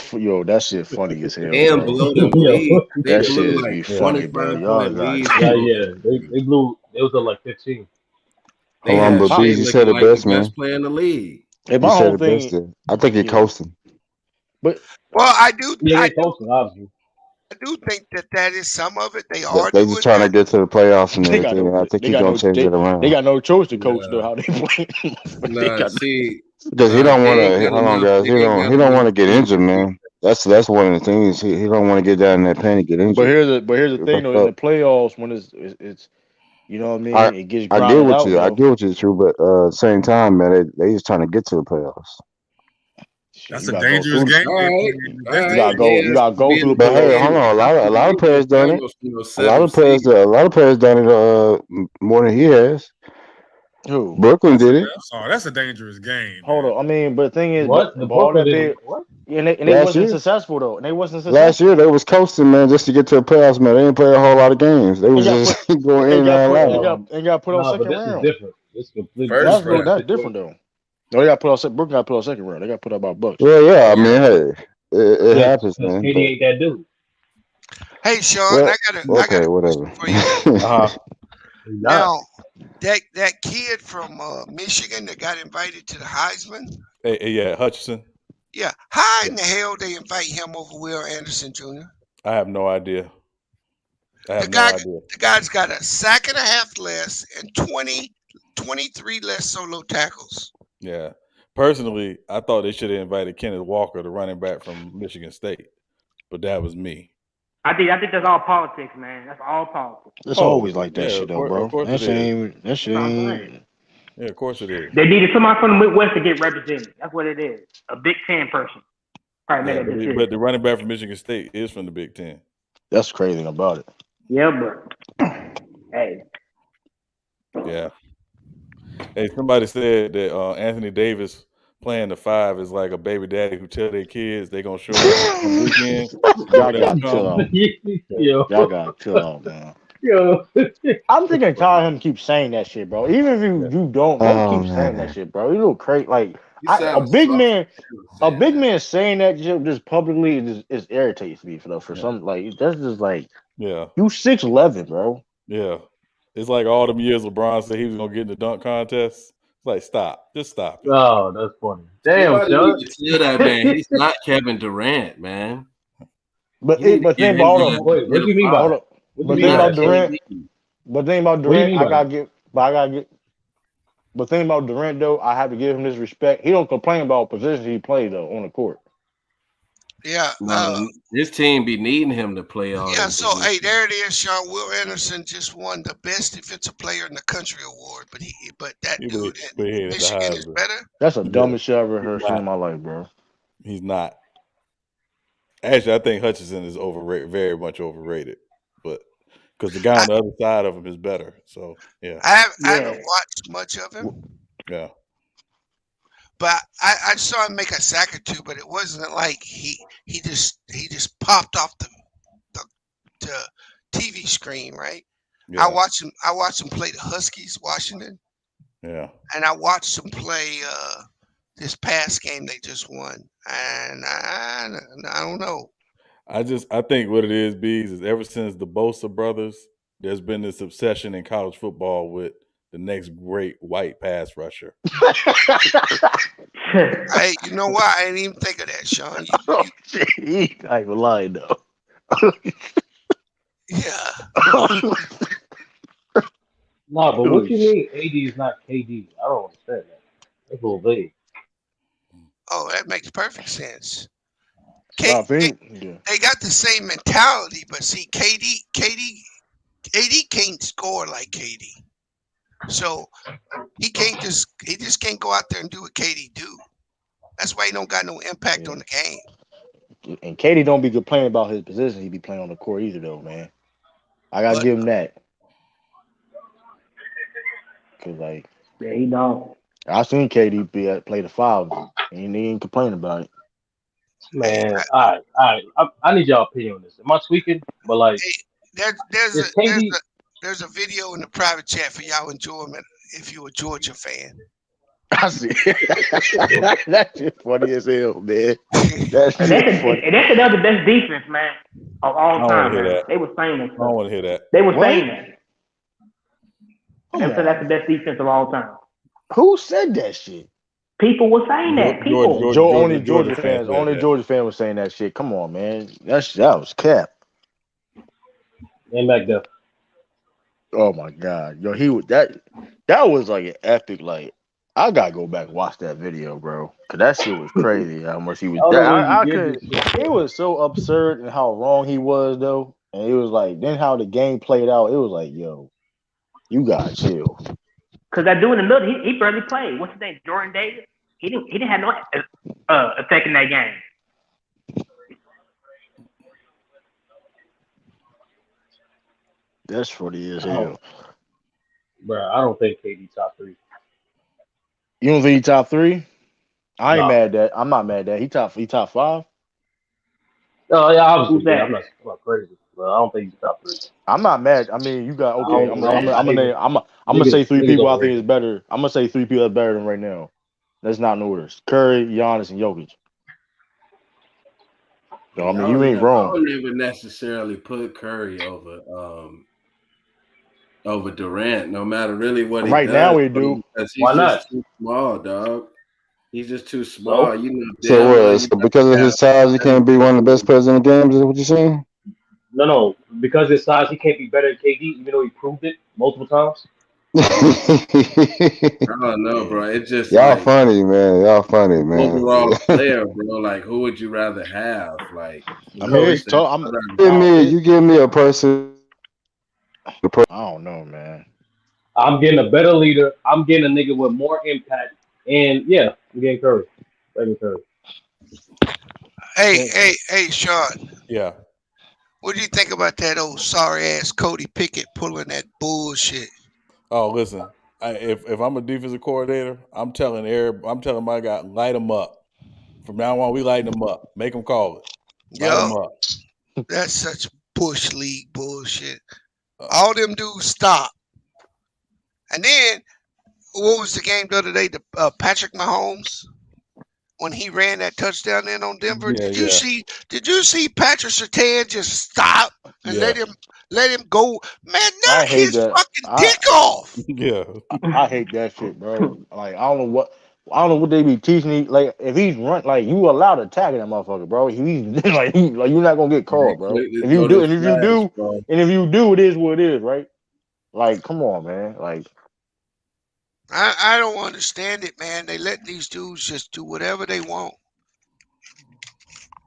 shit funny as hell. And blow the lead. That shit is be funny, bro. Y'all they blew. It was like 15. But Bees, you said the best, man. Best player in the league. Hey, my whole thing. I think you're coasting. But I do. Yeah, coasting, obviously. I do think that is some of it. They just trying to get to the playoffs and everything. I think he's gonna change it around. They got no choice to coach though how they play. Because he don't want to. Hold on, guys. He don't want to get injured, man. That's one of the things. He don't want to get down in that pain and get injured. But here's the thing though. In the playoffs, when it's you know what I mean? It gets I get what you. I get what you're true, but at the same time, man, they just trying to get to the playoffs. That's a dangerous game. You gotta go through the playoffs. Hey, hold on. A lot of players done it. A lot of players done it more than he has. Who? Brooklyn did it. I'm sorry, that's a dangerous game. Hold on. I mean, but the thing is, what? All that big. Yeah, and they wasn't successful though. And they wasn't successful. Last year they was coasting, man, just to get to the playoffs, man. They didn't play a whole lot of games. They was just going in and out. They got put on second round. This is different. It's completely different. That's different though. No, they got put on. Brooklyn got put on second round. They got put up by Bucks. Yeah. I mean, hey, it happens, man. KD ain't that dude. Hey, Sean, I got whatever. For you. Now, that kid from Michigan that got invited to the Heisman. Hey, Hutchinson. Yeah, how in the hell they invite him over Will Anderson Jr.? I have no idea. The guy's got a sack and a half less and 23 less solo tackles. Yeah. Personally, I thought they should have invited Kenneth Walker, the running back from Michigan State, but that was me. I think that's all politics, man. That's all politics. It's always like that shit, though, bro. That shit ain't. Yeah, of course it is. They needed somebody from the Midwest to get represented. That's what it is. A Big Ten person. But the running back from Michigan State is from the Big Ten. That's crazy about it. Yeah, but hey. Yeah. Hey, somebody said that Anthony Davis playing the 5 is like a baby daddy who tell their kids they gonna show up on the weekend. Y'all got chill out. Yo. Y'all got chill out, man. Yo. I'm thinking tired of him keep saying that shit, bro. Even if you don't keep saying that shit, bro. You look crazy. Like a big man saying that shit just publicly is irritates me for some like that's just like you 6'11", bro. Yeah. It's like all them years LeBron said he was gonna get in the dunk contest. It's like stop. Just stop it. Oh, that's funny. Damn, Chuck. Tell that man he's not Kevin Durant, man. But think about Wait, what do you mean by it? But think about Durant. But think about Durant, But think about Durant though, I have to give him this respect. He don't complain about positions he played though on the court. Yeah. His team be needing him to play all. Yeah, so hey, there it is, Sean. Will Anderson just won the best defensive player in the country award, but that dude in Michigan is better. That's the dumbest shit I've ever heard in my life, bro. He's not. Actually, I think Hutchinson is overrated, very much overrated. But because the guy on the other side of him is better. So yeah. I haven't watched much of him. Yeah. But I saw him make a sack or two, but it wasn't like he just popped off the TV screen, right? Yeah. I watched him play the Huskies, Washington. Yeah. And I watched him play this past game they just won. And I don't know. I think what it is, Bees, is ever since the Bosa brothers, there's been this obsession in college football with the next great white pass rusher. Hey, you know what? I didn't even think of that, Sean. I ain't lying though. Yeah. Nah, but what you mean AD is not KD? I don't understand that. That's a little vague. Oh, that makes perfect sense. They got the same mentality, but see, AD can't score like KD. So he just can't go out there and do what KD do. That's why he don't got no impact on the game. And KD don't be complaining about his position. He be playing on the court either, though, man. I gotta give him that. Cause yeah, he don't. I seen KD play the 5, and he ain't complaining about it. Man, all right. I need y'all opinion on this. Am I tweaking? But like, there's a video in the private chat for y'all enjoyment if you're a Georgia fan. I see. That's just funny as hell, man. That's another best defense, man, of all time. Man. They were saying that. I don't want to hear that. They were saying that. They said that's the best defense of all time. Who said that shit? People were saying that. People. Only Georgia fans was saying that shit. Come on, man. That was cap. And back there. Oh my god, yo, that was like an epic. Like, I gotta go back and watch that video, bro, because that shit was crazy. How much he was. It was so absurd and how wrong he was, though. And it was like then how the game played out. It was like, yo, you gotta chill. Because that dude in the middle, he barely played. What's his name? Jordan Davis. He didn't have no effect in that game. That's funny as hell. Bro, I don't think KD top 3. You don't think he top 3? I ain't mad at that. I'm not mad at that. He top 5? Oh yeah, obviously. I'm not crazy, but I don't think he's top 3. I'm not mad. I mean, you got okay. I'm gonna say 3 people I think is better. I'm gonna say 3 people that's better than right now. That's not in order. Curry, Giannis, and Jokic. So I mean, you ain't wrong. I would never necessarily put Curry over Durant, no matter really what he does. Right now we do. Why not? Too small, dog. He's just too small. You know. So because of his size, he can't be one of the best players in the game. Is that what you're saying? No. Because of his size, he can't be better than KD, even though he proved it multiple times. I don't know, bro. It's just y'all funny, man. Overall player, bro. Like, who would you rather have? Like, I mean, it's tough. You give me a person. I don't know, man. I'm getting a better leader. I'm getting a nigga with more impact, and yeah, I'm getting Curry. Hey, Sean. Yeah. What do you think about that old sorry ass Cody Pickett pulling that bullshit? Oh, listen. if I'm a defensive coordinator, I'm telling my guy, light them up. From now on, we lighting them up. Make them call it. Light them up. That's such bush league bullshit. All them dudes stop. And then, what was the game the other day? The Patrick Mahomes, when he ran that touchdown in on Denver. Yeah, Did you see Patrick Surtain just stop and let him go? Man, knock his fucking dick off. Yeah. I hate that shit, bro. Like I don't know what they be teaching you. Like if he's run, like you allowed to tag that motherfucker, bro. He's like you're not gonna get caught, bro. If you do, it is what it is, right? Like, come on, man. Like, I don't understand it, man. They let these dudes just do whatever they want.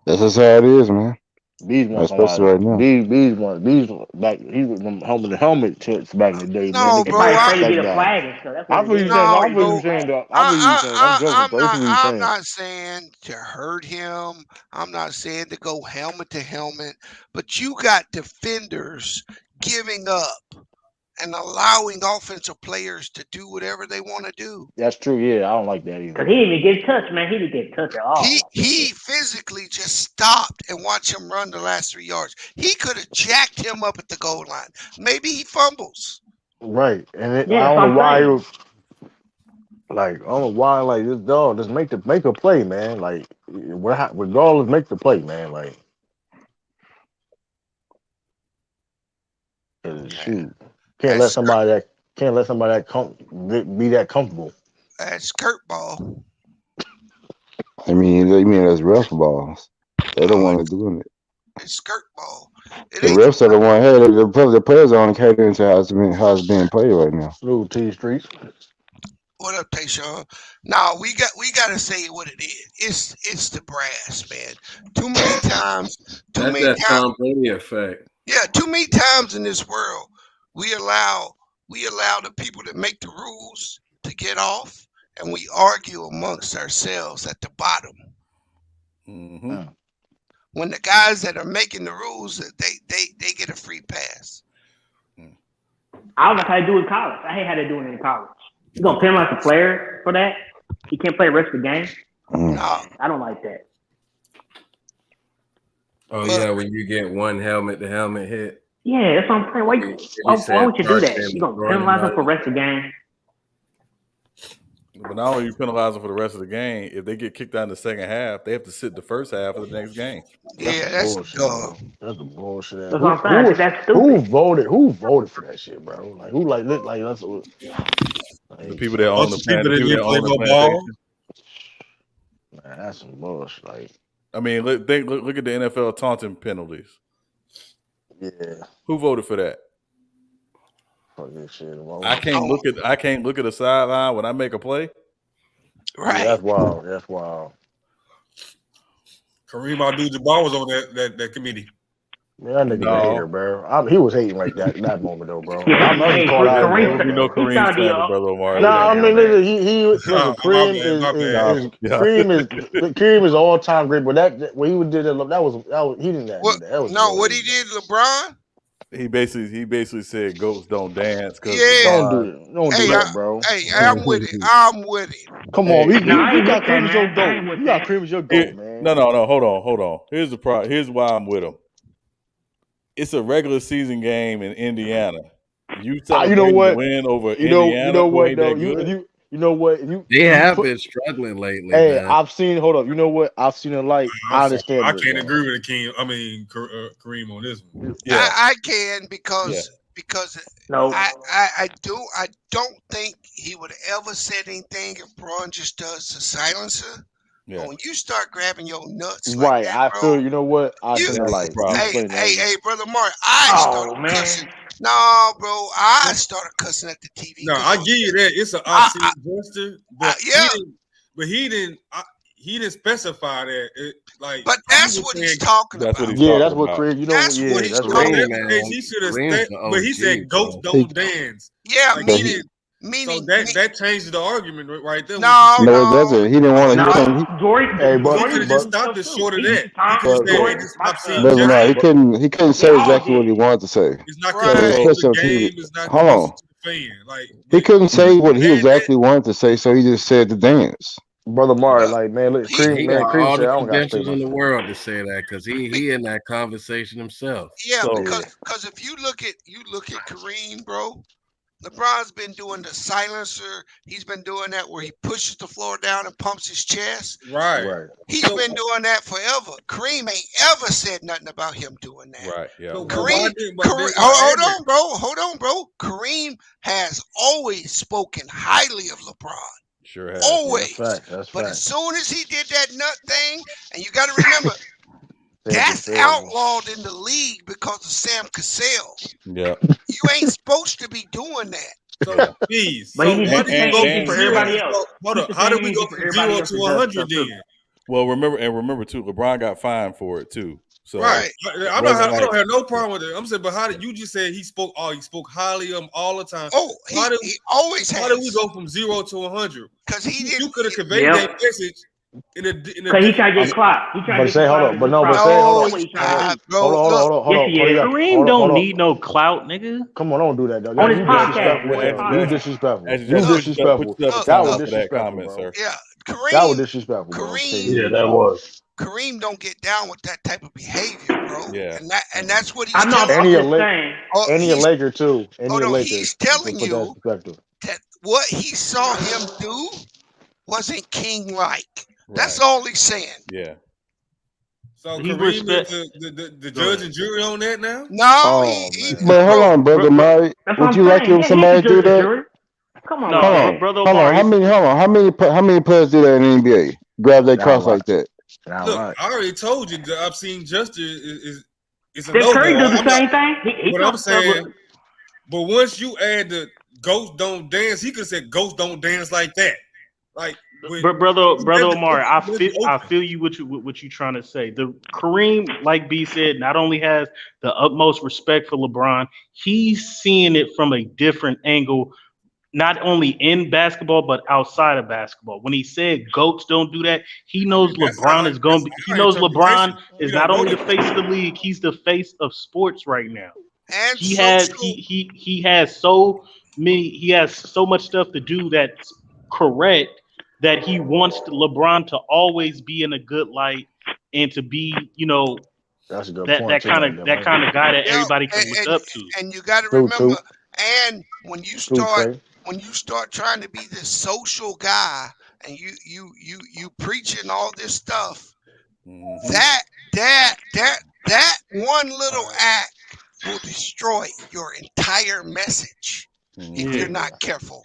That's just how it is, man. Bees want especially right now. Bees back. He was from helmet to helmet chits back in the day. No, man. Bro. I get a flag and stuff. That's what I feel you saying. I feel you saying, dog. I feel you saying. I'm joking, bro. I'm not saying to hurt him. I'm not saying to go helmet to helmet. But you got defenders giving up and allowing offensive players to do whatever they want to do. That's true. Yeah, I don't like that either. Because he didn't even get touched, man. He didn't get touched at all. He physically just stopped and watched him run the last 3 yards. He could have jacked him up at the goal line. Maybe he fumbles. Right, and I don't know why he was like, I don't know why, like this dog just make a play, man. Like, regardless, make the play, man. Like, shoot, can't let somebody that be that comfortable. That's Kurt ball. I mean that's ref balls. They don't want to do it. It's skirt ball. The refs are the one. Hey, the players are only catering to how it's being played right now. Little T Streets. What up, Tayshawn? No, we got to say what it is. It's the brass, man. Too many times. That's that Tom Brady effect. Yeah, too many times in this world, we allow the people that make the rules to get off, and we argue amongst ourselves at the bottom. Mm-hmm. When the guys that are making the rules, they get a free pass. I don't know how to do it in college. I hate how they do it in college. You gonna penalize the player for that? He can't play the rest of the game. No, I don't like that. Oh yeah, when you get one helmet to helmet hit. Yeah, that's what I'm saying. Why would you do that? You gonna penalize them for the rest of the game? But not only you penalize them for the rest of the game, if they get kicked out in the second half, they have to sit the first half of the next game. That's dumb. That's the bullshit. That's what I'm saying. That's stupid. Who voted for that shit, bro? Like who like that's the people that own the ball. Man, that's some bullshit. Like, I mean, look at the NFL taunting penalties. Yeah. Who voted for that? Fuck this shit. I can't look at a sideline when I make a play. Right. Yeah, that's wild. That's wild. Kareem Abdul-Jabbar was on that committee. Man, that nigga hater, bro. He was hating like that moment though, bro. Kareem, you know Kareem's fan, brother Omar. I mean, Kareem is all time great, but that what he did that was he didn't have that. What he did, LeBron. He basically said goats don't dance. Don't do that, bro. Hey, I'm with it. Come on, you got Kareem as your goat. You got Kareem as your goat, man. No, hold on. Here's the problem. Here's why I'm with him. It's a regular season game in Indiana. You know what? Win over Indiana. You know what though? You know what? They have been struggling lately. Hey, man. I've seen. Hold up. You know what? I've seen it like. I understand. I can't agree with Kareem on this one. Yeah. I can because no. I don't think he would ever said anything if Braun just does the silencer. Yeah. When you start grabbing your nuts, right? That, I feel. You know what? I feel like. Hey, brother Mark. Started cussing. No, bro. I started cussing at the TV. No, I give you that. It's an off-season gesture, but he didn't specify that. But that's what he's talking about. That's what Craig. You know, that's what he's talking about. He should have. But he said goats don't dance. Yeah, meaning that changed the argument right there. No, it doesn't. He didn't want to. He could have just stopped it short of that. He couldn't say exactly what he wanted to say. It's not because the game is not. Hold on. fan. Like he couldn't say what he exactly wanted to say, so he just said the dance. Brother Mari, like man, look, He got Cream all said the I don't gotta say credentials in the nothing. world to say that because he in that conversation himself. Yeah, So, because if you look at Kareem, bro, LeBron's been doing the silencer. He's been doing that where he pushes the floor down and pumps his chest. right. He's been doing that forever. Kareem ain't ever said nothing about him doing that. Right. Yeah. So, Kareem, hold on, bro. Kareem has always spoken highly of LeBron. Sure has. Always. Yeah, that's but fact. as soon as he did that nut thing, and you got to remember, that's fair. outlawed in the league because of Sam Cassell. Yeah. You ain't supposed to be doing that. So please. But So he needs why the do you same go energy from for 0 everybody to else. hold Keep up? the How same do we energy go for from everybody 0 else to that does 100 stuff too. then? Well, remember too, LeBron got fined for it too. So Right. I don't have no problem with it. I'm saying, but how did you just say he spoke highly of him all the time? Oh, he always has. How did we go from 0 to 100? Because he didn't. You could have conveyed that message in a Because he trying to get clout. He trying to get hold clout. on, hold on. That's what he trying to do. Hold on. Yes, he is. Kareem don't need no clout, nigga. Come on, don't do that, though. On his You podcast. disrespectful. You disrespectful. Actually, You Jackson, disrespectful. put yourself in That was timeout for that disrespectful, comment, bro. sir. Yeah, That was disrespectful, bro. Yeah, that was. Kareem don't get down with that type of behavior, bro. Yeah. And that's what he's I know. telling I'm you. just saying. And he a Laker too. And he a Laker. He's telling Put that in you perspective. that what he saw him do wasn't king-like. That's Right. all he's saying. Yeah. So He Kareem respect- is the judge and jury on that now? No, But hold on, brother Mari. That's what Would I'm you like saying. it if Yeah, somebody he's the do judge and that? jury. Come on, No, man. brother Hold on. Omar. How many players do that in the NBA? Grab that cross like that. Look, I already told you that I've seen Justice is a Steph no-go. Curry do the I'm same not- thing. He What I'm saying, but once you add the ghost don't dance, he could have said ghost don't dance like that. Like, brother Omar, I feel you what you trying to say. The Kareem, like B said, not only has the utmost respect for LeBron, he's seeing it from a different angle, not only in basketball but outside of basketball. When he said goats don't do that, he knows LeBron is going. He knows LeBron is not only the face of the league; he's the face of sports right now. And he has so much stuff to do that's correct, that he wants LeBron to always be in a good light and to be, that's a good that point. That kind of guy that everybody can look up to. And you got to remember, and when you start trying to be this social guy and you preaching all this stuff, that one little act will destroy your entire message if you're not careful.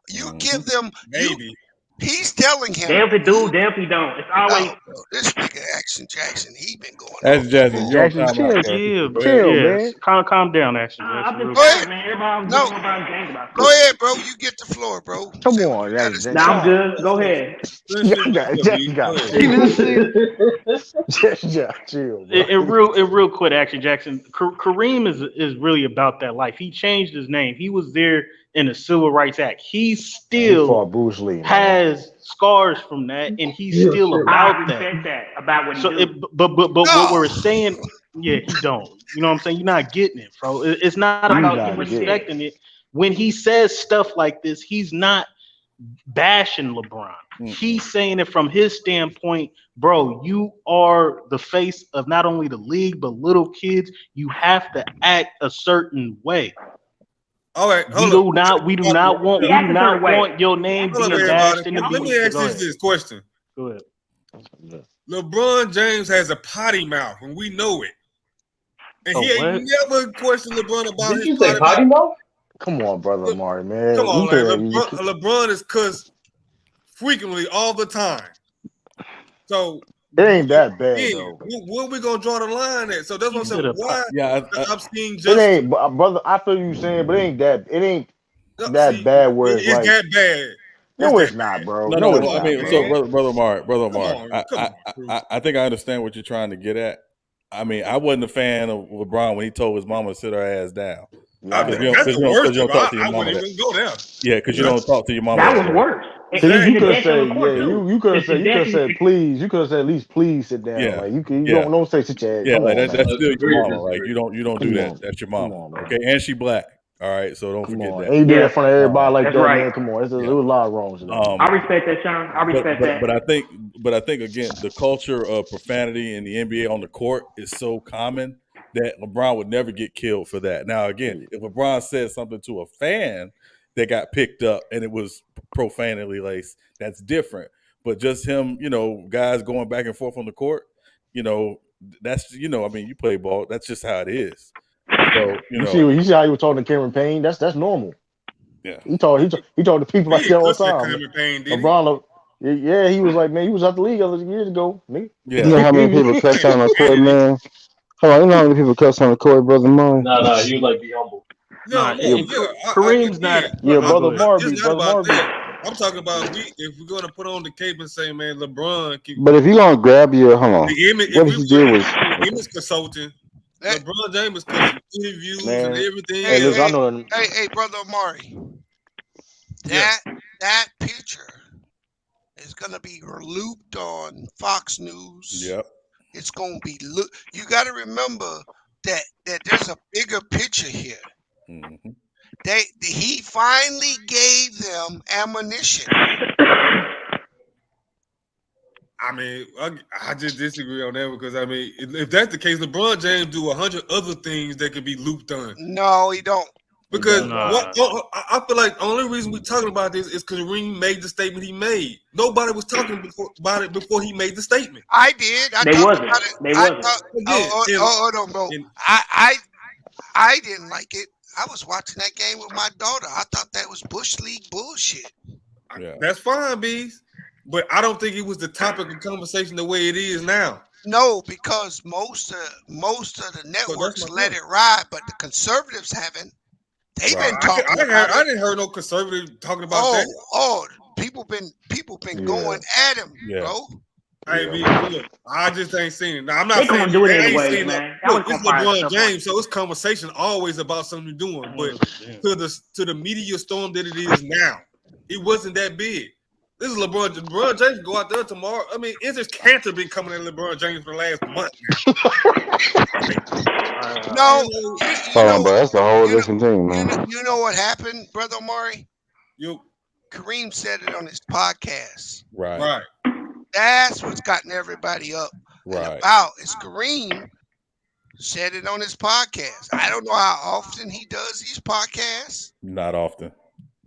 You give them maybe. He's telling him. Damn if it do, damn if he don't. It's always this nigga Action Jackson. He been going. That's Jackson. Chill, man. Calm down, Action I'm Jackson. just saying, man. Everybody was about gang about. Go ahead, bro. You get the floor, bro. Come on, Action. Nah, I'm good. Go ahead. Chill, real quick, Action Jackson. Kareem is really about that life. He changed his name. He was there in the Civil Rights Act. He still Bruce Lee, has scars from that, and he's still about that. About what he do. But what we're saying, yeah, he don't. You know what I'm saying? You're not getting it, bro. It's not about respecting it. When he says stuff like this, he's not bashing LeBron. He's saying it from his standpoint, bro. You are the face of not only the league but little kids. You have to act a certain way. All right, we do not want your name being bashed in the Let me ask this question. Go ahead. LeBron James has a potty mouth, and we know it. And he ain't never questioned LeBron about his potty mouth. Come on, brother Amari, man. Come on, LeBron is cussed frequently all the time. So it ain't that bad, though. Where we gonna draw the line at? So that's what I'm saying. Why? I'm seeing just. It ain't, brother. I feel you saying, but it ain't that. It ain't that bad. Where it's like that bad. No, it's not, bro. No, it's not, I mean, bro. so brother Mark, I think I understand what you're trying to get at. I mean, I wasn't a fan of LeBron when he told his mama to sit her ass down. That's the worst. I wouldn't even go there. Yeah, because you don't talk to your mama. That was worse. You could have said, you could have said, please. You could have said at least, please sit down. Yeah. Like you don't say sit your ass. Yeah, Come like on, that's still your mama. Like you don't do that. That's your mama. Okay, and she black. All right, so don't forget that. And he did it in front of everybody like that's that, right. man. Come on, there was a lot of wrongs in that. I respect that, Sean. I respect that. But I think again, the culture of profanity in the NBA on the court is so common that LeBron would never get killed for that. Now, again, if LeBron said something to a fan that got picked up and it was profanely laced, that's different. But just him, guys going back and forth on the court, that's I mean, you play ball. That's just how it is. So you see how he was talking to Cameron Payne. That's normal. Yeah, he told the people like that all the time. Cameron Payne, did LeBron, yeah, he was like, man, he was out the league years ago. Me. You know how many people cuss on the court, man? Hold on, you know how many people cuss on the court, brother Mark? Nah, he was like, be humble. Kareem's not. Brother Marby. It's not about that. I'm talking about if we're gonna put on the cape and say, man, LeBron. But if you're gonna grab your, hold on, the image, what he did was image consulting. LeBron James is consulting interviews man. and everything. Hey, brother Amari, that picture is gonna be looped on Fox News. Yep. It's gonna be you got to remember that there's a bigger picture here. Mm-hmm. He finally gave them ammunition. I mean, I just disagree on that because I mean, if that's the case, LeBron James do 100 other things that could be looped on. No, he don't. Because I feel like the only reason we're talking about this is because Kareem made the statement he made. Nobody was talking about it before he made the statement. I did. They wasn't. Hold on, bro. I didn't like it. I was watching that game with my daughter. I thought that was Bush League bullshit. Yeah. That's fine, Bees. But I don't think it was the topic of conversation the way it is now. No, because most of the networks let it ride, but the conservatives haven't. They've been talking. I didn't hear no conservative talking about that. Oh, people been going at him, bro. I mean, look, I just ain't seen it. Now, I'm not saying gonna do it anyway, man. Look, it's LeBron James, so it's conversation always about something you're doing. But to the media storm that it is now, it wasn't that big. This is LeBron. LeBron James go out there tomorrow. I mean, it's just cancer been coming at LeBron James for the last month. Hold on, bro. That's a whole different thing, man. You know what happened, Brother Omari? You Kareem said it on his podcast. Right. That's what's gotten everybody up and about. It's Kareem said it on his podcast. I don't know how often he does these podcasts. Not often.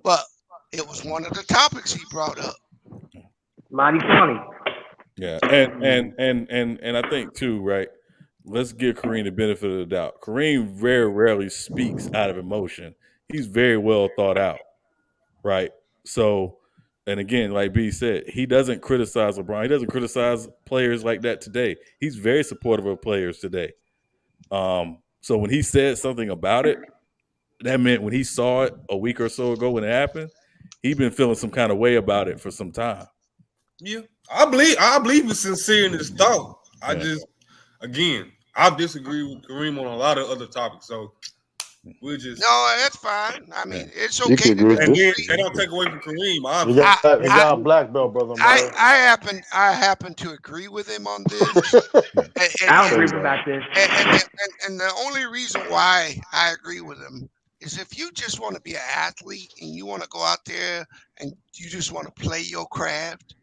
But it was one of the topics he brought up. Mighty funny. Yeah, and I think too, right? Let's give Kareem the benefit of the doubt. Kareem very rarely speaks out of emotion. He's very well thought out, right? So, and again, like B said, he doesn't criticize LeBron. He doesn't criticize players like that today. He's very supportive of players today. So when he said something about it, that meant when he saw it a week or so ago when it happened, he'd been feeling some kind of way about it for some time. Yeah, I believe it's sincere in his thought. I disagree with Kareem on a lot of other topics. So we'll just that's fine. I mean, it's You okay. can agree with and this. then they don't take away from Kareem. You got a black belt, brother. I happen to agree with him on this. I don't agree about this. And the only reason why I agree with him is if you just want to be an athlete and you want to go out there and you just want to play your craft,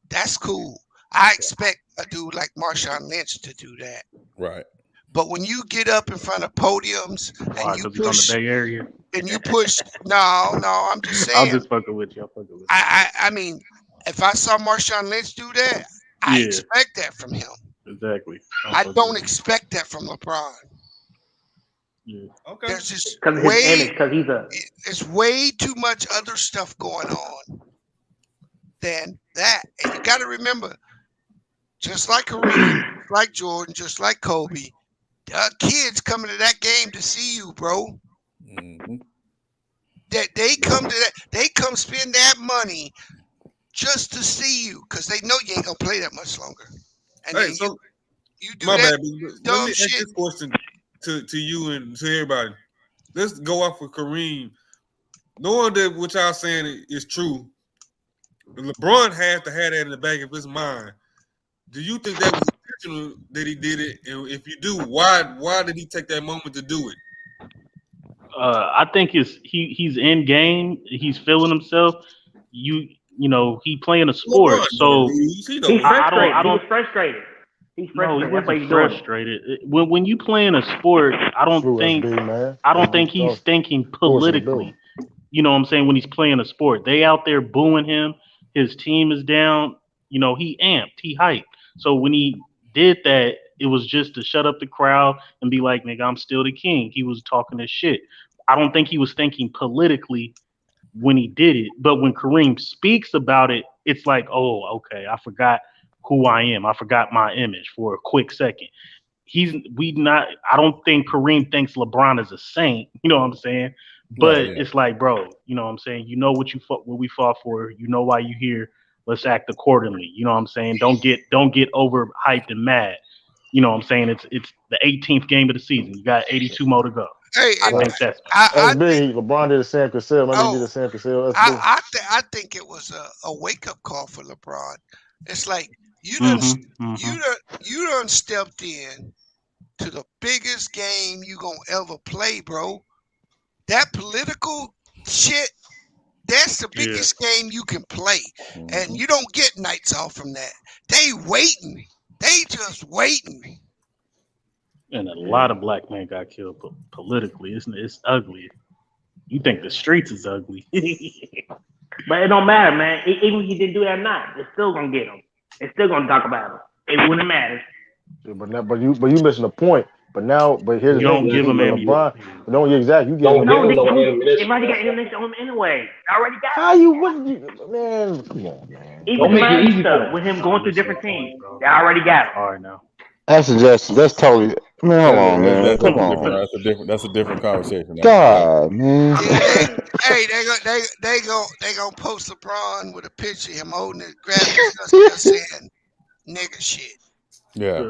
that's cool. I expect a dude like Marshawn Lynch to do that. Right. But when you get up in front of podiums and you push, on the Bay Area. and you push, no, I'm just saying. I'm just fucking with you. I mean, if I saw Marshawn Lynch do that, I expect that from him. Exactly. I don't expect that from LeBron. Yeah. Okay. There's just Because his image, because he's a. It's way too much other stuff going on than that. And you got to remember, just like Kareem, like Jordan, just like Kobe, there are kids coming to that game to see you, bro. Mm-hmm. That they come to that, they come spend that money just to see you because they know you ain't gonna play that much longer. And Hey, then so you do my that bad. Let dumb me ask shit. this question to you and to everybody. Let's go off with Kareem. Knowing that what y'all saying is true, LeBron has to have that in the back of his mind. Do you think that was intentional that he did it? And if you do, why did he take that moment to do it? I think he's in game. He's feeling himself. He playing a sport, so he's frustrated. I don't. He's frustrated. He's No, he frustrated. That's why wasn't he's doing it. frustrated. When you playing a sport, I don't think he's thinking politically. You know what I'm saying? When he's playing a sport, they out there booing him. His team is down. He amped, he hyped. So when he did that, it was just to shut up the crowd and be like, nigga, I'm still the king. He was talking his shit. I don't think he was thinking politically when he did it. But when Kareem speaks about it, it's like, oh, okay, I forgot who I am. I forgot my image for a quick second. I don't think Kareem thinks LeBron is a saint. You know what I'm saying? But it's like, bro, you know what I'm saying? You know what we fought for. You know why you here. Let's act accordingly. You know what I'm saying? Don't get overhyped and mad. You know what I'm saying? It's the 18th game of the season. You got 82 more to go. Hey, I think that's big. LeBron did a San Francisco. Money did a San Francisco. I think it was a wake up call for LeBron. It's like you done stepped in to the biggest game you gonna ever play, bro. That political shit, that's the biggest game you can play. And you don't get nights off from that. They waiting. They just waiting. And a lot of black men got killed politically. It's ugly. You think the streets is ugly. But it don't matter, man. Even if you didn't do that or not, it's still gonna get them. It's still gonna talk about them. It wouldn't matter. But you missing the point. But here's the don't give him LeBron. No, exactly. You give him. They already got ammunition on him anyway. Already got. How you? Man? Come on, man. Even the money stuff with him going to different teams, they already got him. All right now. That's totally. Man, hold on, man. Come on. That's a different conversation. God, man. Hey, they gonna post LeBron with a picture of him holding it, grabbing his saying nigga shit. Yeah.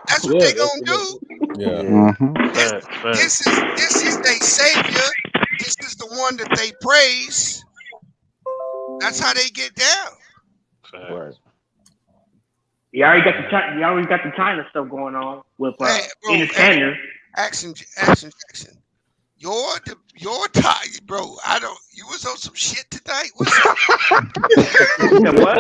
That's what they gonna do. Yeah. This is their savior. This is the one that they praise. That's how they get down. Right. You already got the China stuff going on with in the standard. Action Jackson. Your tie, bro. You was on some shit tonight. What's up? You said what?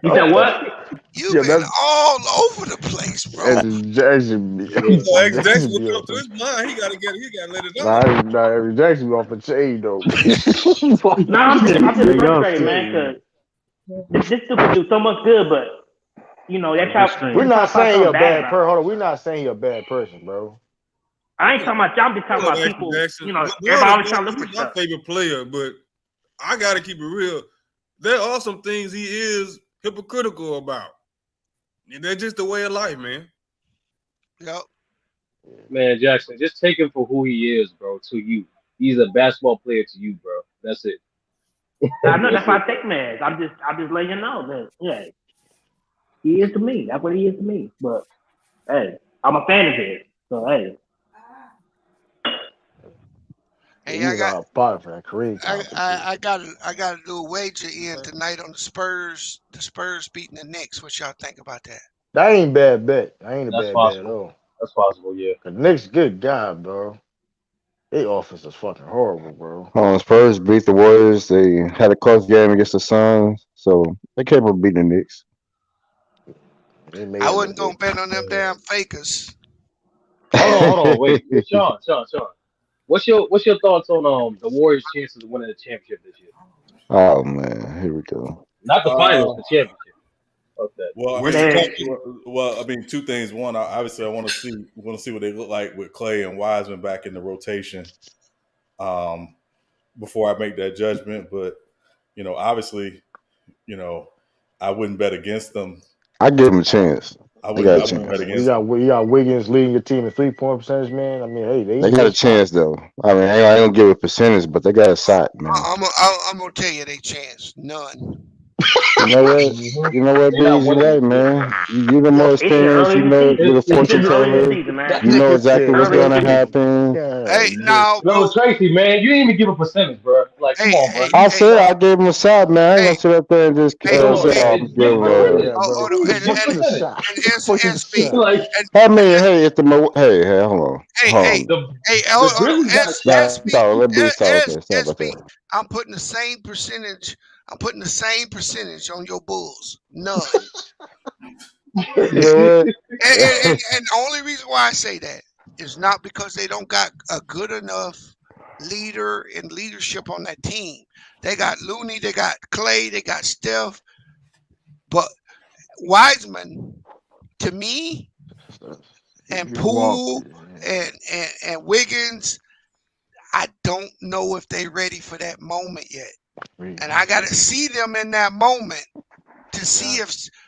You said what? You've been all over the place, bro. Jackson would come to his mind. He gotta let it out. Nah, Jackson be off the chain though. No, I'm just frustrated, man, because this stupid do so much good, but that's how. We're not saying you're a bad person. Hold on, we're not saying you're a bad person, bro. I ain't talking about y'all. I'm just talking about people. Jackson, everybody always trying to look for stuff. My favorite player, but I gotta keep it real. There are some things he is hypocritical about, and that's just the way of life, man. Yep. Man, Jackson, just take him for who he is, bro. To you, he's a basketball player to you, bro. That's it. I know that's why I take him as. I'm just letting you know that he is to me. That's what he is to me. But hey, I'm a fan of his. So hey. Hey, I got to do a wager in tonight on the Spurs. The Spurs beating the Knicks. What y'all think about that? That ain't bad bet. That ain't a bad bet at all. That's possible, yeah. The Knicks, good God, bro. Their offense is fucking horrible, bro. Spurs beat the Warriors. They had a close game against the Suns, so they capable of beating the Knicks. I wasn't gonna bet on them damn fakers. Hold on, wait, Sean. What's your thoughts on the Warriors' chances of winning the championship this year? Oh man, here we go. Not the finals, the championship. Well, I mean, two things. One, obviously, I want to see what they look like with Clay and Wiseman back in the rotation before I make that judgment. But obviously, I wouldn't bet against them. I give them a chance. I wouldn't bet against them. You got Wiggins leading your team in 3-point percentage, man. I mean, hey, they got a chance though. I mean, I don't give a percentage, but they got a shot, man. I'm gonna tell you, they chance none. You know what? Mm-hmm. You know what, They're not Bees? You winning right, this year. man. You the more It's still experienced. early You in the know, season. you're the It's It's fortune still still early in the teller. season, That man. You know nigga exactly said what's Early in going the to season. nigga. happen. Hey, God, now, No, Tracy, man, you didn't even give a percentage, bro. Like, come hey, on, bro. hey, I hey, said I gave him a shot, man. I ain't hey, gonna sit up there and just hey, No, say, hey, "Oh, I'm give a percentage. yeah, hold bro. on, What's Give a the percentage. shot? and What the fuck is a SB, shot? Like and, I and mean, hey, if the hey, hey, hold hey, on. the hey, the hold on, Grizzlies got a shot. Nah, SB, let Bees talk. Okay, sorry about SB. that. I'm putting the same percentage. I'm putting the same percentage on your Bulls. None. You know And the only reason why I say that is not because they don't got a good enough leader and leadership on that team. They got Looney, they got Clay, they got Steph, but Wiseman, to me, and You want? Poole and Wiggins, I don't know if they ready for that moment yet. And I got to see them in that moment to see Yeah.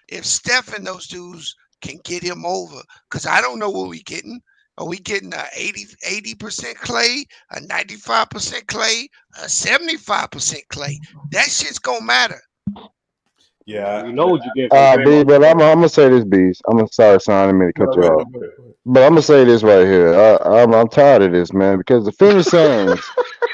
if Steph and those dudes can get him over. Because I don't know what we getting. Are we getting a 80% Clay, a 95% Clay, a 75% Clay? That shit's gonna matter. Yeah. You know what you get from B, Draymond but I'm Green. gonna say this, Bees. I'm sorry, son. I didn't mean to cut No, you go ahead. off. No, go ahead. Go ahead. But I'm gonna say this right here. I'm tired of this, man, because the Phoenix Suns.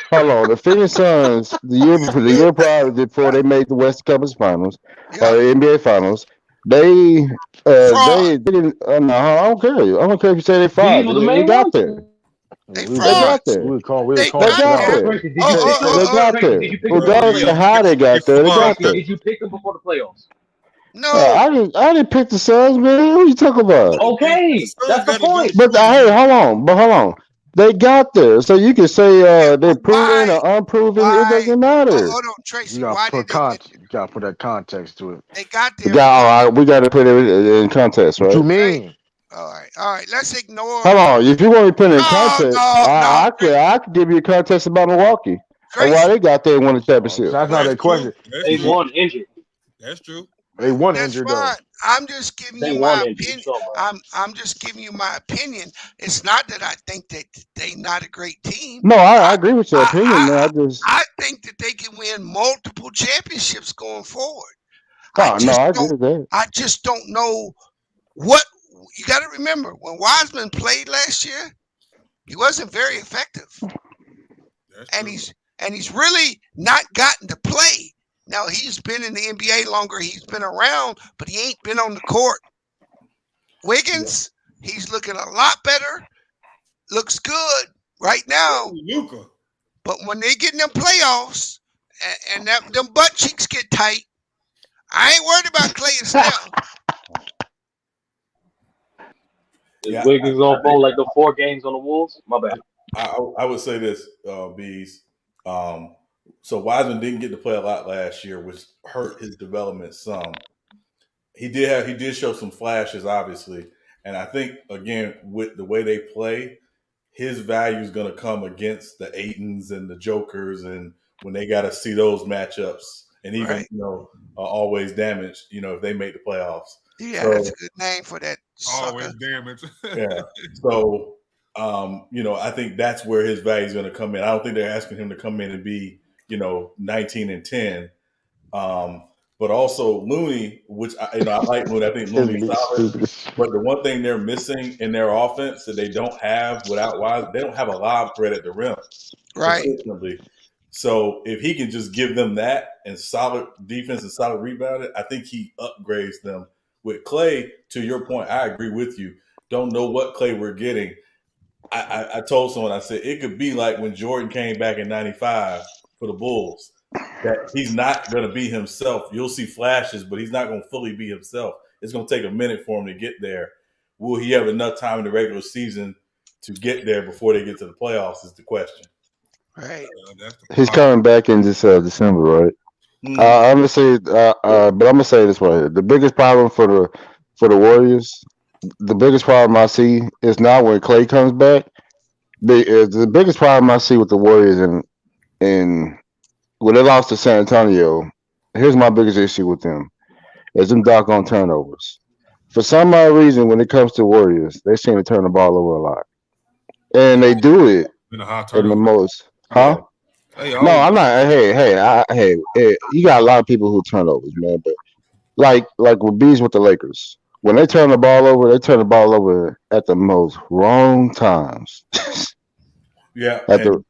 Hold on, the Phoenix Suns the year prior before they made the Western Conference Finals or Yeah. the NBA Finals, they Fraud. they didn't. No, I don't care. I don't care if you say they These fraud. were the They main got ones. there. They They got frauds. there. We would They call They it got got there. fraud. there. Tracy, did you pick them? They got Tracy, there. did you pick them before the Regardless of playoffs? how they got there, they got Tracy, there. did you pick them before the playoffs? No. I didn't pick the Suns, man. What are you talking about? The Okay, Suns that's the got a better point. But team than hey, you. hold on. They got there, so you can say Yeah, they're but proven or unproven. It why doesn't oh, matter. hold on, You Tracy, got to why did put they get there? you got to put that context to it. They got We there got because all right. We got to put it in context, What you right? okay, mean? all right, let's Hold ignore on. If you want to put it in no, context, no, no, I could give you a context about Milwaukee and why Tracy. they got there and won the championship. That's not That's that question. true. That's They You, true. won injured. That's true. they won That's injured fine. though. I'm just giving They you won my injured. opinion. What you talking about? I'm just giving you my opinion. It's not that I think that they not a great team. No, I I agree with your I opinion, man. I, I just I think that they can win multiple championships going forward. no, I agree with that. I just don't know what you got to remember when Wiseman played last year, he wasn't very effective. That's And true. he's really not gotten to play. Now he's been in the NBA longer, he's been around, but he ain't been on the court. Wiggins, he's looking a lot better, looks good right now. Luka. But when they get in them playoffs and them butt cheeks get tight, I ain't worried about Clay and Steph. Is Yeah, Wiggins on phone like the 4 games on the Wolves? My bad. I would say this, Bees. So Wiseman didn't get to play a lot last year, which hurt his development some. He did show some flashes, obviously, and I think again with the way they play, his value is going to come against the Aitons and the Jokers, and when they got to see those matchups, and even Right. always damaged, if they make the playoffs. Yeah, that's a So good name for that Always sucker. damage. yeah, so I think that's where his value is going to come in. I don't think they're asking him to come in and be 19-10. But also Looney, which I like Looney. I think This Looney's be solid. stupid. But the one thing they're missing in their offense that they don't have without Wise, they don't have a lob threat at the rim Right. consistently. So if he can just give them that and solid defense and solid rebounding, I think he upgrades them. With Clay, to your point, I agree with you. Don't know what Clay we're getting. I told someone, I said, it could be like when Jordan came back in 95 for the Bulls, that he's not going to be himself. You'll see flashes, but he's not going to fully be himself. It's going to take a minute for him to get there. Will he have enough time in the regular season to get there before they get to the playoffs is the question. Right. That's the He's problem. coming back in this December, right? Mm-hmm. I'm gonna say, but I'm gonna say this right here. The biggest problem for the Warriors, the biggest problem I see is not when Clay comes back. The biggest problem I see with the Warriors and when they lost to San Antonio, here's my biggest issue with them: is them doggone turnovers. For some odd reason, when it comes to Warriors, they seem to turn the ball over a lot, and they do it Been a high in the turnover. most, Yeah. huh? No, I'm not. Hey, you got a lot of people who turnovers, man. But like with bees with the Lakers, when they turn the ball over, they turn the ball over at the most wrong times. Yeah, At the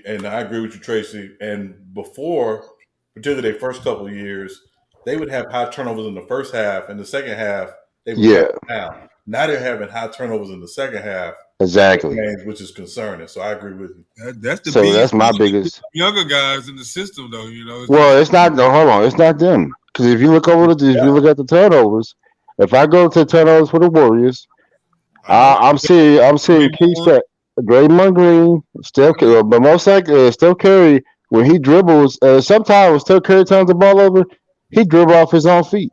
and I agree with you, Tracy. And before, particularly their first couple of years, they would have high turnovers in the first half. In the second half, they would yeah, cut it down. Now they're having high turnovers in the second half, exactly. which is concerning. So I agree with you. That's the So that's my biggest. younger guys in the system, though. You know. Well, it's not. No, hold on, it's not them. Because if you look if you look at the turnovers, if I go to turnovers for the Warriors, I'm seeing key set. Draymond Green, Steph, but most likely Steph Curry when he dribbles. Sometimes when Steph Curry turns the ball over, he dribble off his own feet.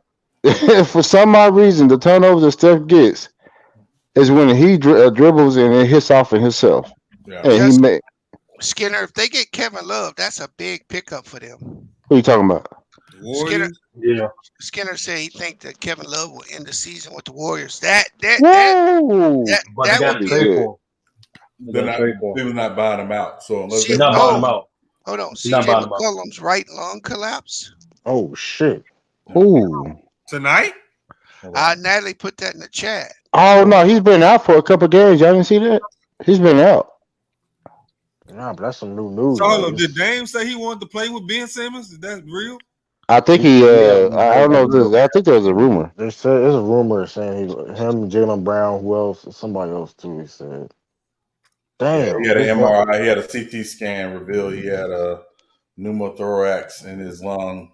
For some odd reason, the turnovers that Steph gets is when he dribbles and it hits off of himself, and he Just make. Skinner, if they get Kevin Love, that's a big pickup for them. What are you talking about? Skinner, Yeah. Skinner said he think that Kevin Love will end the season with the Warriors. That But they got to would be trade for him. They're not. They're not buying them out. So unless They're not buying him out. Hold on, Not CJ buying him out. McCollum's right lung collapse. Oh shit! Ooh. Tonight? Natalie put that in the chat. Oh no, he's been out for a couple of games. Y'all didn't see that? He's been out. Nah, but that's some new news. Charlo, did Dame say he wanted to play with Ben Simmons? Is that real? I think he. I don't know. If this, I think there was a rumor. They said there's a rumor saying him, Jaylen Brown, who else? Somebody else too. He said. Damn. He had an MRI. He had a CT scan revealed he had a pneumothorax in his lung.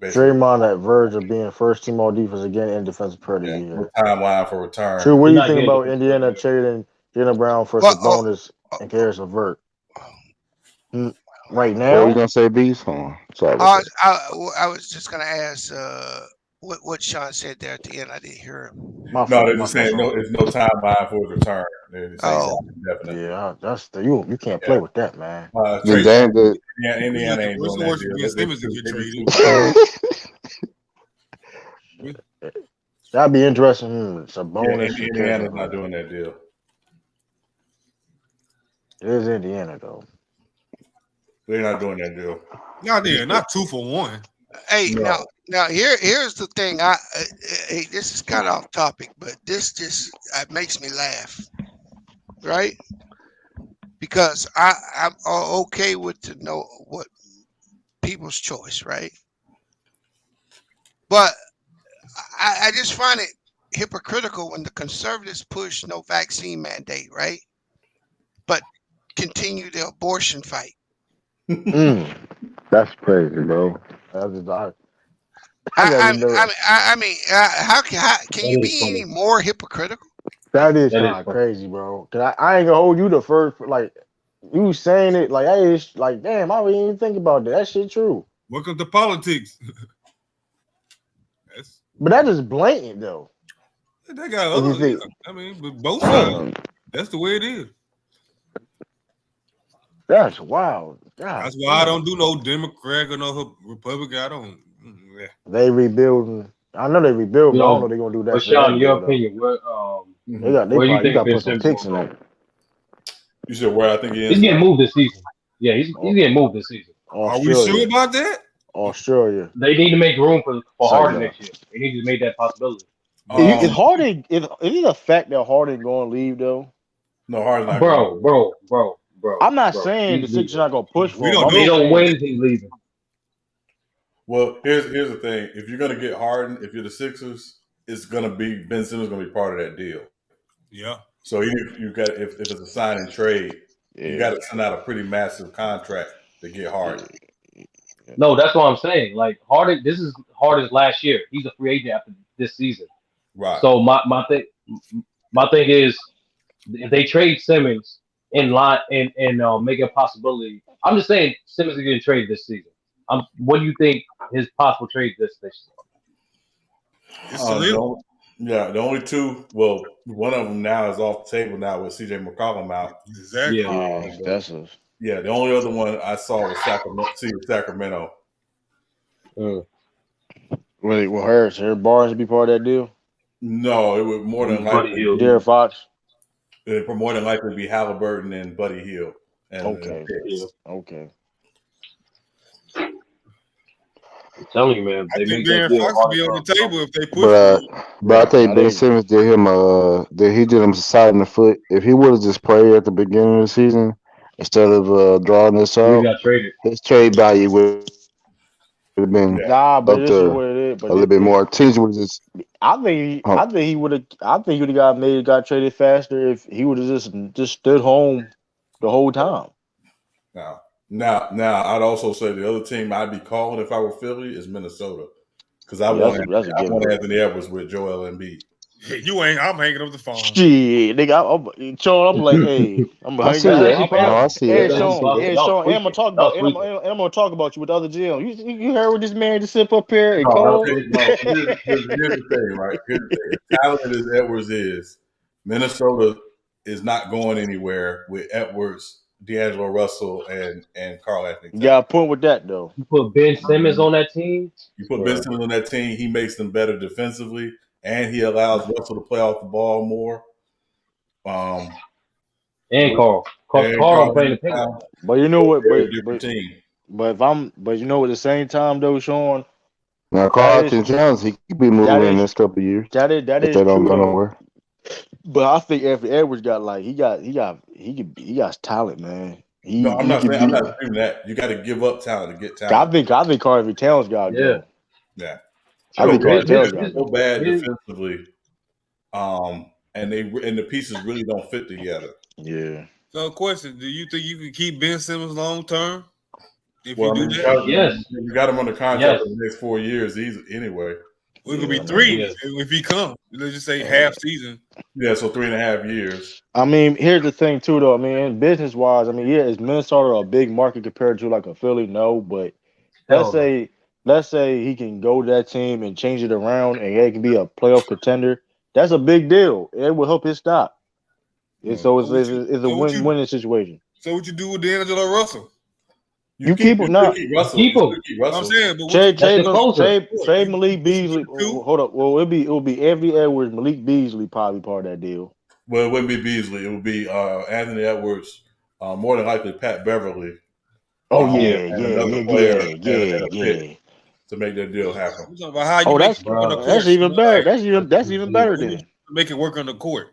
Draymond at verge of being first team all defense again and defensive player of the year. Timeline for return. True. What do you think about Indiana trading Jaylen Brown for Sabonis and Karis LeVert? Right now, what were you gonna say, Beast? Sorry. I was just gonna ask what Sean said there at the end. I didn't hear him. They're just saying there's no timeline for his return. Definitely. Yeah, that's you can't play with that, man. Indiana ain't doing that deal. That'd be interesting. Sabonis. Indiana's not doing that deal. It is Indiana though. They're not doing that deal. Not 2 for 1. Hey, now here's the thing. This is kind of off topic, but this just makes me laugh, right? Because I'm okay with to know what people's choice, right? But I just find it hypocritical when the conservatives push no vaccine mandate, right? But continue the abortion fight. That's crazy, bro. I mean, how can you be any more hypocritical? That is kind of crazy, bro. Cause I ain't gonna hold you the first, like you saying it, like hey, it's like damn, I didn't even think about that. That shit true. Welcome to politics. But that is blatant though. They got other. I mean, but both sides. That's the way it is. That's wild. God, that's why I don't do no Democrat or no Republican. I don't. Yeah. They rebuilding. I know they rebuilding. I don't know they're gonna do that. But Sean, in your opinion, where you got put some picks in there. You said where I think he is. He's getting moved this season. Yeah, he's getting moved this season. Are we sure about that? Australia. They need to make room for Harden next year. They need to make that possibility. Is Harden? Is it a fact that Harden going to leave though? No, Harden's not. Bro. I'm not saying the Sixers not going to push for him. They don't win. He's leaving. Well, here's the thing. If you're going to get Harden, if you're the Sixers, it's going to be Ben Simmons going to be part of that deal. Yeah. So you got if it's a sign and trade, you got to send out a pretty massive contract to get Harden. No, that's what I'm saying. Like Harden, this is Harden's last year. He's a free agent after this season. Right. So my thing is, if they trade Simmons in line and make a possibility, I'm just saying Simmons is getting traded this season. What do you think his possible trade destination? The only two. Well, one of them now is off the table now with CJ McCollum out. Exactly. Yeah, the only other one I saw was Sacramento. Really, will Harris Barnes be part of that deal? No, it would more than likely De'Aaron Fox. It would more than likely be Halliburton and Buddy Hield. And Okay. I'm telling you, man. I They think make that Darren deal Fox will hard be on for the him. table if they push for it. But I think Ben Simmons did him a side in the foot. If he would have just played at the beginning of the season instead of drawing this We out, got traded. his trade value would have been Nah, up but this is there what it is. a But little bit more. Teams would have just I think oh, he would have. I think he would have got traded faster if he would have just stood home the whole time. Now, I'd also say the other team I'd be calling if I were Philly is Minnesota, because I Yeah, want that's a given. Anthony Edwards with Joel Embiid. You ain't. I'm hanging up the phone. Shit, nigga, Sean, I'm like, hey, I'm I hanging see up. that. No, I see Hey, that. I Sean, see that. and I'm gonna talk about, and I'm gonna talk about you with the other GM. You heard what this man just sit up here and called? Here's the thing, right? Here's the thing. As talented as Edwards is, Minnesota is not going anywhere with Edwards, D'Angelo Russell, and Karl Anthony Towns. You got a point with that though. You put Ben Simmons on that team. You put Ben Simmons on that team, he makes them better defensively, and he allows Russell to play off the ball more. And Carl playing the pickup. But you know what? Different team. But you know at the same time though, Sean. Now, Karl Anthony Towns, he could be moving in the next couple of years. That if is they don't true go though. nowhere. But I think Anthony Edwards got he got talent, man. I'm not saying that. You got to give up talent to get talent. I think Karl Anthony Towns got to go. Yeah. I think Karl Anthony Towns got to so go. bad defensively, and the pieces really don't fit together. Yeah. So, question: do you think you can keep Ben Simmons long term? If Well, you do that, you got him under contract for the next 4 years. Anyway. Well, it could be 3 if he comes. Let's just say half season. Yeah, so 3.5 years. I mean, here's the thing too, though. I mean, business wise, I mean, yeah, is Minnesota a big market compared to like a Philly? No, but let's say he can go to that team and change it around, and it can be a playoff contender. That's a big deal. It will help his stock. So it's a win-win situation. So what you do with D'Angelo Russell? You keep him now. Keep him. I'm saying, but trade Malik Beasley. Hold up. Well, it will be Anthony Edwards, Malik Beasley probably part of that deal. Well, it wouldn't be Beasley. It would be Anthony Edwards, more than likely Pat Beverly. Oh yeah, to make that deal happen. About how you make it work on the court. That's even better. That's even better then. Make it work on the court.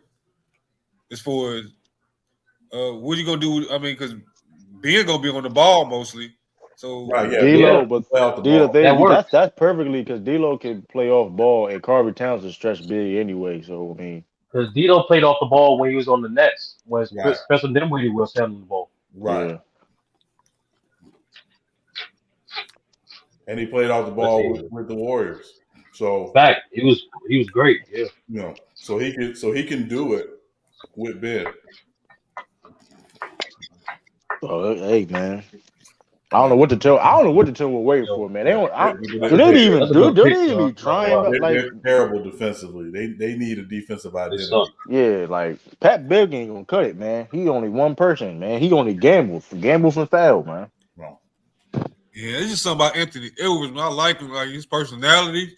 As far as what you gonna do? I mean, because Ben gonna be on the ball mostly. So D'Lo, but D'Lo, that's perfectly because D'Lo can play off ball and Carver Towns is stretched big anyway. So I mean, because D'Lo played off the ball when he was on the Nets, when Spencer Dinwiddie was handling the ball. Right. Yeah. And he played off the ball with the Warriors. So fact, he was great. Yeah. You know, so he can do it with Ben. Oh, hey man. I don't know what to tell. We're waiting for, man. They don't. Do they even be trying? They're terrible defensively. They need a defensive identity. Yeah, like Pat Bev ain't gonna cut it, man. He only one person, man. He only gambles and foul, man. Yeah, it's just something about Anthony Edwards. Man. I like him, like his personality.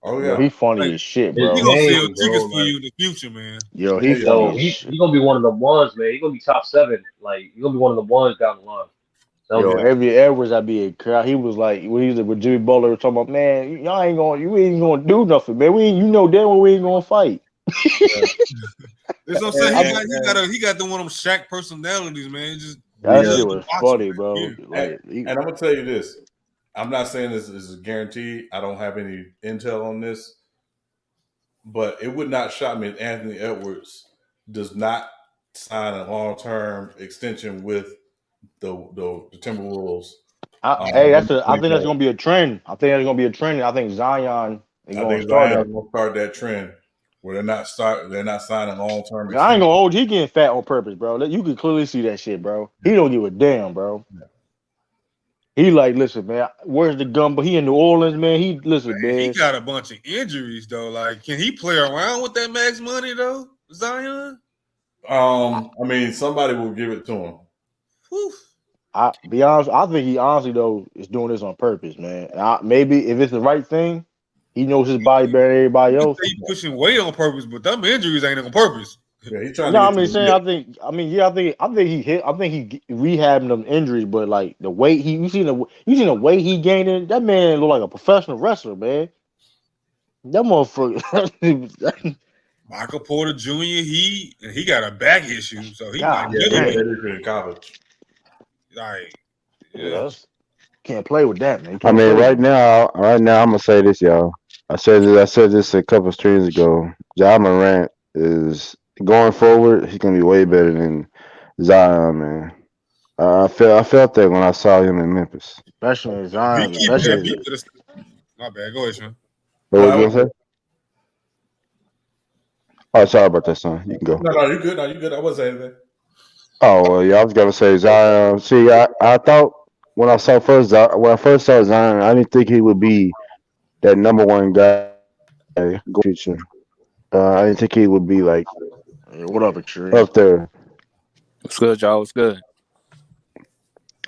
Oh yeah, he funny as shit, bro. He gonna sell tickets for you in the future, man. Yo, he funny. He gonna be one of the ones, man. He gonna be top 7. Like he gonna be one of the ones down the line. Yo, Anthony Edwards, I'd be a crowd. He was like, when he was with Jimmy Butler, talking about, man, you ain't gonna do nothing, man. You know damn well we ain't gonna fight. That's what I'm saying. He got the one of them Shaq personalities, man. That shit was funny, bro. Like, and I'm gonna tell you this. I'm not saying this is guaranteed. I don't have any intel on this, but it would not shock me if Anthony Edwards does not sign a long-term extension with the Timberwolves. I think that's gonna be a trend. I think Zion is gonna start that trend where they're not signing long-term. I ain't gonna hold you. He getting fat on purpose, bro. You can clearly see that shit, bro. He don't give a damn, bro. Yeah. He like, listen, man. Where's the gun? But he in New Orleans, man. He got a bunch of injuries though. Like, can he play around with that max money though, Zion? I mean, somebody will give it to him. Whew. I be honest. I think he honestly though is doing this on purpose, man. Maybe if it's the right thing, he knows his body better than everybody else. He's pushing weight on purpose, but them injuries ain't on purpose. Yeah, he's trying No, to I get to mean, the saying, hip. I think he hit. I think he rehabbing them injuries, but like the weight you seen the weight he gained in. That man look like a professional wrestler, man. That motherfucker. Michael Porter Jr. He got a back issue, so he might God Yeah, he never had damn. that issue in college. like yeah. Yes. Can't play with that, man. I Can't mean, play with that. right now, I'm gonna say this, y'all. I said this a couple streams ago. Ja Morant is going forward. He's gonna be way better than Zion, man. I felt that when I saw him in Memphis. Especially in If he Zion, keep if he especially could have my bad, go ahead, Sean. What No, was you gonna say? Oh, sorry about that, son. You can go. no, you good. No, you good. I wasn't saying anything. Oh, well, yeah, I was gonna say Zion. See, I thought when I first saw Zion, I didn't think he would be that number one guy go future. I didn't think he would be like what up, Extreme? up there. What's good, y'all? What's good?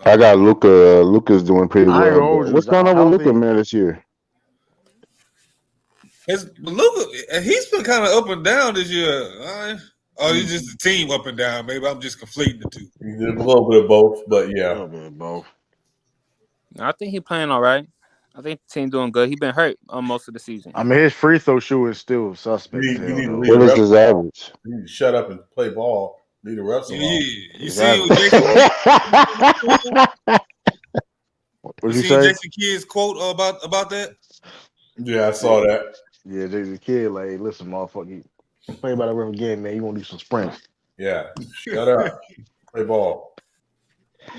I got Luca. Luca's doing pretty I ain't well. gonna But hold you. what's going Zion on with Luca, healthy. man, this year? Luka, he's been kind of up and down this year. Oh, he's just a team up and down. Maybe I'm just conflating the two. He did a little bit of both, but A yeah. little bit of both. I think he's playing all right. I think the team doing good. He been hurt most of the season. I mean, his free throw shoe is still suspect. You need to What is his average? You need to shut up and play ball. Leave the refs alone. You see what Jason Kidd's quote about that? Yeah, I saw that. Yeah, Jason Kidd, like, listen, motherfucker, you play by the rim again, man. You want to do some sprints? Yeah, shut up, play ball.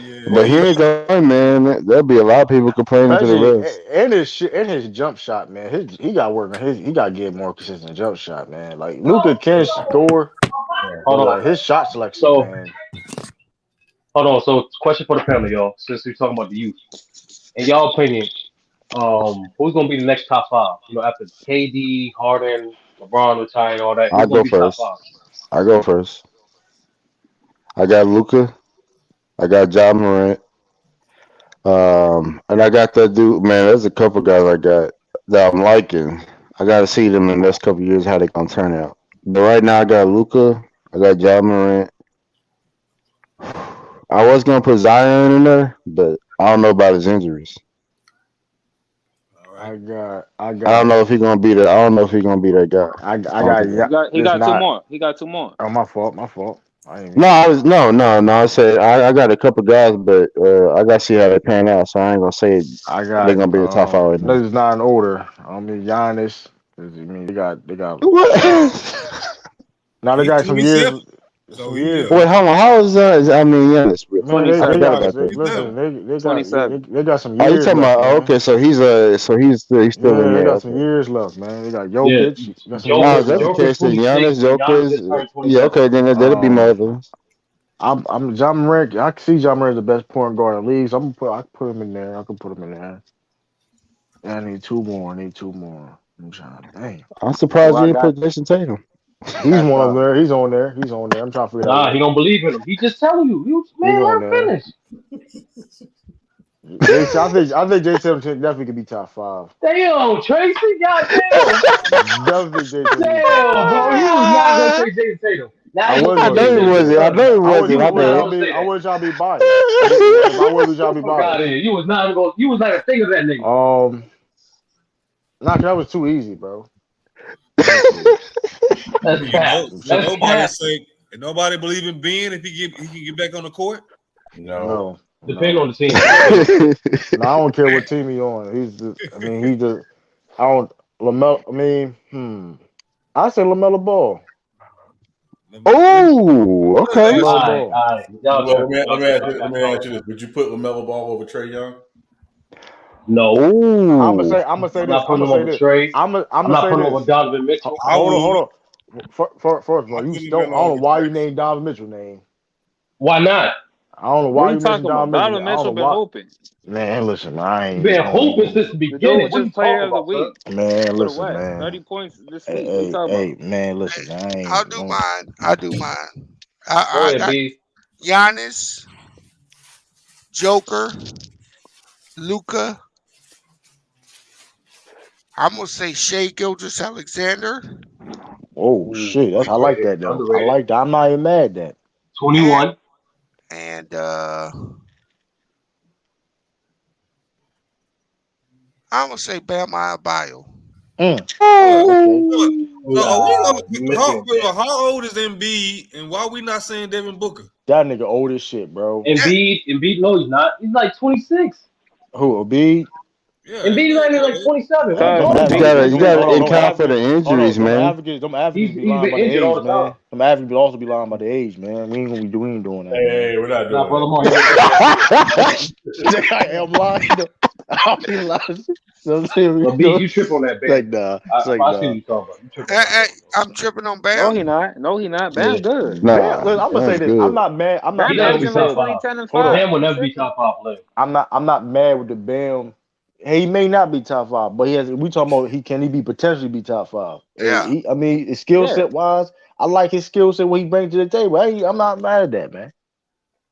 Yeah, But he ain't going, man. There'll be a lot of people complaining to the refs. And his jump shot, man. He got working. He got to get more consistent jump shot, man. Like Luka can score, but like his shot selection, man. Hold on. So, question for the panel, y'all. Since we're talking about the youth, in y'all opinion, who's gonna be the next top five? You know, after KD, Harden, LeBron retired, all that. Who's gonna be top five? I go first. I got Luca. I got Ja Morant. And I got that dude, man. There's a couple guys I got that I'm liking. I got to see them in the next couple years how they gonna turn out. But right now, I got Luca. I got Ja Morant. I was gonna put Zion in there, but I don't know about his injuries. I don't know if he's gonna be that. I don't know if he's gonna be that guy. He got two more. He got two more. Oh, my fault. No, I said I got a couple guys, but I got to see how they pan out. So I ain't gonna say they're gonna be the top five right now. This is not in order. I mean, Giannis. I mean, they got. Now they got some years. Wait, hold on. How is I mean, Giannis? Man, they got some Oh, you years talking left, about? man. Okay, so he's still in They there. got some years left, man. They got Jokic. Got some Oh, years that's the left. case. Then Giannis, Jokic. Yeah, okay, then that'll be my other ones. I'm John Morant. I can see John Morant the best point guard in the league. So I can put him in there. I can put him in there. Yeah, I need two more. I'm trying. Dang. I'm surprised you didn't put Jason Tatum. He's one of there. He's on there. I'm trying to figure that out. Nah, he don't believe in him. He just telling you. Man, on let there. finish. I think Jason definitely could be top 5. Damn, Tracy, goddamn. Definitely Jason. Damn, bro, he was not gonna say Jason Tatum. I know he wasn't. I wasn't trying to be biased. If I wasn't trying to be biased. You was not gonna think of that nigga. Nah, that was too easy, bro. That's cap. Nobody believe in Ben if he can get back on the court. No. Depending on the team. No, I don't care what team he on. I say LaMelo Ball. Oh, okay. Let me ask you this: would you put LaMelo Ball over Trae Young? No. I'm gonna say this. I'm gonna say not putting him over Donovan Mitchell. Hold on. First of all, I don't know why you named Donovan Mitchell name. Why not? I don't know why you talking mentioned about? Donovan Mitchell been hoping. Man, listen, I ain't been hoping since the beginning. What just player of the week? Man, listen, man. 30 points this week. What you talking about? Man, listen, I ain't. I'll do mine. I got Giannis, Joker, Luca. I'm gonna say Shea Gilgeous-Alexander. Oh shit! I like that though. I Underrated. like that. I'm not even mad at that. 21. And I'm gonna say Bam Adebayo. Okay. So are we gonna, missing Bam. how old is Embiid, and why we not saying Devin Booker? That nigga old as shit, bro. Embiid, no, he's not. He's like 26. Who, Embiid? Yeah, Embiid's not even like 27. What are you Them talking You about? advocates, gotta them account for the advocates, hold injuries, on, man. them advocates be He's lying been about the injured all age, the time. man. Them advocates be also be lying about the age, man. We ain't gonna be doing that, man. Hey, we're not Nah, doing brother that. Mark. I'm lying. I'll be lying. So serious. But B, you trip on that, Like Bam. nah. It's like I see what nah. you're talking about. You trip on that, Bam, bro. I'm tripping on No, Bam. he not. No, he not. Yeah. Bam good. Bam, look, I'm gonna say That's this. I'm good. not mad. I'm not Bam He's mad not with gonna the be averaging like top Bam. 20, five. 10, and Hold on. 5. Bam will You never be tripping? top five player. I'm not mad with the Bam. He may not be top five, but we talking about can he be potentially be top five? Yeah. I mean, his skill Yeah. set wise, I like his skill set what he brings to the table. I'm not mad at that, man.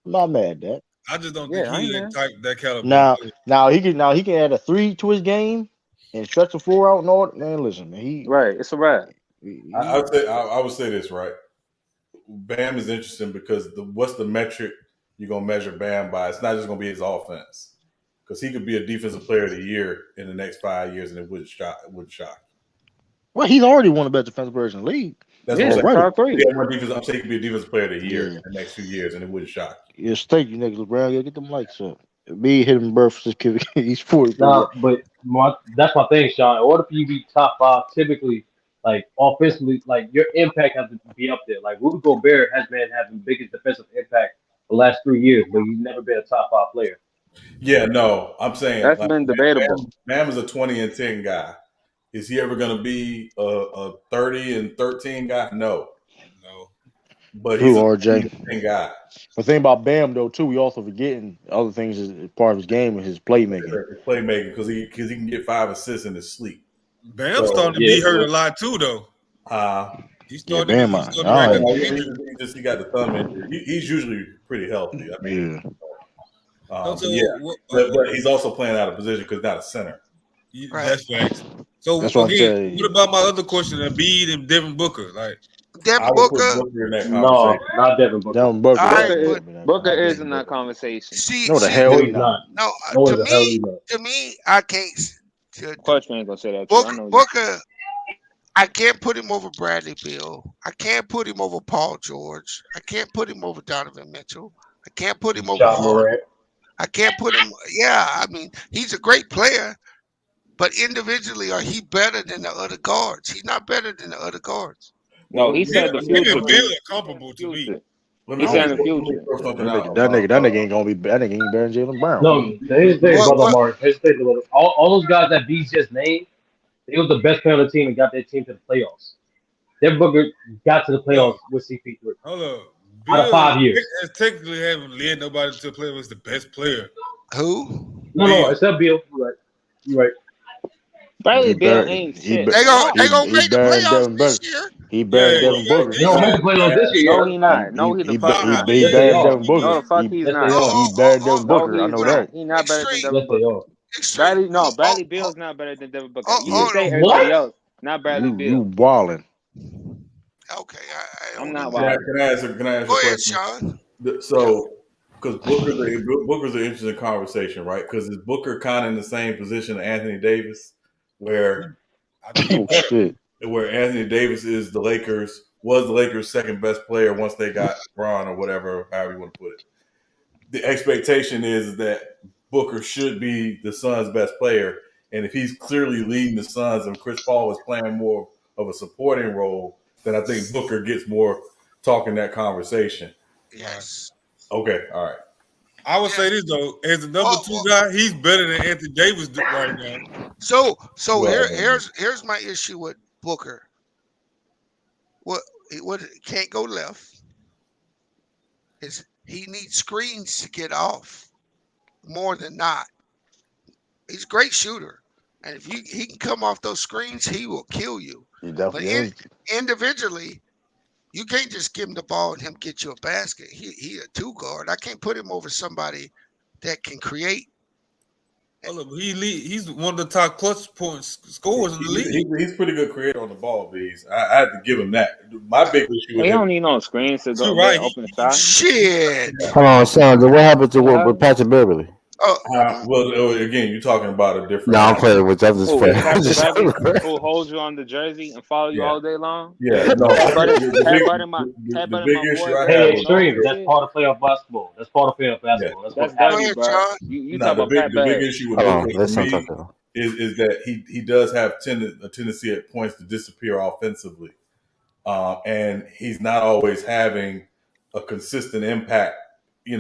I'm not mad at that. I just don't think Yeah, I he's ain't that mad. type, that caliber of player. Now he can add a 3 to his game and stretch the 4 out and all. Man, listen, man, Right. It's a wrap. I would say this, right? Bam is interesting because what's the metric you're gonna measure Bam by? It's not just gonna be his offense, because he could be a defensive player of the year in the next 5 years, and it wouldn't shock. well, he's already one of the best defensive players in the league. That's Yeah, what I'm saying. Already. top 3. Yeah, one defense. I'm saying he could be a defensive player of the year Yeah. in the next few years, and it wouldn't shock. Yeah, thank you, niggas. LeBron, yeah, get them lights up. Me hit him birth this kid. He's 40. Nah, but that's my thing, Sean. In order for you to be top five, typically, like offensively, like your impact has to be up there. Like Rudy Gobert has been having the biggest defensive impact the last 3 years, but he's never been a top five player. Yeah, no, I'm saying That's like been debatable. Bam is a 20 and 10 guy. Is he ever going to be a 30 and 13 guy? No, but he's Who, a 20 RJ? and 10 guy. The thing about Bam though too, we also forgetting other things is part of his game and his playmaking. Playmaking because he can get 5 assists in his sleep. Bam's starting to be hurt a lot too, though. He's starting to rack up injuries. He got the thumb injury. He's usually pretty healthy. I mean, but he's also playing out of position because not a center. That's facts. So That's what I'm again, saying. what about my other question, Embiid and Devin Booker? Like Devin Booker. In that no, not Devin Booker. Devin Booker. Booker is in that conversation. No, the hell he's not. No, to me, I can't. Question ain't gonna say that. Booker, I can't put him over Bradley Beal. I can't put him over Paul George. I can't put him over Donovan Mitchell. I can't put him over Harden. I can't put him. Yeah, I mean, he's a great player, but individually, are he better than the other guards? He's not better than the other guards. No, he said the future. Bill comparable to me. He said the future. That nigga ain't gonna be. That nigga ain't better than Jaylen Brown. No, his brother Mark. Hesitate a little. All those guys that B's just named, they was the best player on the team and got their team to the playoffs. Devin Booker got to the playoffs with CP3. Hold up. Out of 5 years. Technically haven't led nobody to the playoffs. The best player. Who? No, except Beal. You're right. Bradley Beal ain't shit. They gonna make the playoffs this year. He better Devin Booker. They don't make the playoffs this year. No, he not. No, he the fuck not. He better Devin Booker. No, the fuck he's not. He better Devin No, Booker. I he's know not. that. He's not better than Devin Yes, they Booker. are. Bradley Beal's not better than Devin Booker. You can say everybody What? else, not Bradley Beal. You wildin'. Okay, I'm not Can wild. I ask a question? Sean. So, because Booker's an interesting conversation, right? Because is Booker kind of in the same position as Anthony Davis, where shit. Where Anthony Davis was the Lakers' second best player once they got LeBron or whatever, however you want to put it. The expectation is that Booker should be the Suns' best player, and if he's clearly leading the Suns and Chris Paul is playing more of a supporting role, then I think Booker gets more talk in that conversation. Yes. Okay. All right. I would say this though, as the number 2 guy, he's better than Anthony Davis right now. So here's my issue with Booker. What can't go left. He needs screens to get off more than not. He's a great shooter, and if he can come off those screens, he will kill you. He definitely individually, you can't just give him the ball and him get you a basket. He a 2 guard. I can't put him over somebody that can create Oh, look, he's one of the top clutch points scorers in the league. He's pretty good creator on the ball, Bees. I had to give him that. My big issue with He him. don't need no screens to go You're get right. open shot. Shit. Hold on, Sandra. What happened to with Patrick Beverly? Well, again, you're talking about a different. No, I'm playing with you. I'm just playing. Patrick Beverly, who holds you on the jersey and follow you all day long. Yeah, no. The big issue I have. Extreme. That's part of playoff basketball. That's part of playoff basketball. That's dirty, bro. You talk about Pat the big issue with Luka for me talk. is that he does have a tendency at points to disappear offensively, and he's not always having a consistent impact. In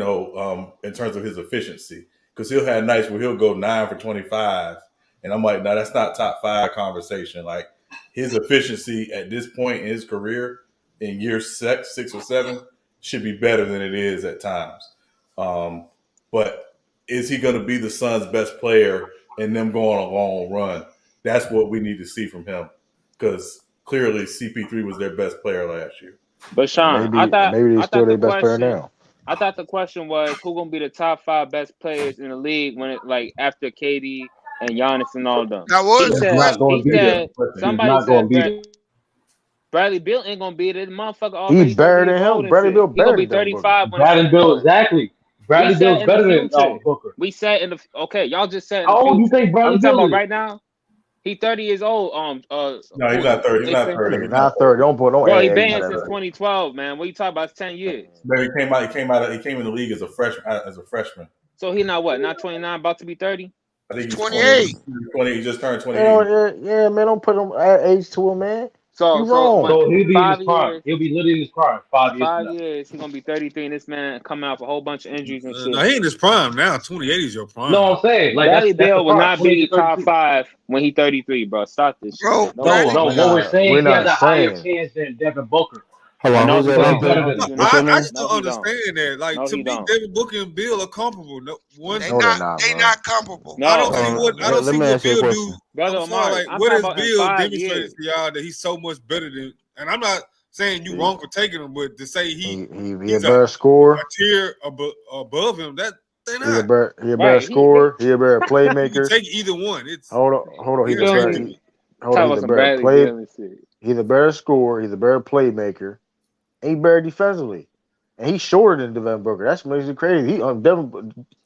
terms of his efficiency, because he'll have nights where he'll go 9 for 25, and I'm like, no, that's not top 5 conversation. Like his efficiency at this point in his career, in year 6 or 7, should be better than it is at times. But is he going to be the Suns' best player and them go on a long run? That's what we need to see from him, because clearly CP3 was their best player last year. But Sean, maybe he's still their best player now. I thought the question was who gonna be the top 5 best players in the league when it after KD and Giannis and all them. He said somebody said Bradley Beal ain't gonna beat it. The motherfucker already. He's better than him. Bradley Beal better than him. He gonna be 35 when Bradley Beal, exactly. Bradley Beal's better than Booker. We said in the y'all just said. How old do you think Bradley Beal is? About right now. He 30 years old. No, he's not 30. He's not 30. He's not 30. Don't put no. Bro, he been since 2012, man. What you talking about? It's 10 years. Man, he came in the league as a freshman. So he not what? Not 29, about to be 30. I think he's 28. 20. He just turned 28. Yeah, man. Don't put him at age to him, man. So he'll be in his prime. He'll be literally in his prime. 5 years. 5 years. He's gonna be 33, and this man coming out with a whole bunch of injuries and shit. No, he in his prime now. 28 is your prime. No, I'm saying Bradley Beal will not be top 5 when he's 33, bro. Stop this shit. No. What we're saying, he has a higher chance than Devin Booker. Hold on, I just don't understand that. Like to me, Devin Booker and Bill are comparable. They're not comparable. I don't see what Bill do. Brother Omar, what has Bill demonstrated to y'all that he's so much better than? And I'm not saying you wrong for taking him, but to say he's a better scorer, a tier above him, that they're not. He a better scorer. He a better playmaker. You take either one. Hold on. He's a better player. He's a better scorer. He's a better playmaker. And he's better defensively, and he's shorter than Devin Booker. That's makes it crazy. Bradley Beal.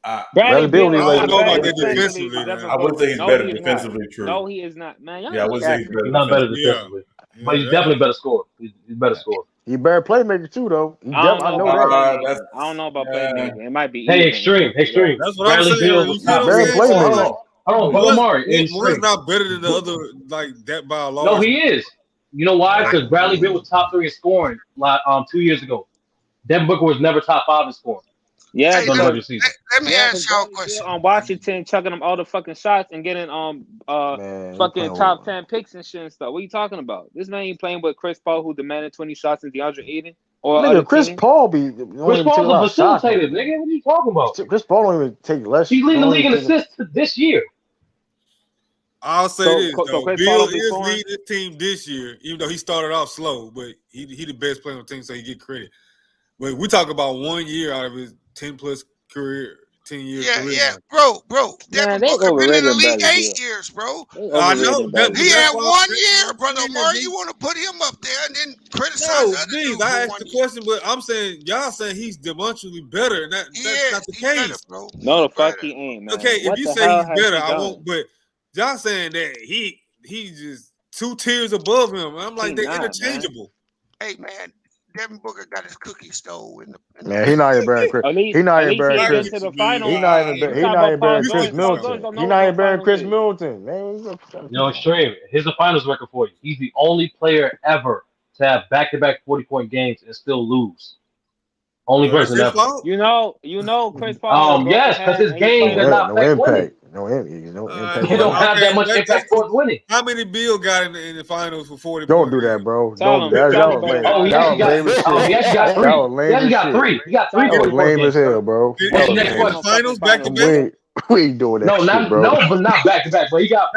I don't know about that defensively. I would say he's better defensively. True. No, he is not, man. I would say he's better. He's not better defensively, but he's definitely better scorer. He's better scorer. He's better playmaker too, though. I know that. I don't know about playmaking. It might be. Extreme. That's what I'm saying. Better playmaker. Hold on, Omari. One's not better than the other, like that by a large. No, he is. You know why? Because Bradley Beal was top 3 in scoring 2 years ago. Devin Booker was never top 5 in scoring. Yeah, let me ask y'all a question. On Washington, chucking them all the fucking shots and getting fucking top 10 picks and shit and stuff. What are you talking about? This man ain't playing with Chris Paul, who demanded 20 shots, and DeAndre Ayton. Or Chris Paul Chris Paul's a facilitator, nigga. What are you talking about? Chris Paul don't even take less. He's leading the league in assists this year. I'll say this, though. Bill is leading the team this year, even though he started off slow, but he the best player on the team, so he get credit. But we talk about 1 year out of his 10-plus career, 10-year career. Yeah, bro. Devin Booker been in the league 8 years, bro. I know. He had 1 year, brother Omar. You want to put him up there and then criticize other dudes. I asked the question, but I'm saying, y'all saying he's demonstrably better, and that's not the case. Better, bro. No, the fuck he ain't, man. Okay, if you say he's better, I won't, but y'all saying that he's just 2 tiers above him. I'm like, they're interchangeable. Man. Hey, man, Devin Booker got his cookie stole in the Man, he not even better Chris. He not even better Chris. He not even better Chris Middleton. He not even better Chris Middleton. Man, Extreme. Here's the finals record for you. He's the only player ever to have back-to-back 40-point games and still lose. Only person ever. You know, Chris Paul. Yes, because his game does not affect winning. No impact. He don't have that much impact towards winning. How many Bill got in the finals for 40? Don't do that, bro. Don't. He actually got 3. He got 3. That was lame as hell, bro. Finals back to back. We ain't doing that. But not back to back. But he got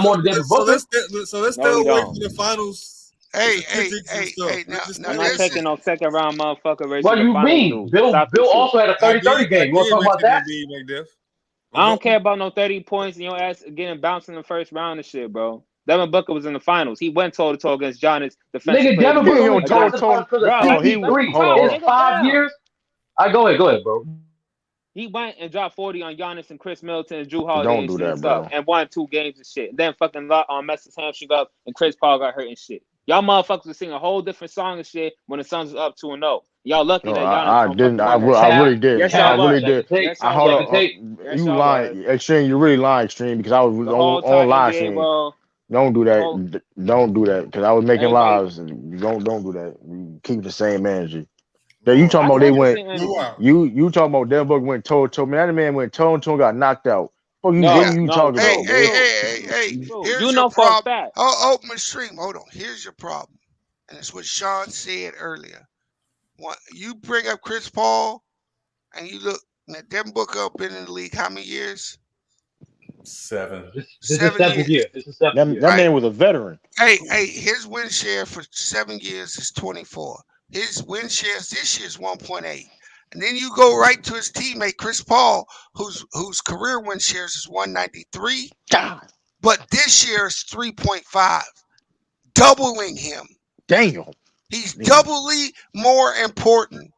more than Devin Booker. So let's stay away from the finals. Hey, now I'm not taking no second round motherfucker race. What do you mean? Bill also had a 30-30 game. You want to talk about that? I don't care about no 30 points and your ass getting bounced in the first round and shit, bro. Devin Booker was in the finals. He went toe to toe against Giannis, defensive Nigga, player. Devin Booker only got Against, the finals because of bro, CP3. Hold on. It's 5 years. Go ahead, bro. He went and dropped 40 on Giannis and Chris Middleton and Drew Holiday Don't and do shit that, stuff, bro. and won 2 games and shit. Then fucking messed his hamstring up and Chris Paul got hurt and shit. Y'all motherfuckers were singing a whole different song and shit when the Suns was up 2-0. Y'all lucky that Giannis I don't didn't. fucking win that I shit. really didn't. Yes, I y'all really was. did. Yes, y'all Hold was. on. Yes, You y'all lying, was. Extreme? You really lying, Extreme? Because I was The whole on time live NBA, stream. bro. Don't do that. Don't do that. Because I was making Everybody. lives. And don't do that. You keep the same energy. Yeah, you talking I about they kept the went? same energy. You talking about Devin Booker went toe to toe? Man, that man went toe to toe, got knocked out. What you talking about, man? Hey, here's You your know for a problem. fact. Oh, Stream, hold on. Here's your problem. And it's what Sean said earlier. You bring up Chris Paul, and you look, Devin Booker been in the league how many years? 7. This is 7th year. This is 7th year. That man was a veteran. Hey, his win share for 7 years is 24. His win shares this year is 1.8. And then you go right to his teammate Chris Paul, whose career win shares is 193. God. But this year is 3.5, doubling him. Damn. He's doubly more important,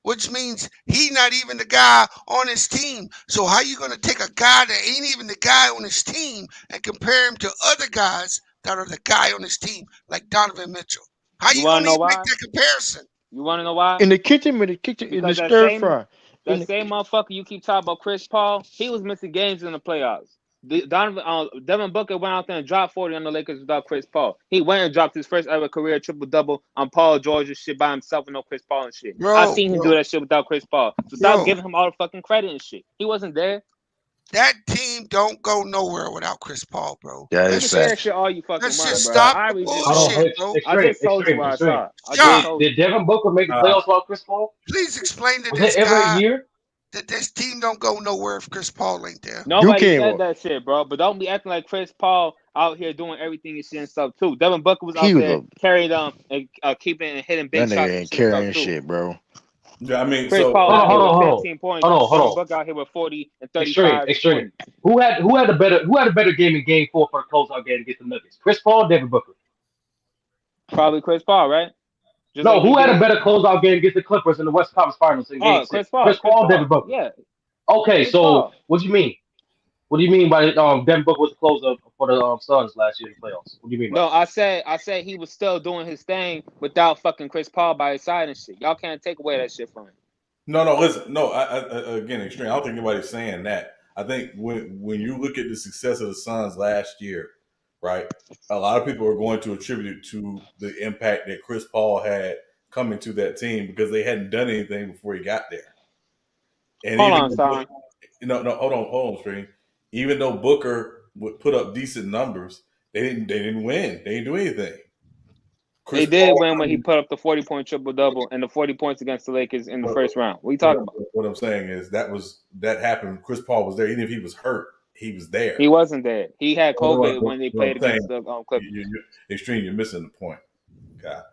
which means he's not even the guy on his team. So how you going to take a guy that ain't even the guy on his team and compare him to other guys that are the guy on his team, like Donovan Mitchell? How you going to even make that comparison? You want to know why? In the kitchen, in the stir fry. That same motherfucker you keep talking about, Chris Paul, he was missing games in the playoffs. Devin Booker went out there and dropped 40 on the Lakers without Chris Paul. He went and dropped his first ever career triple-double on Paul George's shit by himself with no Chris Paul and shit. I seen him do that shit without Chris Paul. So stop giving him all the fucking credit and shit. He wasn't there. That team don't go nowhere without Chris Paul, bro. Yeah, it's fair shit all you fucking Let's want, just bro. stop I the just bullshit, bro. I just told you what I saw. Did Devin Booker make the playoffs without Chris Paul? Please explain to Was this it ever guy a year? that this team don't go nowhere if Chris Paul ain't there. Nobody said that shit, bro. But don't be acting like Chris Paul out here doing everything and shit and stuff too. Devin Booker was out there carrying them and keeping and hitting big That shots nigga and ain't shit carrying stuff too. shit, bro. Yeah, I mean, Chris Paul out here with 15 points. Devin Booker out here with 40 and 35. Extreme. Who had a better game in Game 4 for the closeout game against the Nuggets? Chris Paul or Devin Booker? Probably Chris Paul, right? Just no, who had a better closeout game against the Clippers in the West Conference Finals in Game 6? Chris Paul. Chris Paul or Devin Booker? Yeah. Okay, Chris so Paul. What do you mean? What do you mean by Devin Booker was the closer for the Suns last year in the playoffs? What do you mean? No, I said he was still doing his thing without fucking Chris Paul by his side and shit. Y'all can't take away that shit from him. No, listen. No, again, Extreme. I don't think anybody's saying that. I think when you look at the success of the Suns last year, right, a lot of people are going to attribute it to the impact that Chris Paul had coming to that team because they hadn't done anything before he got there. And hold on, Stream. Even though Booker would put up decent numbers, they didn't win. They didn't do anything. They did win when he put up the 40-point triple-double and the 40 points against the Lakers in the first round. What are you talking about? What I'm saying is that happened. Chris Paul was there. Even if he was hurt, he was there. He wasn't there. He had COVID when they played against the Clippers. Extreme, you're missing the point. God.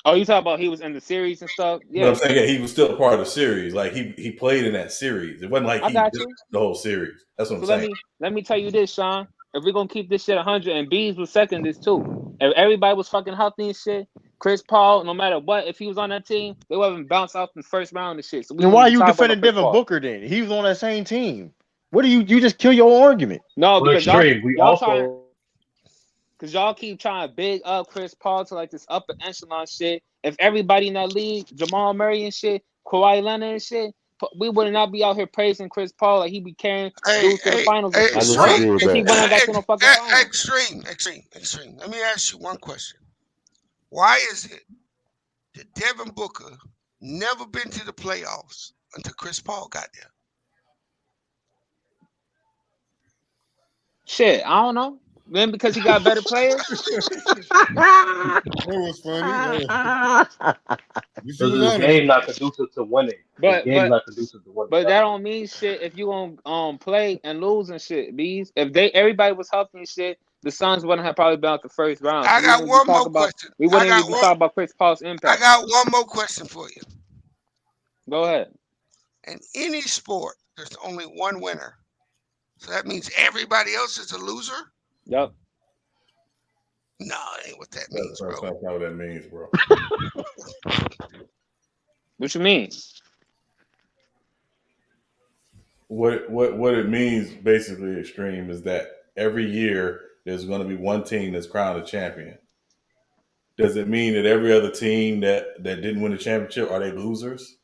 Oh, you talking about he was in the series and stuff? Yeah. But I'm saying he was still a part of the series. Like he played in that series. It wasn't like he did the whole series. That's what I'm saying. Let me tell you this, Sean. If we're gonna keep this shit 100, and Bees was second this too. If everybody was fucking healthy and shit, Chris Paul, no matter what, if he was on that team, they would have bounced out in the first round and shit. So then why are you defending Devin Booker then? He was on that same team. What do you just kill your argument? No, because y'all keep trying to big up Chris Paul to like this upper echelon shit. If everybody in that league, Jamal Murray and shit, Kawhi Leonard and shit, we would not be out here praising Chris Paul like he be carrying dudes to the finals. Extreme. Let me ask you one question. Why is it that Devin Booker never been to the playoffs until Chris Paul got there? Shit, I don't know. Then because he got better players. That was funny. The game not conducive to winning. But that don't mean shit if you gonna play and lose and shit. Bees. If everybody was healthy and shit, the Suns wouldn't have probably been out the first round. I got one more question. We wouldn't even talk about Chris Paul's impact. I got one more question for you. Go ahead. In any sport, there's only one winner So that means everybody else is a loser? Yep. No, it ain't what that means, bro. That's not what that means, bro. What you mean? What it means, basically, Extreme, is that every year there's going to be one team that's crowned a champion. Does it mean that every other team that didn't win the championship, are they losers?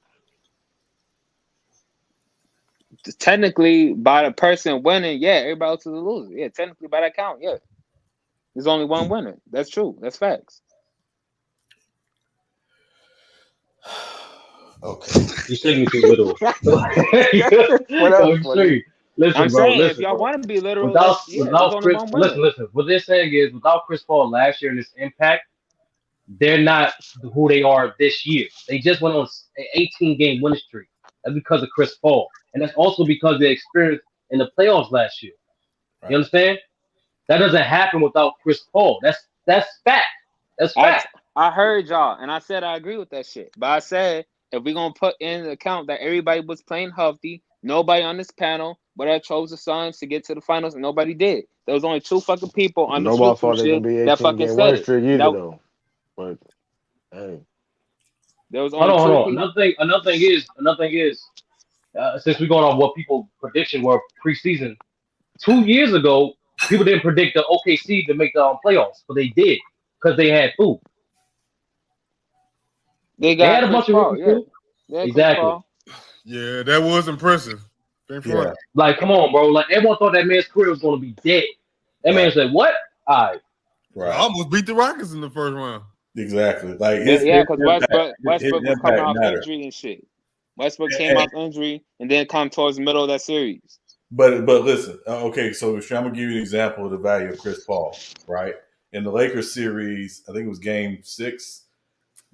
Technically, by the person winning, yeah, everybody else is a loser. Yeah, technically by that count, yeah. There's only one winner. That's true. That's facts. Okay. You're saying too little. Whatever. Listen, I'm bro. saying Listen, if y'all bro. want to be literal, Without there's only Chris, one winner. listen. What they're saying is, without Chris Paul last year and his impact, they're not who they are this year. They just went on an 18-game winning streak. That's because of Chris Paul, and that's also because of the experience in the playoffs last year. Right. You understand? That doesn't happen without Chris Paul. That's fact. That's fact. I heard y'all, and I said I agree with that shit. But I said if we're gonna put in the account that everybody was playing healthy, nobody on this panel but I chose the Suns to get to the finals, and nobody did. There was only 2 fucking people on the Nobody truth thought they shit gonna be that 18 fucking game said winning it. streak either though. But hey, there was Hold only on. 2 people. Another thing is, since we're going on what people prediction were preseason, 2 years ago, people didn't predict the OKC to make the playoffs, but they did because they had food. They had a Chris bunch of Paul, rookies yeah. too. Exactly. Yeah, that was impressive. Yeah. Like, come on, bro. Like, everyone thought that man's career was going to be dead. That man said, "What? All right." Right. I almost beat the Rockets in the first round. Exactly. Like because Westbrook was coming off mattered. injury and shit. Westbrook came off injury and then come towards the middle of that series. But listen, okay, so I'm gonna give you an example of the value of Chris Paul, right? In the Lakers series, I think it was Game 6.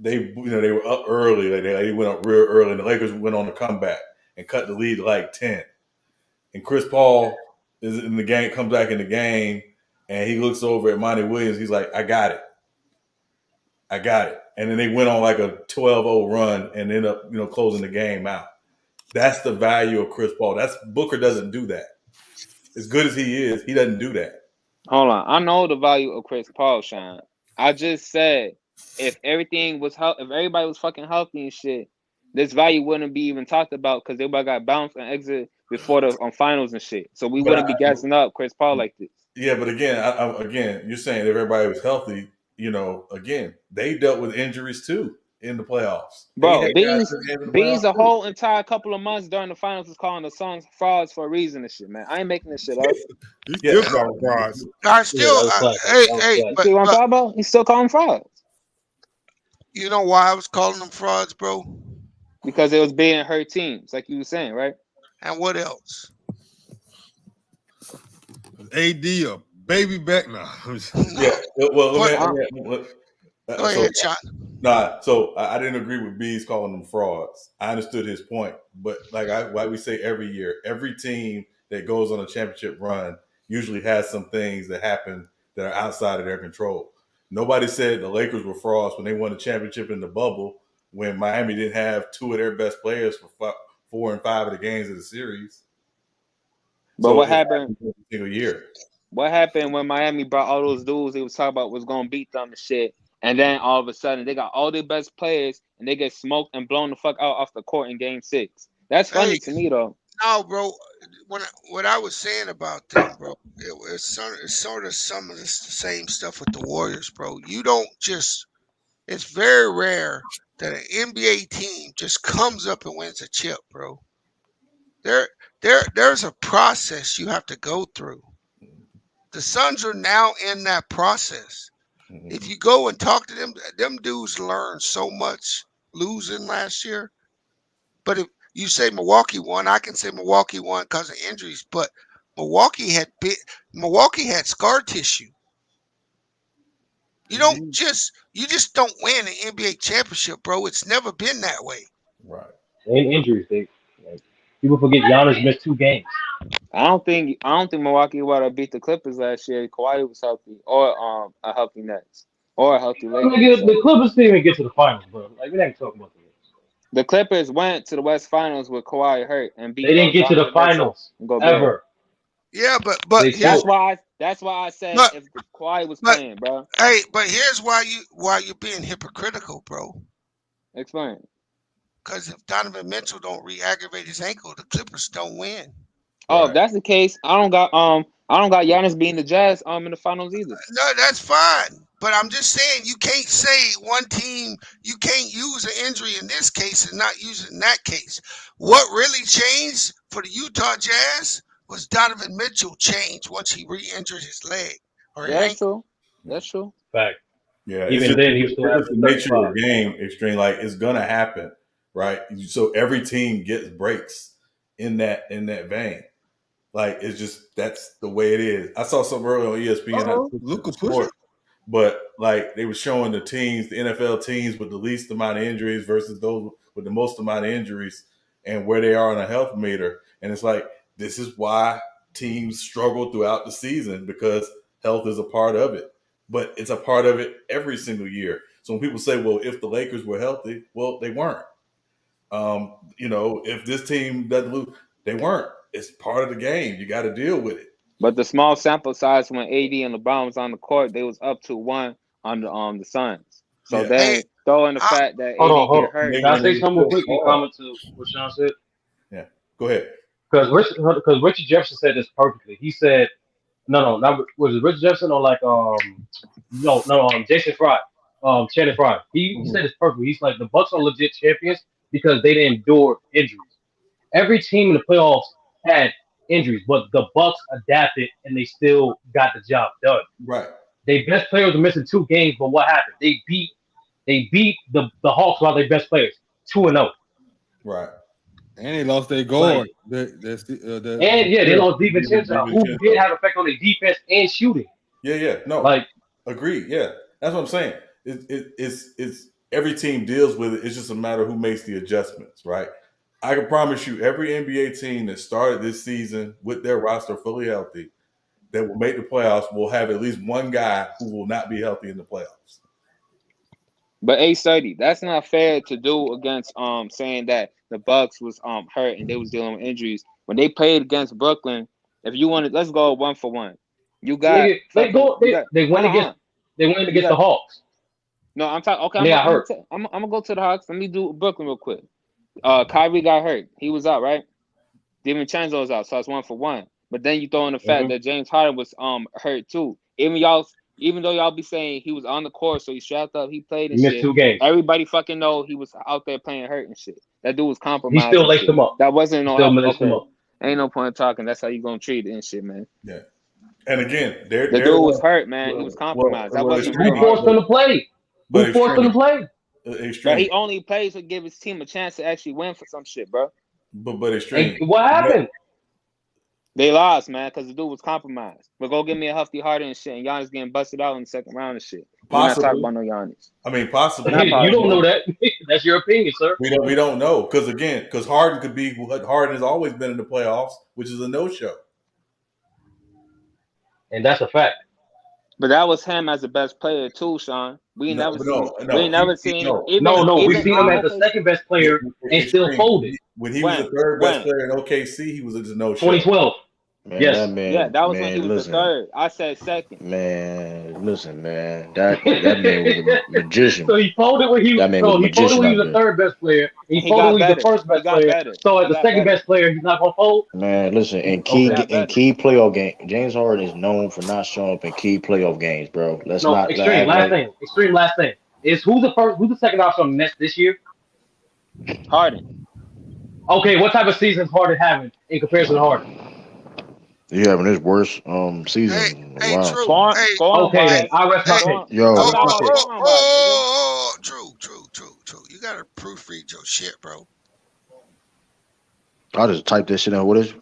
They were up early. They went up real early, and the Lakers went on a comeback and cut the lead to like 10. And Chris Paul is in the game, comes back in the game, and he looks over at Monty Williams. He's like, "I got it. And then they went on like a 12-0 run and ended up, closing the game out. That's the value of Chris Paul. Booker doesn't do that. As good as he is, he doesn't do that. Hold on. I know the value of Chris Paul, Sean. I just said if everybody was fucking healthy and shit, this value wouldn't be even talked about because everybody got bounced and exit before the finals and shit. So we wouldn't be gassing up Chris Paul like this. Yeah, but again, you're saying if everybody was healthy, again, they dealt with injuries too in the playoffs. Bro, Beans a whole entire couple of months during the finals was calling the Suns frauds for a reason and shit, man. I ain't making this shit up. He's still calling frauds. I still, see what I'm talking about? He's still calling frauds. You know why I was calling them frauds, bro? Because it was being hurt teams, like you were saying, right? And what else? AD a baby back now. Yeah. Well, go ahead, Sean. Nah, so I didn't agree with Bees calling them frauds. I understood his point, but like we say every year, every team that goes on a championship run usually has some things that happen that are outside of their control. Nobody said the Lakers were frauds when they won the championship in the bubble when Miami didn't have 2 of their best players for 4 and 5 of the games of the series. But what happened? Single year. What happened when Miami brought all those dudes they was talking about was gonna beat them and shit, and then all of a sudden they got all their best players and they get smoked and blown the fuck out off the court in Game 6. That's funny to me though. No, bro. What I was saying about them, bro, it's sort of some of the same stuff with the Warriors, bro. You don't just. It's very rare that an NBA team just comes up and wins a chip, bro. There's a process you have to go through. The Suns are now in that process. Mm-hmm. If you go and talk to them dudes learned so much losing last year. But if you say Milwaukee won, I can say Milwaukee won because of injuries. But Milwaukee had scar tissue. You don't just don't win an NBA championship, bro. It's never been that way. Right. And injuries, people forget Giannis missed 2 games. I don't think Milwaukee would have beat the Clippers last year. Kawhi was healthy, or a healthy Nets, or a healthy Lakers. The Clippers didn't even get to the finals, bro. Like, we ain't talking about this. The Clippers went to the West Finals with Kawhi hurt and beat. They didn't get to the finals ever. Yeah, but that's why I said if Kawhi was playing, bro. Hey, but here's why you're being hypocritical, bro. Explain. Because if Donovan Mitchell don't re-aggravate his ankle, the Clippers don't win. Oh, if that's the case, I don't got Giannis beating the Jazz in the finals either. No, that's fine. But I'm just saying you can't say one team, you can't use an injury in this case and not use it in that case. What really changed for the Utah Jazz was Donovan Mitchell changed once he re-injured his leg. Yeah, that's true. That's true. Fact. Yeah, Even then, he was still it's just averaging the nature 35. of the game, Extreme. Like it's gonna happen, right? So every team gets breaks in that vein. Like it's just that's the way it is. I saw something earlier on ESPN. Luka push. But like they were showing the teams, the NFL teams with the least amount of injuries versus those with the most amount of injuries, and where they are on a health meter. And it's like this is why teams struggle throughout the season because health is a part of it. But it's a part of it every single year. So when people say, "Well, if the Lakers were healthy," well, they weren't. If this team doesn't lose, they weren't. It's part of the game. You got to deal with it. But the small sample size when AD and LeBron was on the court, they was up to 1 on the Suns. So then throw in the fact that AD get hurt. Can I say something quickly? Comment to what Sean said. Yeah, go ahead. Because Richard Jefferson said this perfectly. He said, was it Richard Jefferson or Jason Fry, Shannon Fry. He said this perfectly. He's like the Bucks are legit champions because they didn't endure injuries. Every team in the playoffs had injuries, but the Bucks adapted and they still got the job done. Right. Their best players were missing 2 games, but what happened? They beat the Hawks while their best players 2-0. Right. And they lost their guard. They lost DiVincenzo, who did have effect on their defense and shooting. Yeah. No. Agreed. Yeah. That's what I'm saying. It's every team deals with it. It's just a matter of who makes the adjustments, right? I can promise you every NBA team that started this season with their roster fully healthy that will make the playoffs will have at least one guy who will not be healthy in the playoffs. But A-Study, that's not fair to do against saying that the Bucks was hurt and they was dealing with injuries. When they played against Brooklyn, if you want to, let's go 1 for 1. You got they went against the Hawks. No, I'm talking. Okay, I'm gonna go to the Hawks. Let me do Brooklyn real quick. Kyrie got hurt. He was out, right? DiVincenzo was out, so it's 1 for 1. But then you throw in the fact that James Harden was hurt too. Even though y'all be saying he was on the court, so he strapped up, he played and he missed shit. 2 games. Everybody fucking know he was out there playing hurt and shit. That dude was compromised. He still laced him up. That wasn't no laced him up. Ain't no point in talking. That's how you gonna treat it and shit, man. Yeah. And again, the dude was hurt, man. He was compromised. That wasn't who forced him to play. Who forced him to play? But he only plays to give his team a chance to actually win for some shit, bro. But Extreme. What happened? They lost, man, because the dude was compromised. But go give me a Huffy Harden and shit, and Giannis getting busted out in the second round and shit. We're not talking about no Giannis. I mean, possibly. You don't know that. That's your opinion, sir. We don't know because Harden could be what Harden has always been in the playoffs, which is a no-show. And that's a fact. But that was him as the best player too, Sean. We've seen. We've seen him as the second best player and still folded. When he was the third best player in OKC, he was a no-show. 2012. Man, yes. That was when he was the third. I said second. Man, listen, man. That man was a magician. So he folded when he was the third best player. He folded when he was the first best player. So as the second best player, he's not gonna fold. Man, listen, in key playoff game, James Harden is known for not showing up in key playoff games, bro. Extreme last thing. Is who's the second option on the Nets this year? Harden. Okay, what type of season is Harden having in comparison to Harden? You having his worst season. Wow. Okay, then. I rest my case. Yo. True. You gotta proofread your shit, bro. I just typed this shit in. What is it?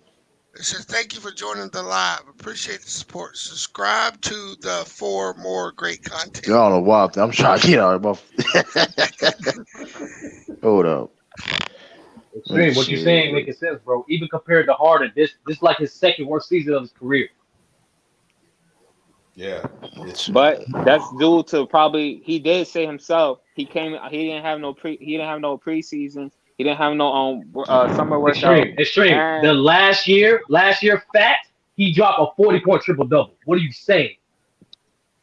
It says, thank you for joining the live. Appreciate the support. Subscribe to the for more great content. Y'all know why. I'm trying to get out of Hold up. Extreme, what you're saying making sense, bro. Even compared to Harden, this like his second worst season of his career. Yeah. But that's due to probably he did say himself he didn't have no preseason. He didn't have no summer workout. Extreme. The last year fat he dropped a 40-point triple-double. What are you saying?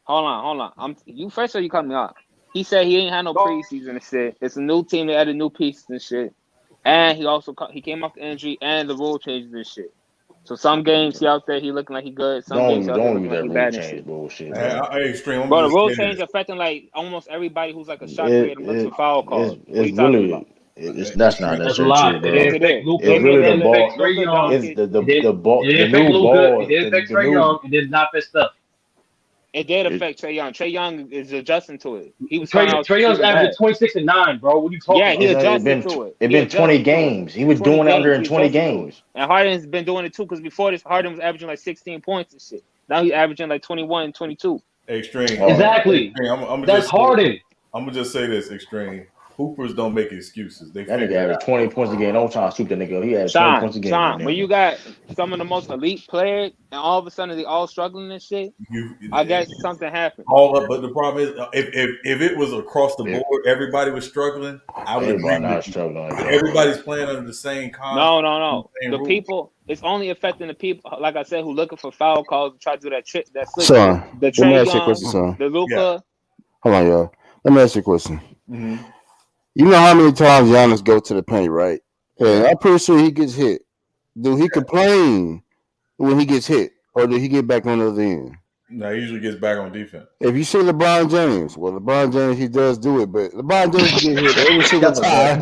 Hold on. You first, or you cut me off? He said he ain't had no preseason and shit. It's a new team. They added new pieces and shit. And he came off the injury and the rule changes and shit. So some games he out there, he looking like he good. Some games he out there looking like he bad and shit. Bullshit, Extreme. Bro, the rule change affecting like almost everybody who's like a shot creator looks for foul calls. What are you talking about? That's not necessarily true, bro. It didn't affect Luka. It's really the ball. Trey Young. It's the ball. It didn't affect Luka. It didn't affect Trey Young. It did not affect Steph. It did affect Trey Young. Trey Young is adjusting to it. He was Trey Young's averaging 26 and 9, bro. What are you talking about? Yeah, he adjusted to it. It's been 20 games. He was doing it under in 20 games. And Harden's been doing it too, because before this, Harden was averaging like 16 points and shit. Now he's averaging like 21 and 22. Extreme. Exactly. That's Harden. I'm gonna just say this, Extreme. Hoopers don't make excuses. That nigga averaged 20 points a game. No time to shoot that nigga. He had 20 points a game. Sean, when you got some of the most elite players and all of a sudden they all struggling and shit, I guess something happened. But the problem is, if it was across the board, everybody was struggling. I would agree with you. Everybody's playing under the same concept. No. The people, it's only affecting the people, like I said, who looking for foul calls to try to do that trick. That slick. Son, the Trey Young, the Luka. Yeah. Hold on, y'all. Let me ask you a question. Mm-hmm. You know how many times Giannis go to the paint, right? And I'm pretty sure he gets hit. Do he complain when he gets hit, or do he get back on the other end? No, he usually gets back on defense. If you see LeBron James, he does do it, but LeBron James get hit every single time.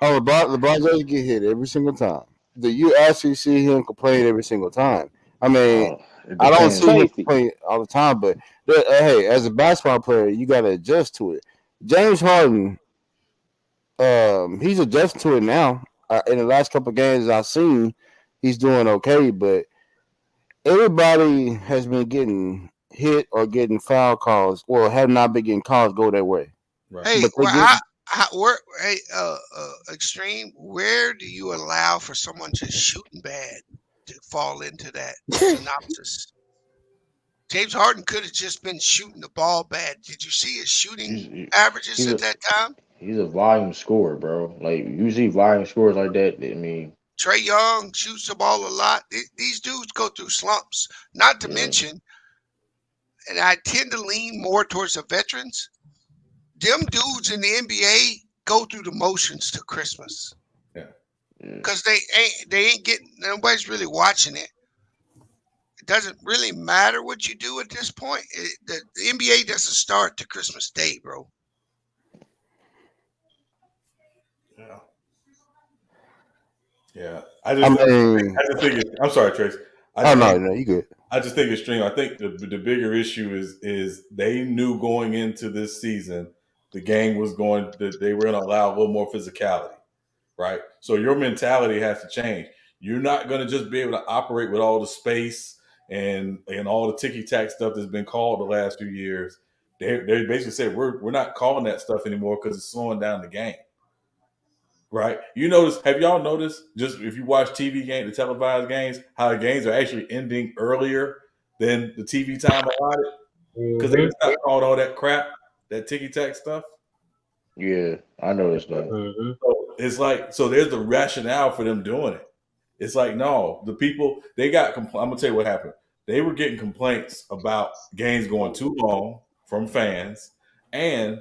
LeBron James get hit every single time. Do you actually see him complain every single time? I mean, I don't see him complain all the time, but hey, as a basketball player, you got to adjust to it. James Harden, he's adjusting to it now. In the last couple of games I've seen, he's doing okay, but everybody has been getting hit or getting foul calls, or have not been getting calls go their way. Right. Hey, Extreme, where do you allow for someone just shooting bad to fall into that synopsis? James Harden could have just been shooting the ball bad. Did you see his shooting averages at that time? He's a volume scorer, bro. Like, usually volume scorers like that, I mean, Trey Young shoots the ball a lot. These dudes go through slumps. Not to mention, and I tend to lean more towards the veterans. Them dudes in the NBA go through the motions to Christmas. Yeah. Because they ain't getting, nobody's really watching it. It doesn't really matter what you do at this point. The NBA doesn't start to Christmas Day, bro. Yeah. I just think I'm sorry, Trace. No, you good. I just think Extreme. I think the bigger issue is they knew going into this season the game was going that they were going to allow a little more physicality, right? So your mentality has to change. You're not going to just be able to operate with all the space and all the ticky-tack stuff that's been called the last few years. They basically said we're not calling that stuff anymore because it's slowing down the game. Right. Have y'all noticed, just if you watch TV games, the televised games, how the games are actually ending earlier than the TV time allotted? Because they stopped calling all that crap, that ticky-tack stuff. Yeah, I noticed that. So it's like, so there's the rationale for them doing it. It's like, no, the people, they got, I'm going to tell you what happened. They were getting complaints about games going too long from fans. And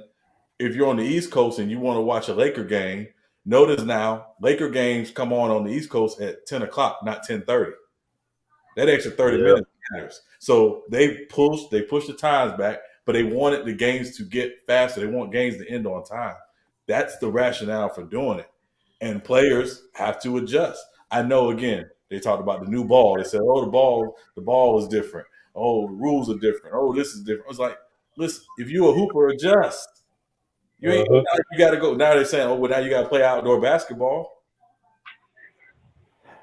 if you're on the East Coast and you want to watch a Laker game, notice now, Laker games come on the East Coast at 10 o'clock, not 10:30. That extra 30 minutes matters. So they pushed the times back, but they wanted the games to get faster. They want games to end on time. That's the rationale for doing it. And players have to adjust. I know, again, they talked about the new ball. They said, oh, the ball is different. Oh, the rules are different. Oh, this is different. I was like, listen, if you're a hooper, adjust. You ain't. You got to go. Now they're saying, "Oh, well, now you got to play outdoor basketball."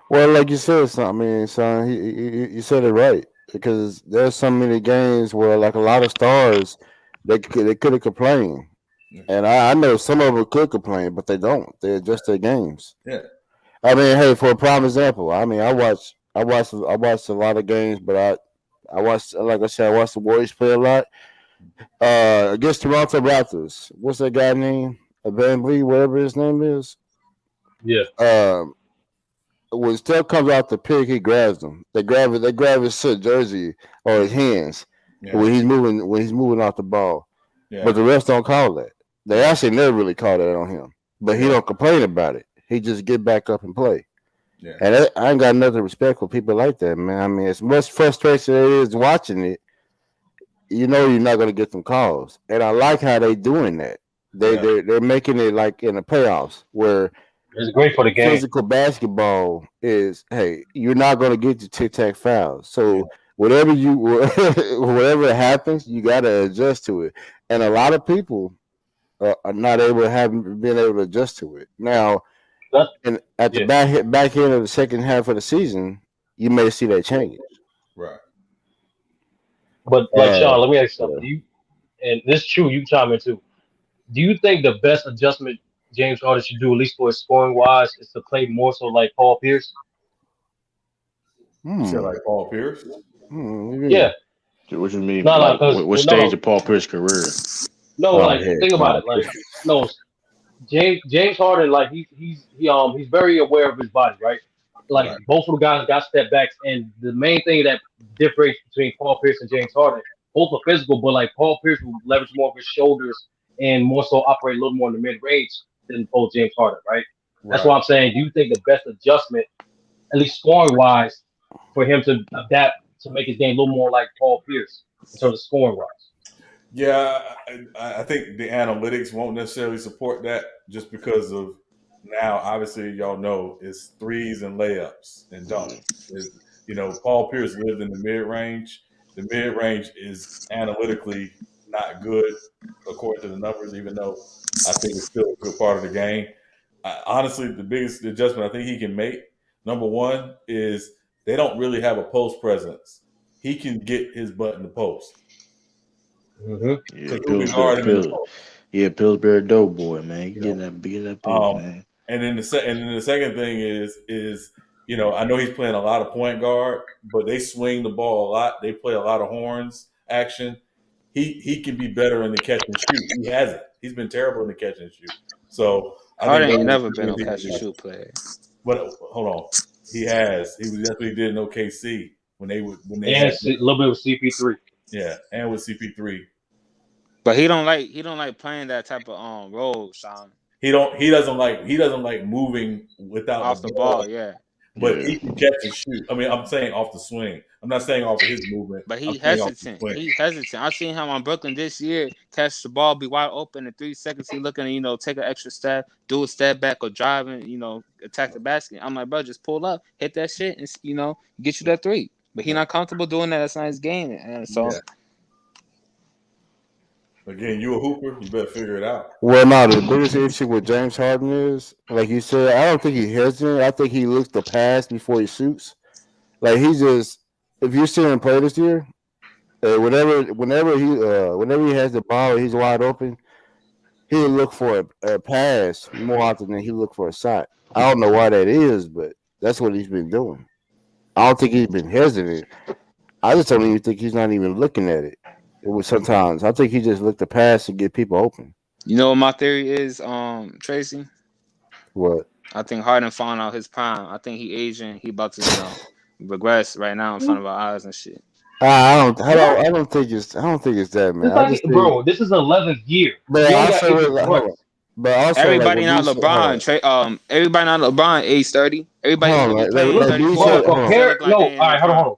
Well, like you said, son, you said it right, because there's so many games where, like, a lot of stars, they could have complained, and I know some of them could complain, but they don't. They adjust their games. Yeah. I mean, hey, for a prime example, I mean, I watched a lot of games, but I watched, like I said, I watched the Warriors play a lot. Against Toronto Raptors. What's that guy name? Van Vliet, whatever his name is. Yeah. when Steph comes out the pick, he grabs them. They grab his jersey or his hands when he's moving off the ball. Yeah. But the refs don't call that. They actually never really call that on him. But he don't complain about it. He just get back up and play. Yeah. And I ain't got nothing respect for people like that, man. I mean, as much frustration there is watching it, you know you're not gonna get some calls. And I like how they doing that. They're making it like in the playoffs where it's great for the game. Physical basketball is, hey, you're not gonna get the tic-tac fouls. So whatever happens, you gotta adjust to it. And a lot of people are not haven't been able to adjust to it. Now, and at the back end of the second half of the season, you may see that change. Right. But like Sean, let me ask you something. And this is true, you chime in too. Do you think the best adjustment James Harden should do, at least for his scoring wise, is to play more so like Paul Pierce? You said like Paul Pierce? Yeah. What you mean? What stage of Paul Pierce's career? No, think about it. Like, no, James Harden, like he's very aware of his body, right? Like both of the guys got step backs, and the main thing that differentiates between Paul Pierce and James Harden, both are physical, but like Paul Pierce will leverage more of his shoulders and more so operate a little more in the mid range than both James Harden, right? That's why I'm saying, do you think the best adjustment, at least scoring wise, for him to adapt to make his game a little more like Paul Pierce in terms of scoring wise? Yeah, I think the analytics won't necessarily support that just because of now, obviously, y'all know it's threes and layups and dunks. Paul Pierce lived in the mid-range. The mid-range is analytically not good according to the numbers, even though I think it's still a good part of the game. Honestly, the biggest adjustment I think he can make, number one, is they don't really have a post presence. He can get his butt in the post. Pillsbury dope boy, man. Getting that pick, man. And then the second thing is I know he's playing a lot of point guard, but they swing the ball a lot. They play a lot of horns action. He can be better in the catch and shoot. He hasn't. He's been terrible in the catch and shoot. So Harden ain't never been a catch and shoot player. But hold on, he has. That's what he did in OKC when they and a little bit with CP3. Yeah, and with CP3. But he don't like playing that type of role, Sean. He doesn't like moving without off the ball. Yeah. But he can catch and shoot. I mean, I'm saying off the swing. I'm not saying off of his movement. But he's hesitant. I've seen him on Brooklyn this year catch the ball, be wide open in 3 seconds. He looking to, take an extra step, do a step back or drive and, attack the basket. I'm like, bro, just pull up, hit that shit and, get you that three. But he's not comfortable doing that. That's not his game. And so. Yeah. Again, you a hooper, you better figure it out. Well, no, the biggest issue with James Harden is, like you said, I don't think he hesitates. I think he looks the pass before he shoots. Like he just, if you see him play this year, whenever he has the ball, he's wide open. He'll look for a pass more often than he look for a shot. I don't know why that is, but that's what he's been doing. I don't think he's been hesitant. I just don't even think he's not even looking at it. It was sometimes. I think he just looked to pass and get people open. You know what my theory is, Tracy? What? I think Harden found out his prime. I think he aging. He about to regress right now in front of our eyes and shit. I don't think it's that, man. Bro, this is 11th year. But everybody not LeBron. Everybody not LeBron age 30. Everybody hold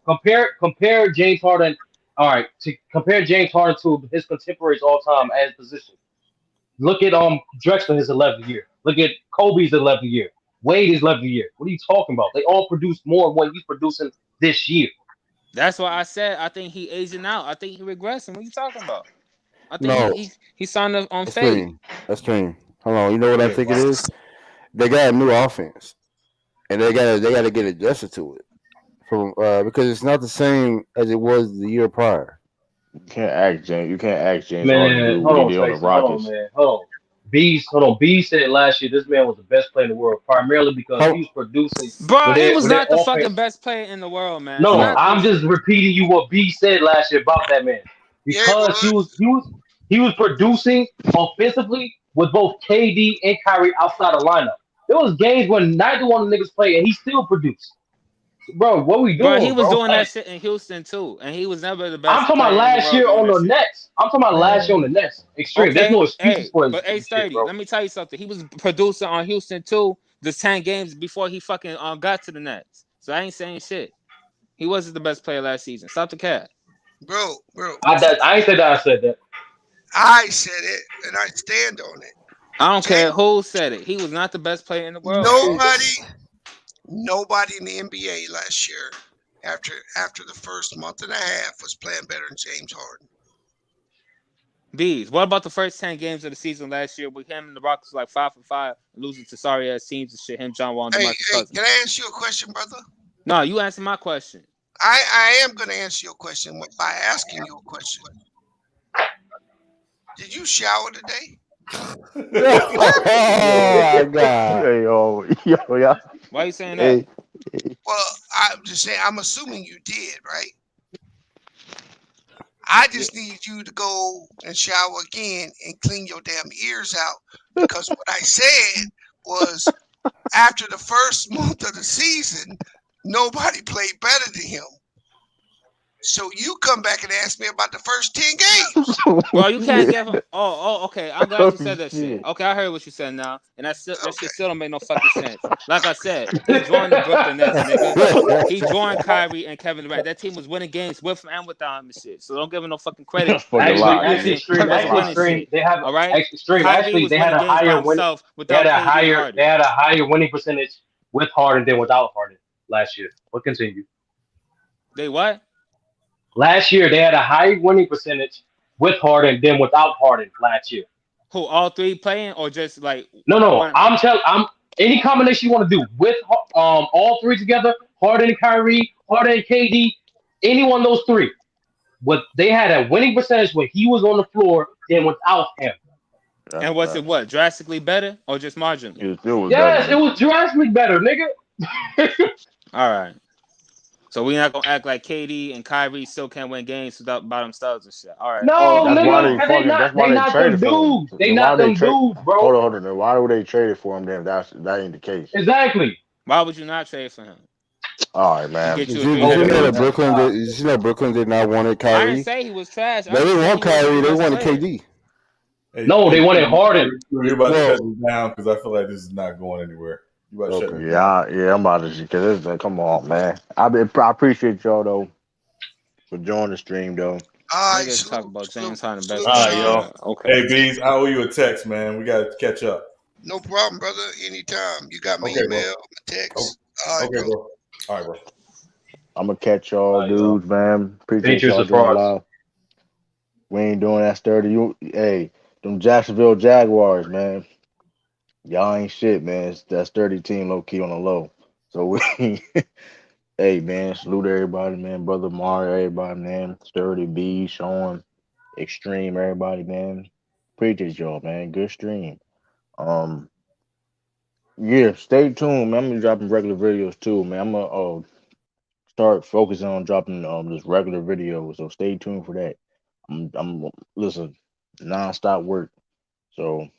on. Compare James Harden. All right, to compare James Harden to his contemporaries all time as position. Look at Drexler his 11th year. Look at Kobe's 11th year. Wade his 11th year. What are you talking about? They all produce more of what he's producing this year. That's why I said I think he aging out. I think he regressing. What are you talking about? I think he signed up on fade. That's clean. Hold on. You know what I think it is? They got a new offense, and they got to get adjusted to it. Because it's not the same as it was the year prior. You can't ask James. Man, hold on. B said last year this man was the best player in the world, primarily because he was producing. Bro, he was not the fucking best player in the world, man. No, I'm just repeating you what B said last year about that man. Because he was producing offensively with both KD and Kyrie outside the lineup. There was games when neither one of the niggas played and he still produced. Bro, what we doing, Bro, he was bro? doing that shit in Houston too, and he was never the I'm best talking about player in the last world year doing on that the shit. Nets. I'm talking about last year on the Nets. Extreme. There's no Okay, excuses hey, for but his shit, A30, bro. let me tell you something. He was producing on Houston too, the 10 games before he fucking got to the Nets. So I ain't saying shit. He wasn't the best player last season. Stop the cat. Bro. I ain't said that. I said that. I said it, and I stand on it. I don't care who said it. He was not the best player in the world. Nobody in the NBA last year, after the first month and a half, was playing better than James Harden. Bees. What about the first 10 games of the season last year with him and the Rockets like 5 for 5, losing to sorry ass teams and shit? Him, John Wall, and DeMarcus Cousins. Can I ask you a question, brother? No, you answer my question. I am going to answer your question by asking you a question. Did you shower today? Oh my God! Hey, yo, yeah. Why are you saying that? Well, I'm just saying. I'm assuming you did, right? I just need you to go and shower again and clean your damn ears out, because what I said was after the first month of the season, nobody played better than him. So you come back and ask me about the first 10 games. Well, you can't give him. Okay. I'm glad you said that shit. Okay, I heard what you said now, and that shit still don't make no fucking sense. Like I said, he joined the Brooklyn Nets, nigga. He joined Kyrie and Kevin Durant. That team was winning games with him and without him and shit. So don't give him no fucking credit. Actually, Stream. They have all right. Extreme. Kyrie Actually, was they had winning a games by higher himself without KD and Harden. They had a higher winning percentage with Harden than without Harden last year. But continue. They what? Last year they had a high winning percentage with Harden than without Harden last year. Who, all three playing or just like No. one? I'm any combination you want to do with all three together, Harden and Kyrie, Harden and KD, any one of those three. But they had a winning percentage when he was on the floor than without him. And was it what, drastically better or just marginally? Yes, it was drastically better, nigga. All right. So we're not gonna act like KD and Kyrie still can't win games without by themselves and shit. All right. No, that's nigga, why that's why they traded for him. They not them dudes, bro. Hold on. Why would they trade it for him then? That ain't the case. Exactly. Why would you not trade for him? All right, man. Did you know that Brooklyn did not want it, Kyrie? I didn't say he was trash. They didn't want Kyrie. They wanted KD. No, they wanted Harden. You're about to shut this down because I feel like this is not going anywhere. You about to shut this down. Yeah, I'm about to, because come on, man. I appreciate y'all though for joining the stream though. Niggas talk about James Harden best. Yo. Okay. Hey, Bees, I owe you a text, man. We got to catch up. No problem, brother. Anytime. You got my email, my text. All right, bro. All right, bro. I'm gonna catch y'all dudes, man. Appreciate y'all doing live. We ain't doing that sturdy. Hey, them Jacksonville Jaguars, man. Y'all ain't shit, man. It's that sturdy team, low key on the low. So we, hey, man, salute everybody, man. Brother Mario, everybody, man. Sturdy B, Sean, Extreme, everybody, man. Appreciate y'all, man. Good stream. Yeah, stay tuned, man. I'm gonna be dropping regular videos too, man. I'm gonna start focusing on dropping just regular videos. So stay tuned for that. I'm listen, nonstop work. So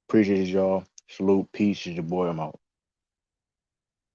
appreciate y'all. Salute, peace. Is your boy. I'm out.